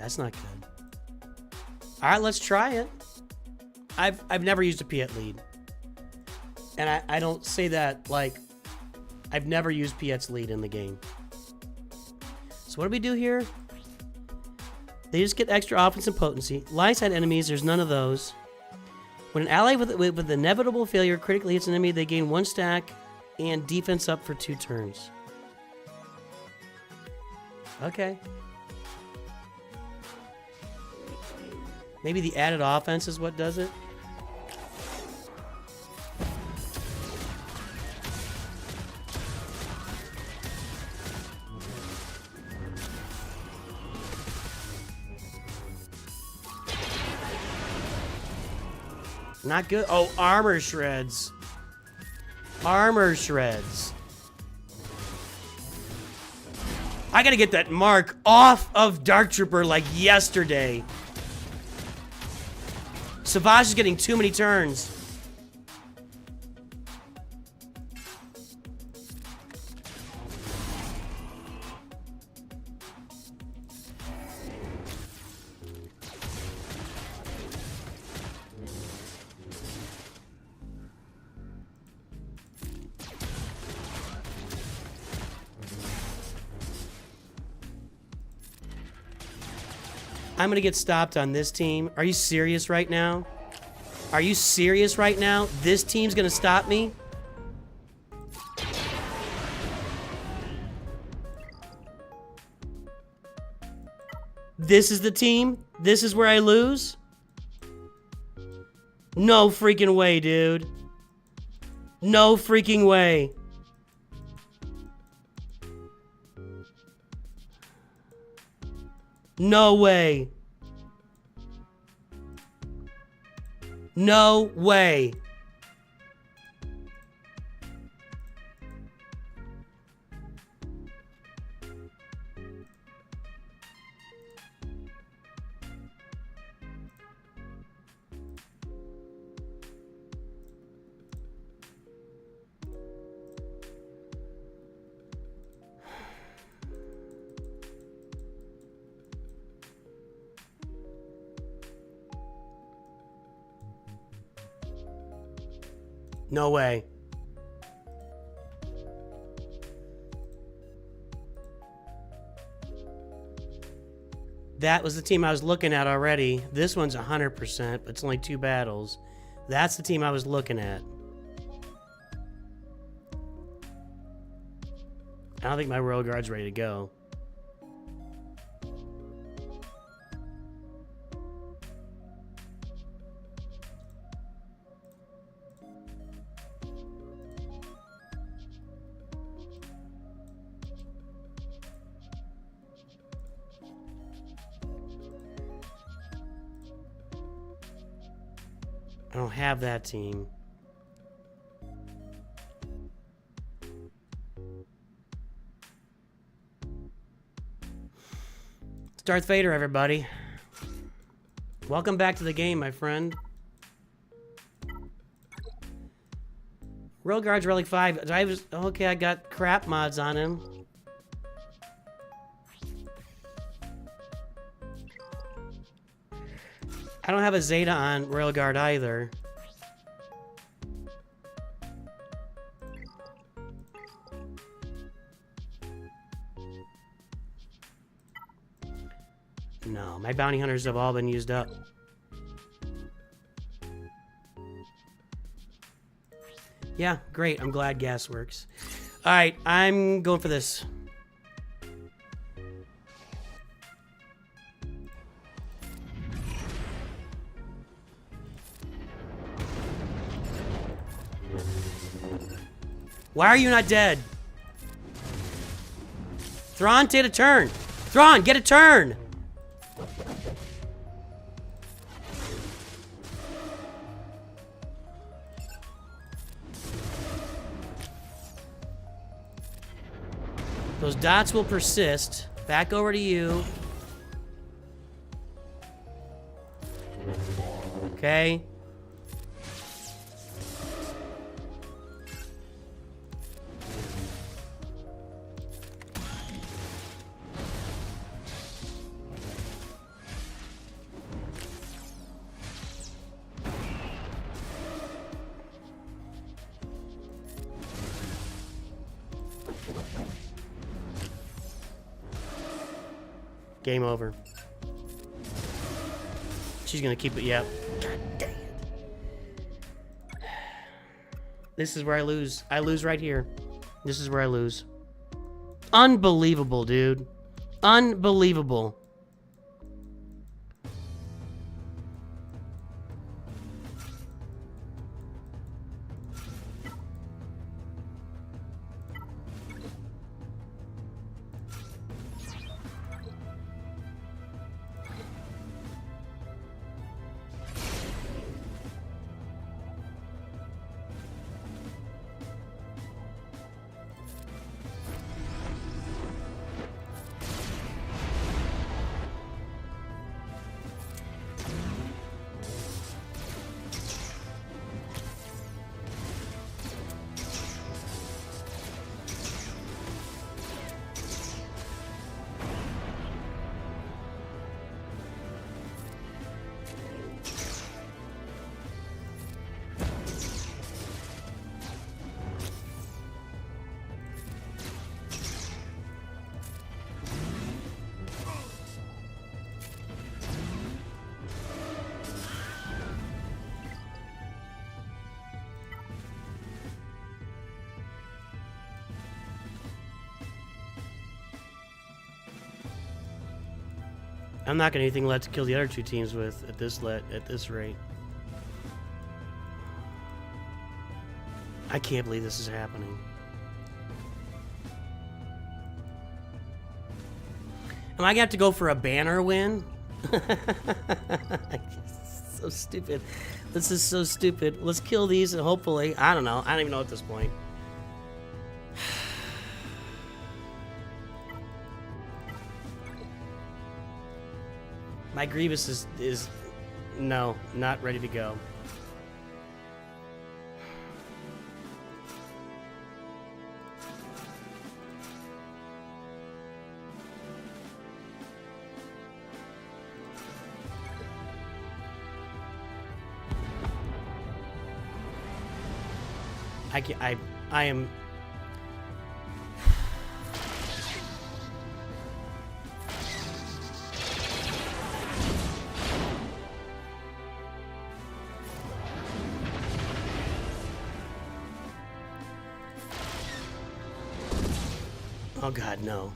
That's not good. All right, let's try it. I've never used a Piet lead. And I don't say that like I've never used Piet's lead in the game. So what do we do here? They just get extra offense and potency. Line side enemies, there's none of those. When an ally with inevitable failure critically hits an enemy, they gain 1 stack and defense up for 2 turns. Okay. Maybe the added offense is what does it? Not good. Oh, armor shreds. Armor shreds. I gotta get that mark off of Dark Trooper like yesterday. Savage is getting too many turns. I'm gonna get stopped on this team. Are you serious right now? Are you serious right now? This team's gonna stop me? This is the team? This is where I lose? No freaking way, dude. No freaking way. No way. No way. No way. That was the team I was looking at already. This one's 100%, but it's only 2 battles. That's the team I was looking at. I don't think my Royal Guard's ready to go. I don't have that team. It's Darth Vader, everybody. Welcome back to the game, my friend. Royal Guard's Relic 5. Okay, I got crap mods on him. I don't have a Zeta on Royal Guard either. No, my bounty hunters have all been used up. Yeah, great. I'm glad gas works. All right, I'm going for this. Why are you not dead? Thrawn, take a turn. Thrawn, get a turn. Those dots will persist. Back over to you. Okay. Game over. She's gonna keep it. Yep. God dang it. This is where I lose. I lose right here. This is where I lose. Unbelievable, dude. Unbelievable. I'm not gonna anything left to kill the other two teams with at this rate. I can't believe this is happening. Am I gonna have to go for a banner win? So stupid. This is so stupid. Let's kill these and hopefully, I don't know. I don't even know at this point. My Grievous is no, not ready to go. I am. Oh God, no.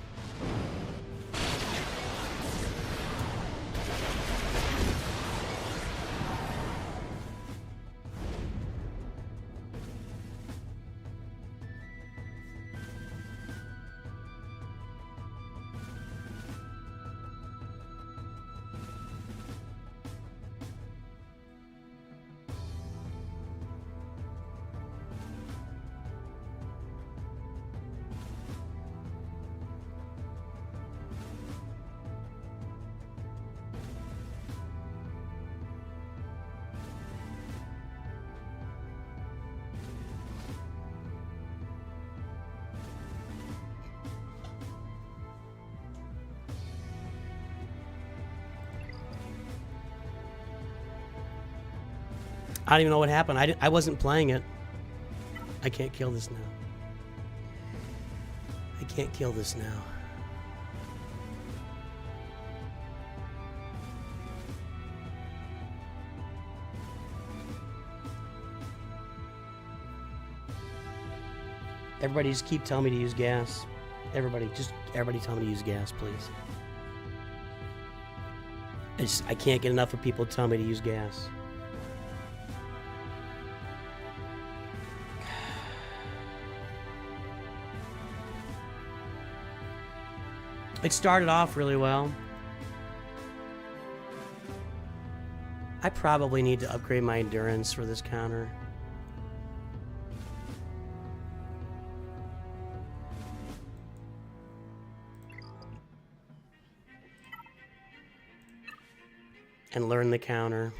I don't even know what happened. I wasn't playing it. I can't kill this now. I can't kill this now. Everybody just keep telling me to use gas. Everybody tell me to use gas, please. I can't get enough of people telling me to use gas. It started off really well. I probably need to upgrade my endurance for this counter. And learn the counter.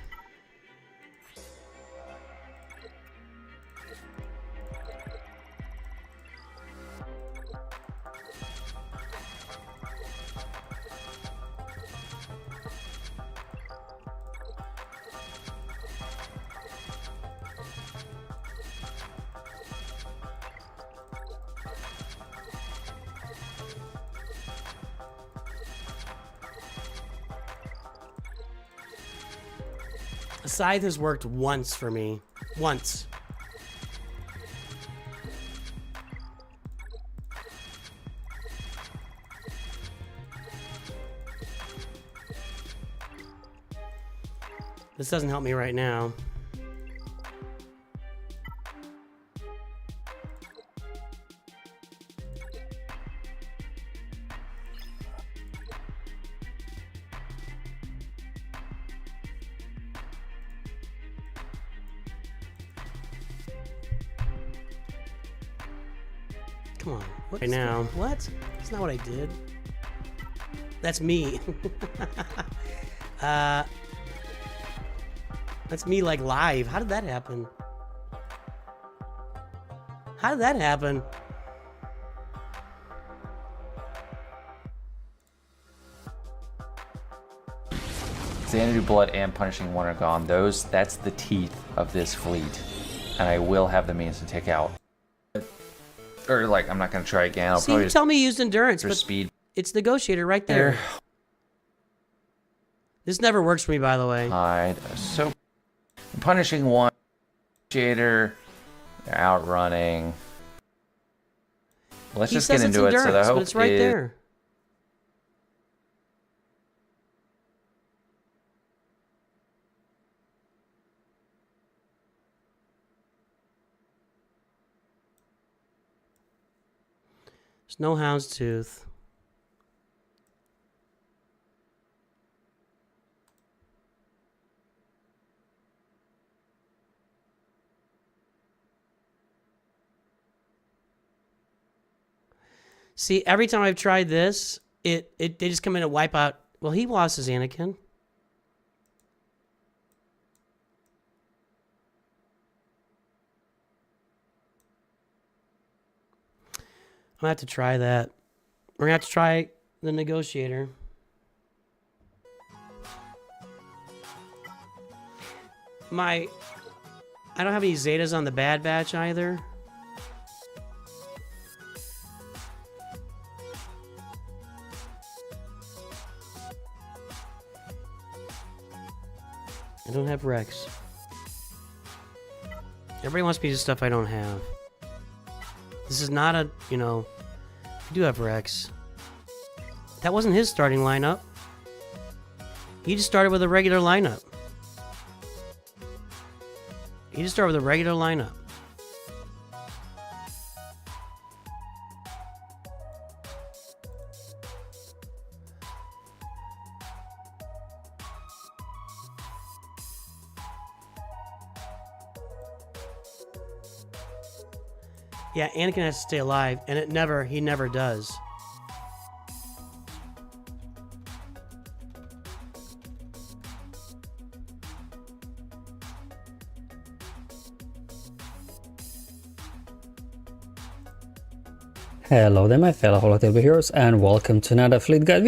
A scythe has worked once for me. Once. This doesn't help me right now. Come on. What right now? What? That's not what I did. That's me. That's me like live. How did that happen? How did that happen? Xanadu Blood and Punishing One are gone. That's the teeth of this fleet. And I will have the means to take out. Or like, I'm not gonna try again. I'll See, probably you tell me you used endurance, for but speed. it's negotiator right there. This never works for me, by the way. Hide. So Punishing One, negotiator, they're outrunning. Let's He just says get it's into it. So the endurance, hope but it's right is there. There's no houndstooth. See, every time I've tried this, they just come in and wipe out. Well, he lost his Anakin. I'm gonna have to try that. We're gonna have to try the negotiator. I don't have any Zetas on the bad batch either. I don't have Rex. Everybody wants me to do stuff I don't have. This is not a, you know, I do have Rex. That wasn't his starting lineup. He just started with a regular lineup. He just started with a regular lineup. Yeah, Anakin has to stay alive, and he never does. Hello there my fellow Holotable heroes and welcome to another Fleet Guide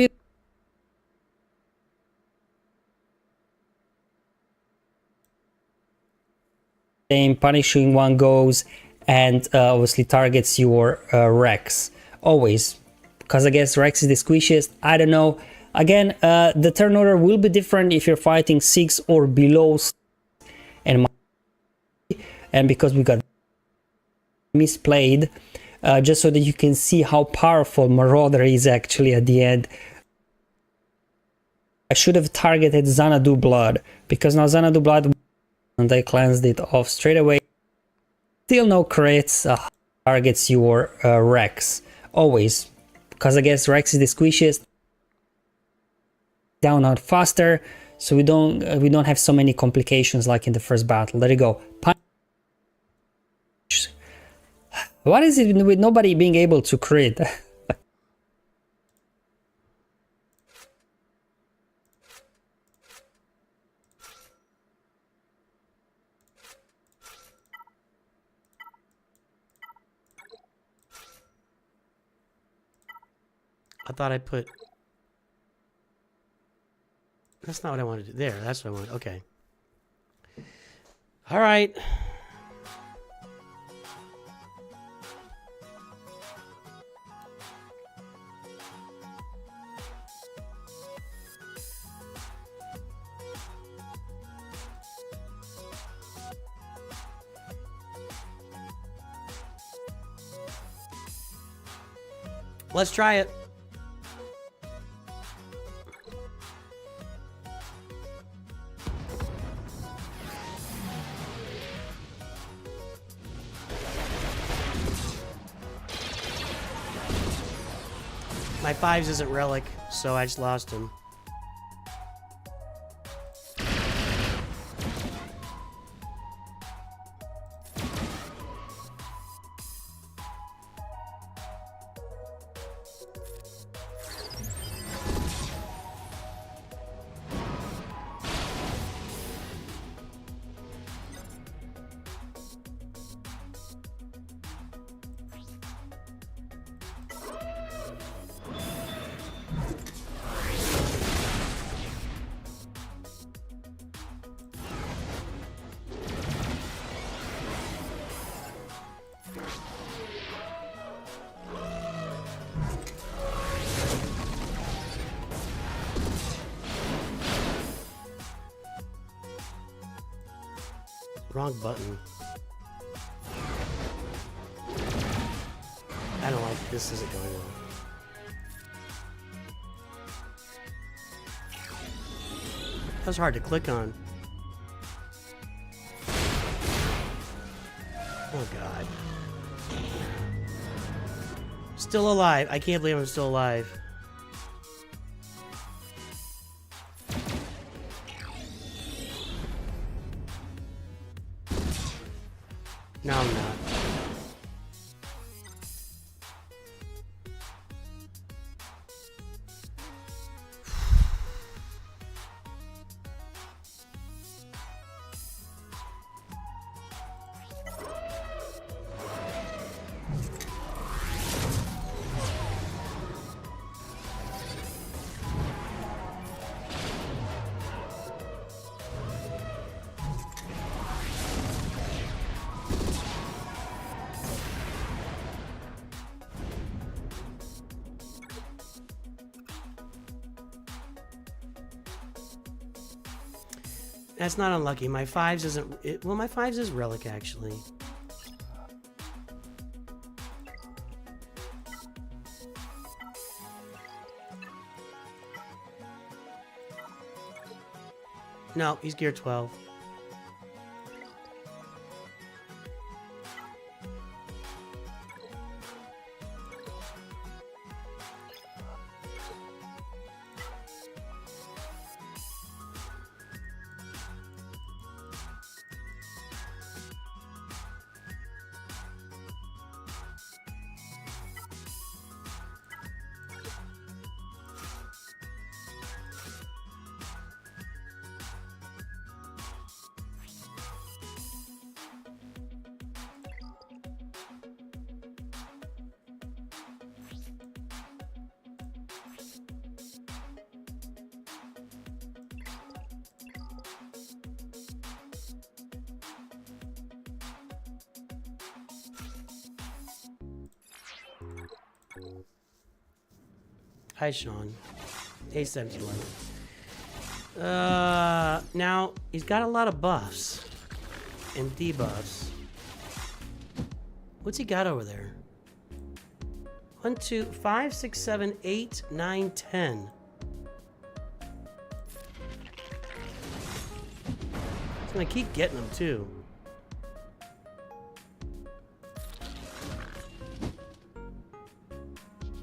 video. Punishing One goes and obviously targets your Rex. Always. Because I guess Rex is the squishiest. I don't know. Again, the turn order will be different if you're fighting 6 or below. And because we got misplayed, just so that you can see how powerful Marauder is actually at the end. I should have targeted Xanadu Blood, because now Xanadu Blood, and I cleansed it off straight away. Still no crits, targets your Rex. Always. Because I guess Rex is the squishiest. Down out faster, so we don't have so many complications like in the first battle. There you go. What is it with nobody being able to crit? I thought I put... That's not what I wanted to do. There, that's what I wanted. Okay. All right. Let's try it. My 5s isn't relic, so I just lost him. Wrong button. I don't like this. Isn't going well. That was hard to click on. Oh god. Still alive. I can't believe I'm still alive. No, I'm not. That's not unlucky. My 5s isn't... well, my 5s is relic, actually. No, he's gear 12. Hi, Sean. A71. Now, he's got a lot of buffs and debuffs. What's he got over there? 1, 2, 5, 6, 7, 8, 9, 10. He's gonna keep getting them, too.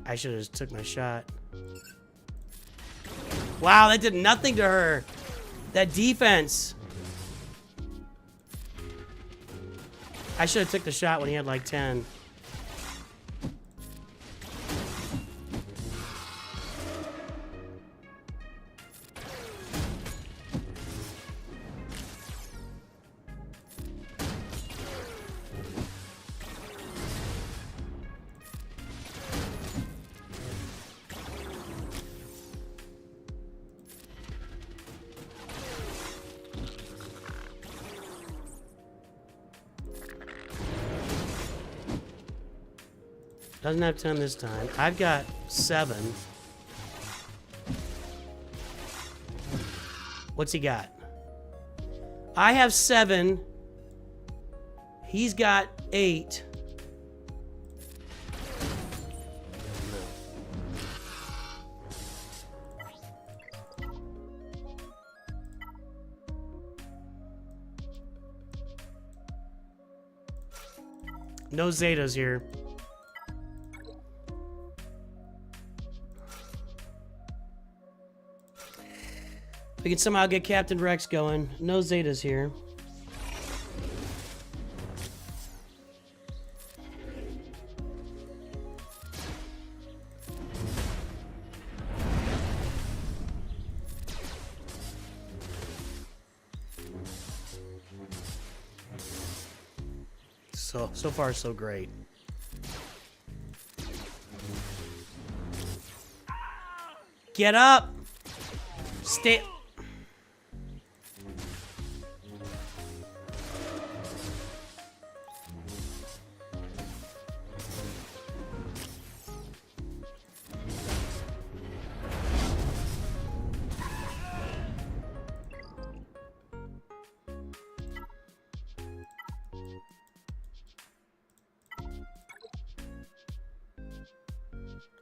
I should have just took my shot. Wow, that did nothing to her. That defense. I should have took the shot when he had like 10. Doesn't have 10 this time. I've got 7. What's he got? I have 7. He's got 8. No Zetas here. We can somehow get Captain Rex going. No Zetas here. So far, so great. Get up! Stay...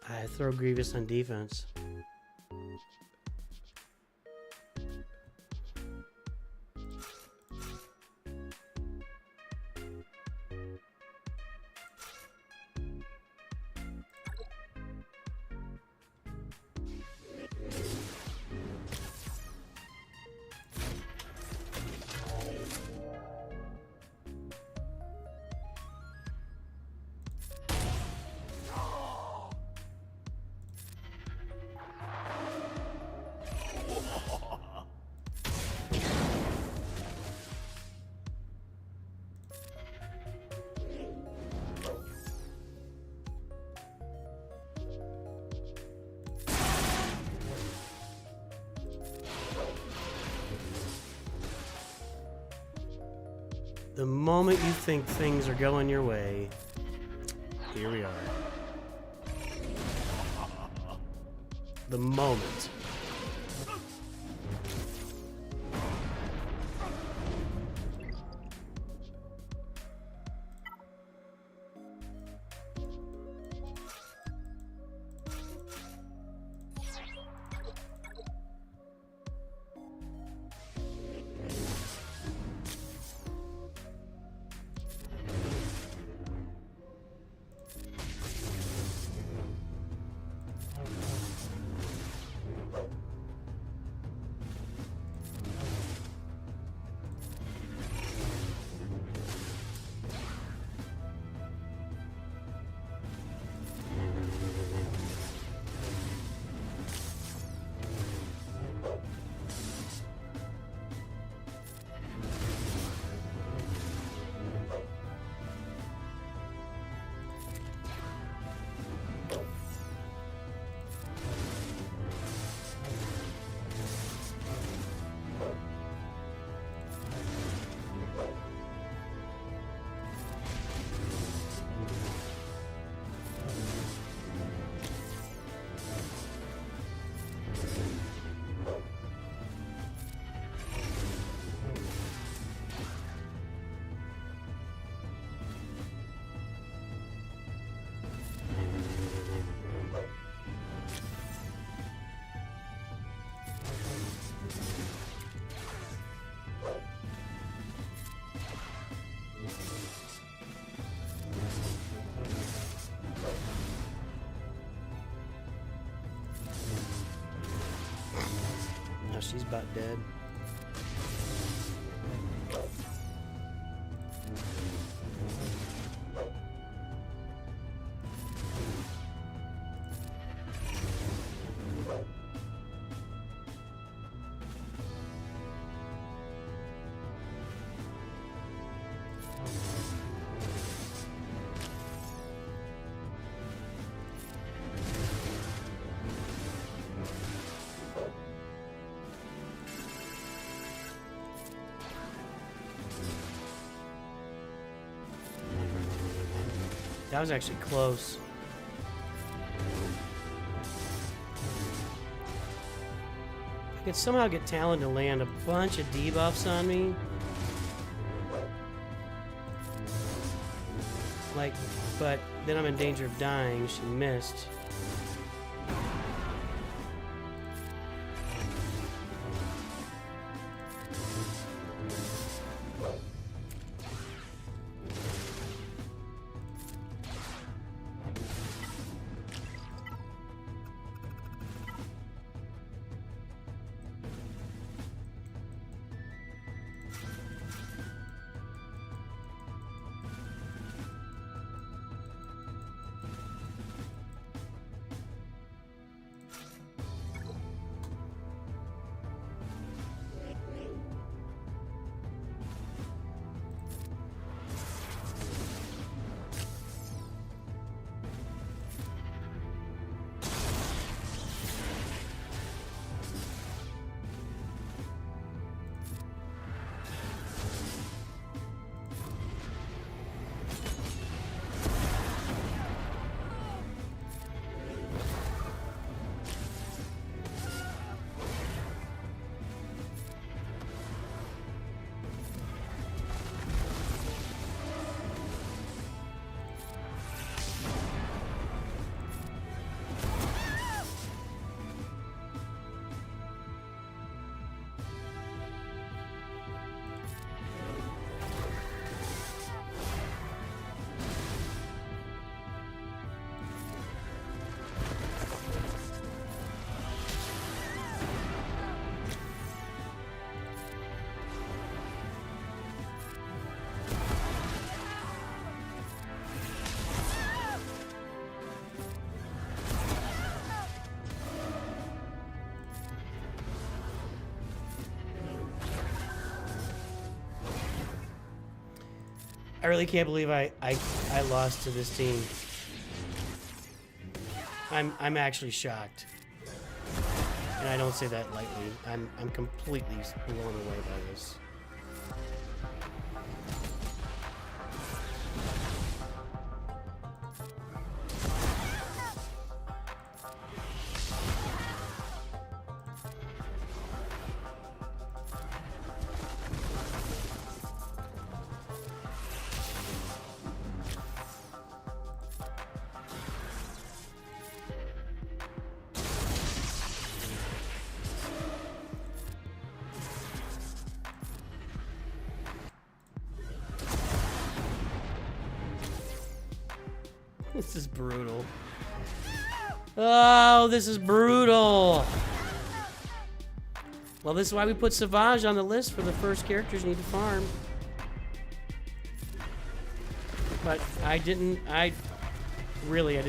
I throw Grievous on defense. The moment you think things are going your way, here we are. The moment. She's about dead. That was actually close. I could somehow get Talon to land a bunch of debuffs on me. Like, but then I'm in danger of dying. She missed. I really can't believe I lost to this team. I'm actually shocked. And I don't say that lightly. I'm completely blown away by this. This is brutal. Oh, this is brutal. Well, this is why we put Savage on the list for the first characters you need to farm. But I didn't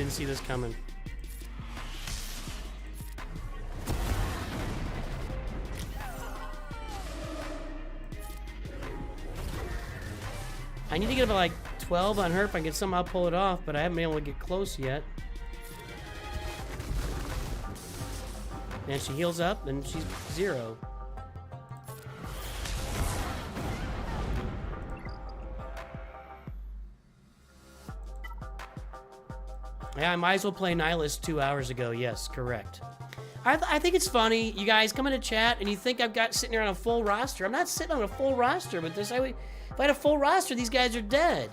see this coming. I need to get about like 12 on her if I can somehow pull it off, but I haven't been able to get close yet. And she heals up, and she's 0. Yeah, I might as well play Nihilist 2 hours ago. Yes, correct. I think it's funny. You guys come into chat, and you think I've got sitting here on a full roster. I'm not sitting on a full roster, but this... if I had a full roster, these guys are dead.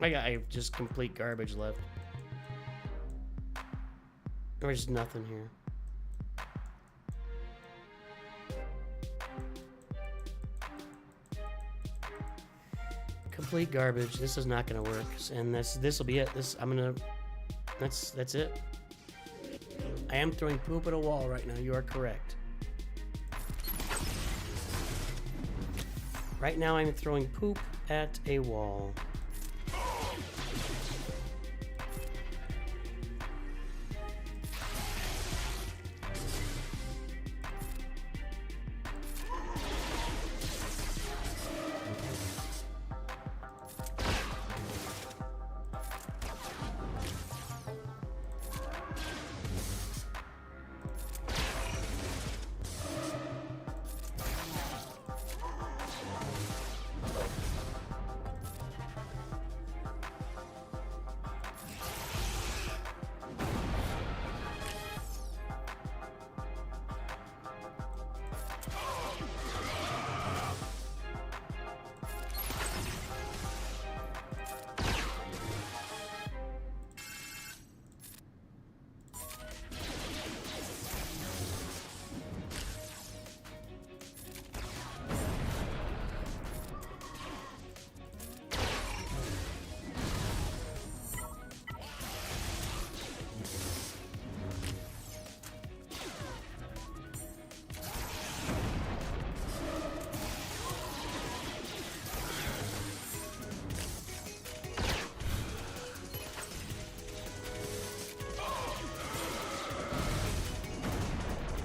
I have just complete garbage left. There's nothing here. Complete garbage. This is not gonna work, and this will be it. That's it. I am throwing poop at a wall right now. You are correct. Right now, I'm throwing poop at a wall.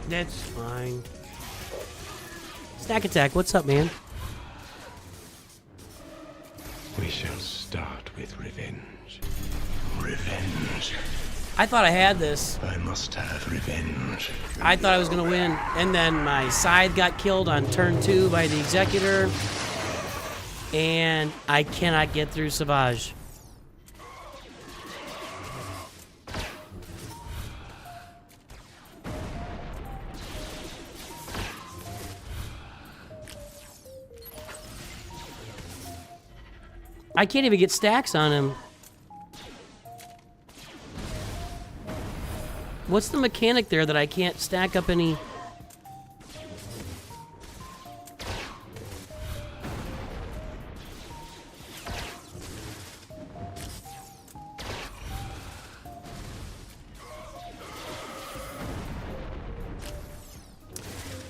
That's fine. Stack Attack, what's up, man? We shall start with revenge. Revenge. I thought I had this. I must have revenge. I thought I was gonna win, and then my scythe got killed on turn 2 by the Executor, and I cannot get through Savage. I can't even get stacks on him. What's the mechanic there that I can't stack up any...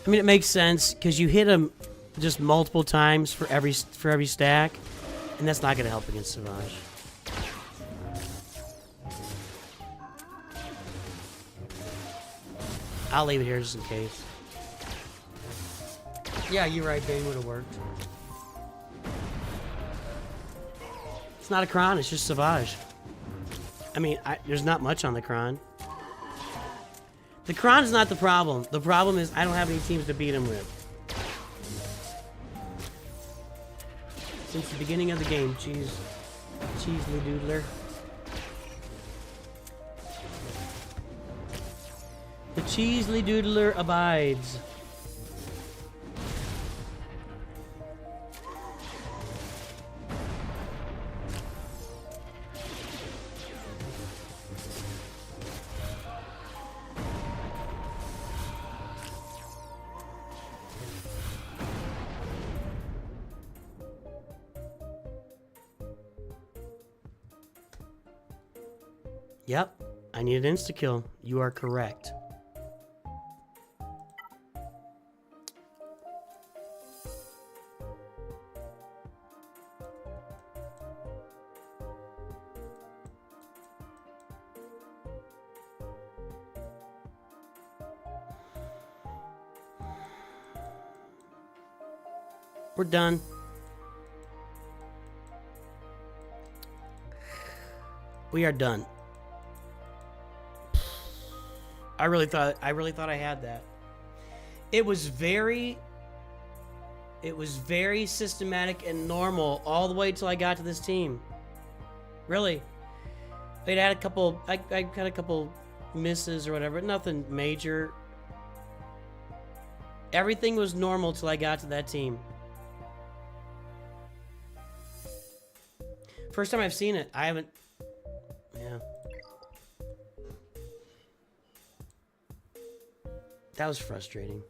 I mean, it makes sense because you hit him just multiple times for every stack, and that's not going to help against Savage. I'll leave it here just in case. Yeah, you're right. Bane would have worked. It's not a Kron. It's just Savage. I mean, there's not much on the Kron. The Kron's not the problem. The problem is I don't have any teams to beat him with. Since the beginning of the game, Cheesely Doodler. The Cheesely Doodler abides. Yep, I need an insta-kill. You are correct. We're done. We are done. I really thought I had that. It was very systematic and normal all the way till I got to this team. Really. I had a couple I had a couple misses or whatever, but nothing major. Everything was normal till I got to that team. First time I've seen it. I haven't. Yeah. That was frustrating.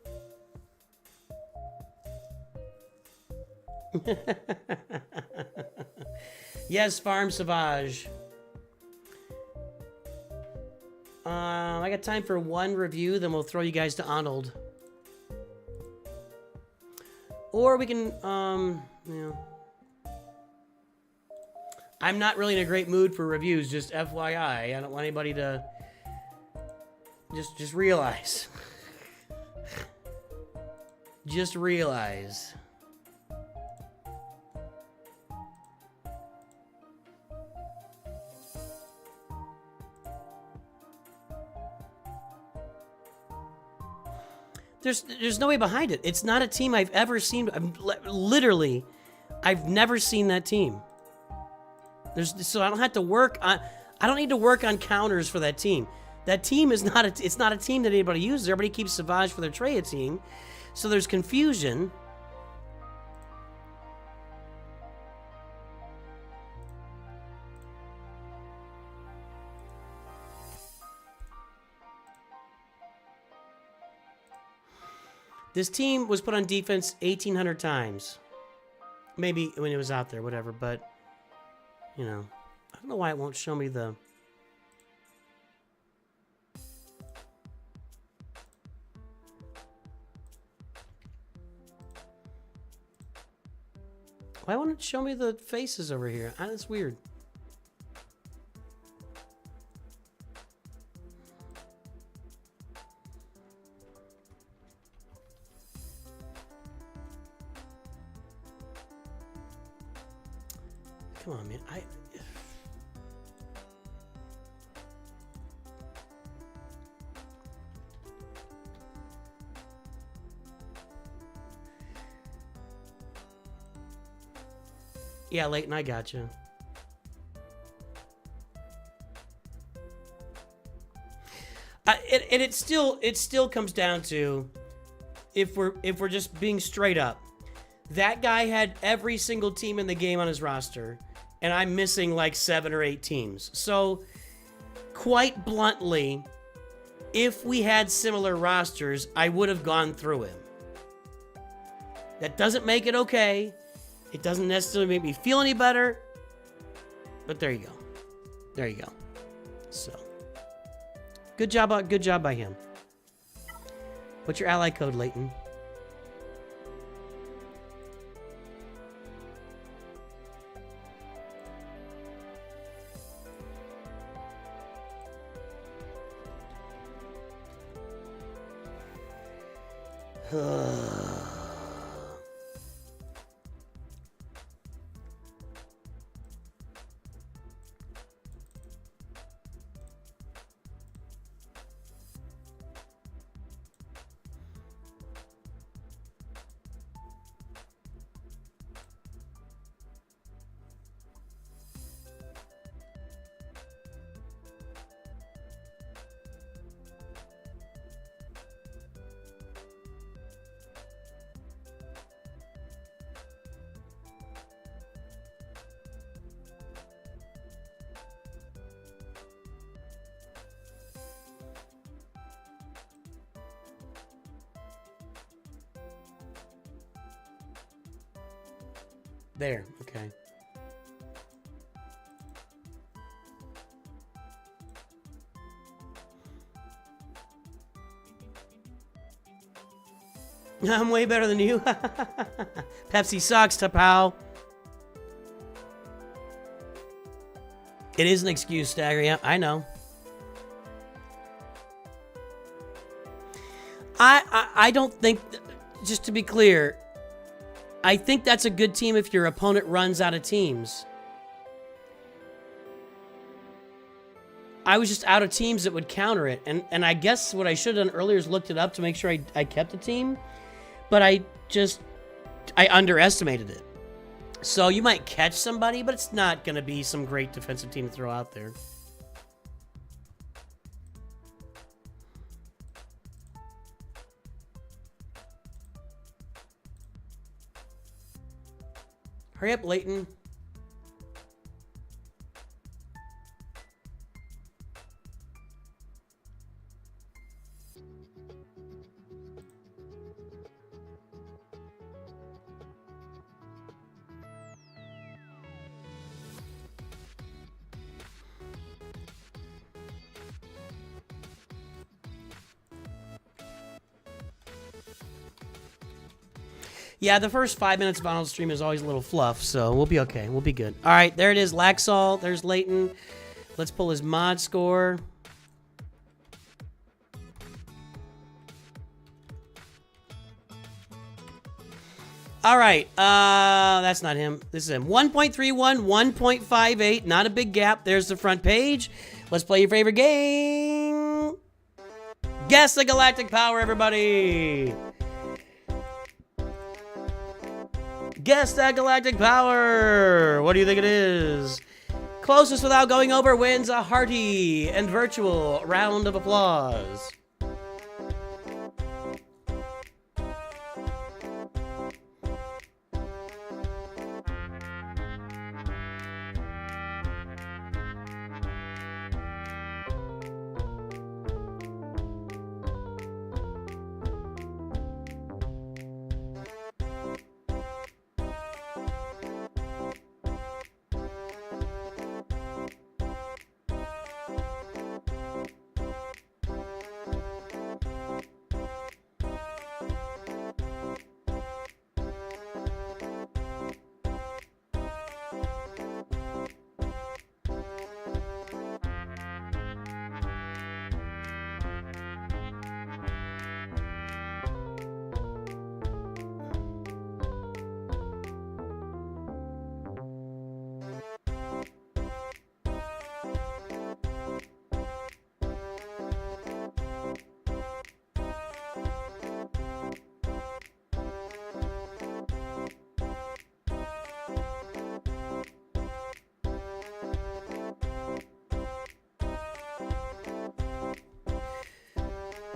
Yes, Farm Savage. I got time for one review, then we'll throw you guys to Arnold. Or we can, yeah. I'm not really in a great mood for reviews, just FYI. I don't want anybody to just realize. Just realize. There's no way behind it. It's not a team I've ever seen. Literally, I've never seen that team. So I don't have to work on. I don't need to work on counters for that team. That team is not. It's not a team that anybody uses. Everybody keeps Savage for their Treya team, so there's confusion. This team was put on defense 1,800 times. Maybe when it was out there, whatever, but, you know, I don't know why it won't show me the... Why won't it show me the faces over here? That's weird. Come on, man. Yeah, Leighton, I got you. And it still comes down to if we're just being straight up. That guy had every single team in the game on his roster, and I'm missing like 7 or 8 teams. So, quite bluntly, if we had similar rosters, I would have gone through him. That doesn't make it okay. It doesn't necessarily make me feel any better, but there you go. There you go. So, good job by him. What's your ally code, Leighton? There, okay. I'm way better than you. Pepsi sucks, Tapao. It is an excuse, Stagger. Yeah, I know. I don't think, just to be clear, I think that's a good team if your opponent runs out of teams. I was just out of teams that would counter it. And I guess what I should have done earlier is looked it up to make sure I kept a team. But I underestimated it. So you might catch somebody, but it's not going to be some great defensive team to throw out there. Hurry up, Leighton. Yeah, the first 5 minutes of Donald's stream is always a little fluff, so we'll be okay. We'll be good. All right, there it is. Laxalt. There's Leighton. Let's pull his mod score. All right, that's not him. This is him. 1.31, 1.58. Not a big gap. There's the front page. Let's play your favorite game. Guess the galactic power, everybody. Guess that galactic power. What do you think it is? Closest without going over wins a hearty and virtual round of applause.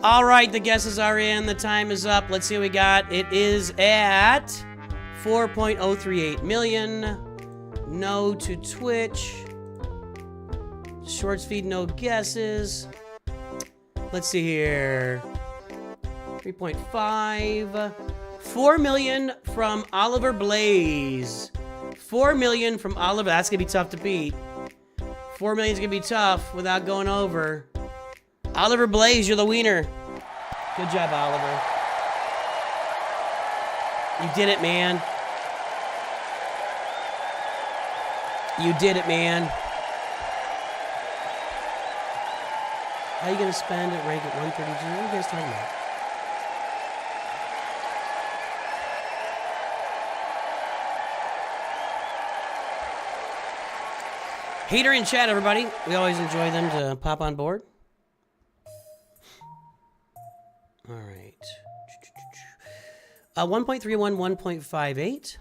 All right, the guesses are in. The time is up. Let's see what we got. It is at 4.038 million. No to Twitch. Shorts feed, no guesses. Let's see here. 3.5. 4 million from Oliver Blaze. 4 million from Oliver. That's going to be tough to beat. 4 million is going to be tough without going over. Oliver Blaze, you're the wiener. Good job, Oliver. You did it, man. You did it, man. How are you going to spend at rank at 132? What are you guys talking about? Hater in chat, everybody. We always enjoy them to pop on board. All right. 1.31, 1.58.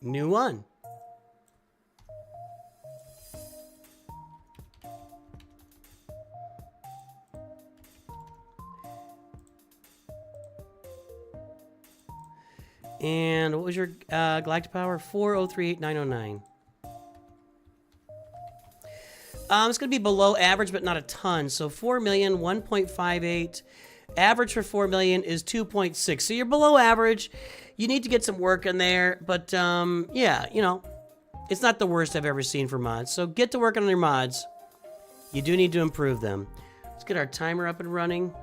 New one. And what was your galactic power? 4038909. It's going to be below average, but not a ton. So 4 million, 1.58. Average for 4 million is 2.6. So you're below average. You need to get some work in there. But, yeah, you know, it's not the worst I've ever seen for mods. So get to work on your mods. You do need to improve them. Let's get our timer up and running.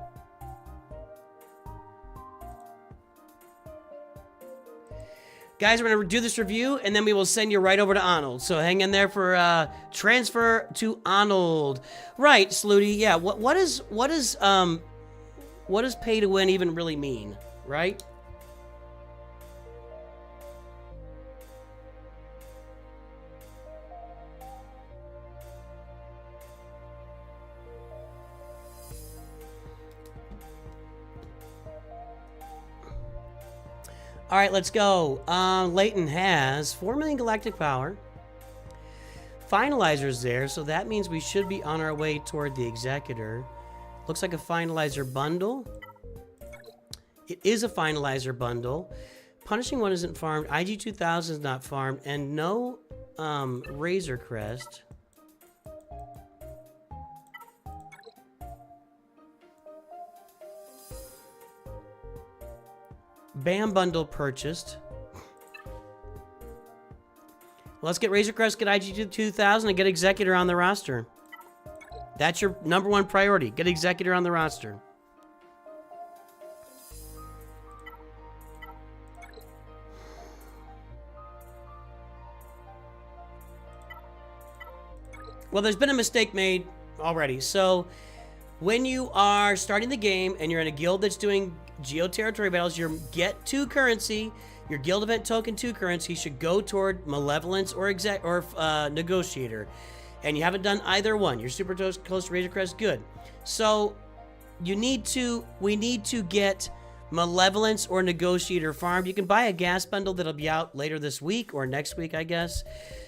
Guys, we're going to do this review, and then we will send you right over to Arnold. So hang in there for transfer to Arnold. Right, Slooty. Yeah, what does pay to win even really mean, right? All right, let's go. Leighton has 4 million galactic power. Finalizer's there, so that means we should be on our way toward the Executor. Looks like a finalizer bundle. It is a finalizer bundle. Punishing One isn't farmed. IG-2000 is not farmed. And no Razor Crest. BAM bundle purchased. Let's get Razor Crest, get IG-2000, and get Executor on the roster. That's your number one priority. Get Executor on the roster. Well, there's been a mistake made already. So when you are starting the game and you're in a guild that's doing geo-territory battles, your get 2 currency, your guild event token 2 currency should go toward Malevolence or Negotiator. And you haven't done either one. You're super close to Razor Crest, good. So we need to get Malevolence or Negotiator farmed. You can buy a gas bundle that'll be out later this week or next week, I guess.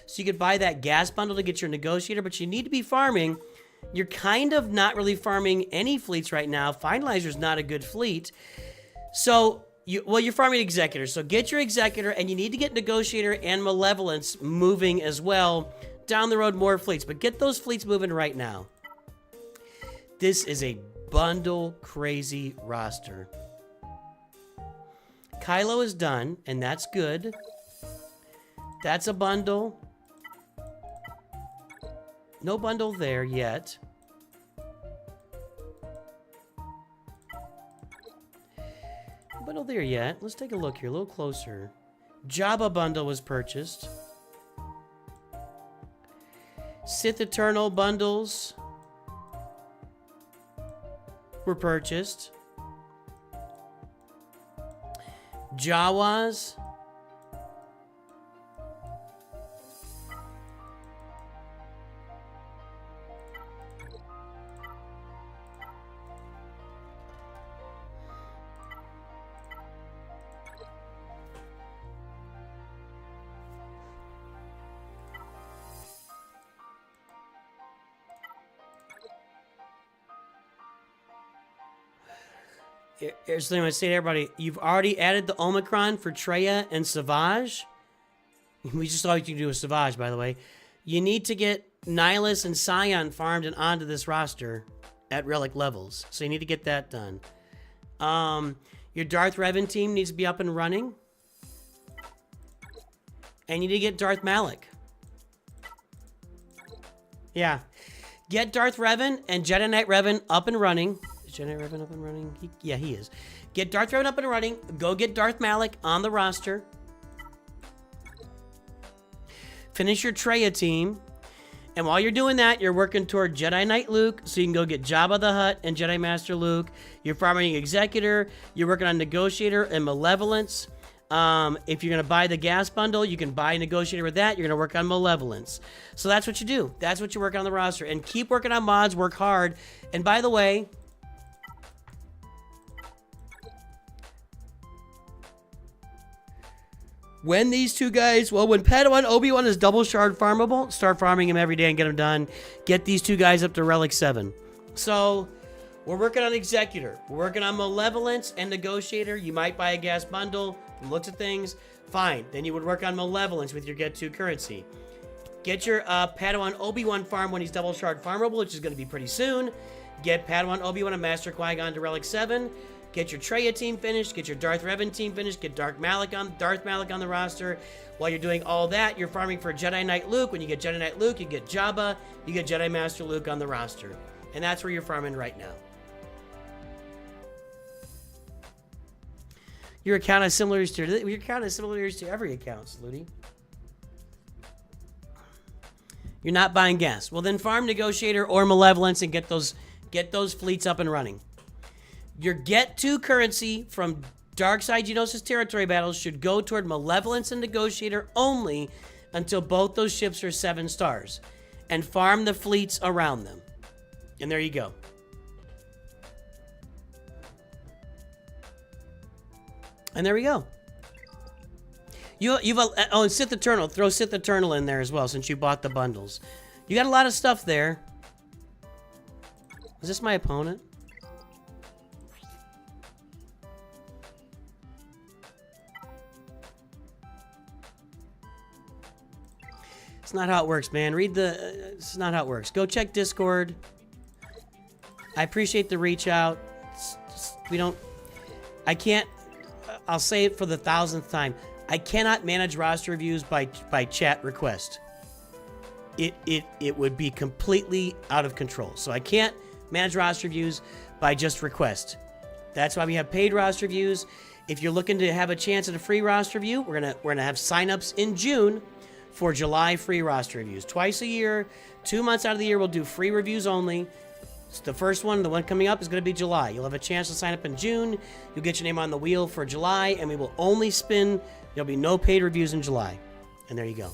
So you could buy that gas bundle to get your Negotiator, but you need to be farming. You're kind of not really farming any fleets right now. Finalizer's not a good fleet. So, you're farming Executor. So get your Executor, and you need to get Negotiator and Malevolence moving as well. Down the road, more fleets. But get those fleets moving right now. This is a bundle crazy roster. Kylo is done, and that's good. That's a bundle. No bundle there yet. No bundle there yet. Let's take a look here, a little closer. Jabba bundle was purchased. Sith Eternal bundles were purchased. Jawas. Here's the thing I say to everybody. You've already added the Omicron for Traya and Savage. We just thought you could do a Savage, by the way. You need to get Nihilus and Scion farmed and onto this roster at relic levels. So you need to get that done. Your Darth Revan team needs to be up and running. And you need to get Darth Malak. Yeah. Get Darth Revan and Jedi Knight Revan up and running. Jedi Revan up and running? Yeah, he is. Get Darth Revan up and running. Go get Darth Malak on the roster. Finish your Traya team. And while you're doing that, you're working toward Jedi Knight Luke, so you can go get Jabba the Hutt and Jedi Master Luke. You're farming Executor. You're working on Negotiator and Malevolence. If you're going to buy the gas bundle, you can buy a negotiator with that. You're going to work on malevolence. So that's what you do. That's what you work on the roster. And keep working on mods. Work hard. And by the way, when these two guys, well, when Padawan Obi-Wan is double shard farmable, start farming him every day and get him done. Get these two guys up to Relic 7. So we're working on Executor. We're working on Malevolence and Negotiator. You might buy a gas bundle. Looks at things. Fine. Then you would work on Malevolence with your Get 2 currency. Get your Padawan Obi-Wan farm when he's double shard farmable, which is going to be pretty soon. Get Padawan Obi-Wan and Master Qui-Gon to Relic 7. Get your Traya team finished. Get your Darth Revan team finished. Get Darth Malik on the roster. While you're doing all that, you're farming for Jedi Knight Luke. When you get Jedi Knight Luke, you get Jabba. You get Jedi Master Luke on the roster. And that's where you're farming right now. Your account has similarities to every account, Slutty. You're not buying gas. Well, then farm Negotiator or Malevolence and get those fleets up and running. Your Get 2 currency from Darkside Geonosis territory battles should go toward Malevolence and Negotiator only until both those ships are 7 stars. And farm the fleets around them. And there you go. And there we go. And Sith Eternal. Throw Sith Eternal in there as well since you bought the bundles. You got a lot of stuff there. Is this my opponent? It's not how it works, man. It's not how it works. Go check Discord. I appreciate the reach out. I can't, I'll say it for the 1000th time. I cannot manage roster reviews by chat request. It would be completely out of control. So I can't manage roster reviews by just request. That's why we have paid roster reviews. If you're looking to have a chance at a free roster review, we're gonna have signups in June for July free roster reviews. Twice a year, 2 months out of the year, we'll do free reviews only. The first one, the one coming up, is going to be July. You'll have a chance to sign up in June. You'll get your name on the wheel for July, and we will only spin. There'll be no paid reviews in July. And there you go.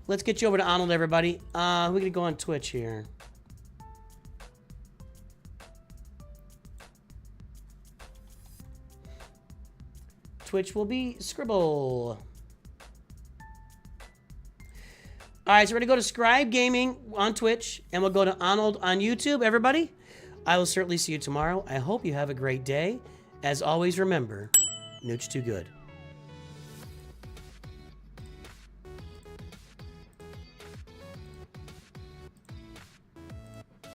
Let's get you over to Arnold, everybody. We're going to go on Twitch here. Twitch will be Scribble. All right, so we're going to go to Scribe Gaming on Twitch, and we'll go to Arnold on YouTube. Everybody, I will certainly see you tomorrow. I hope you have a great day. As always, remember, NOOCH2GUD.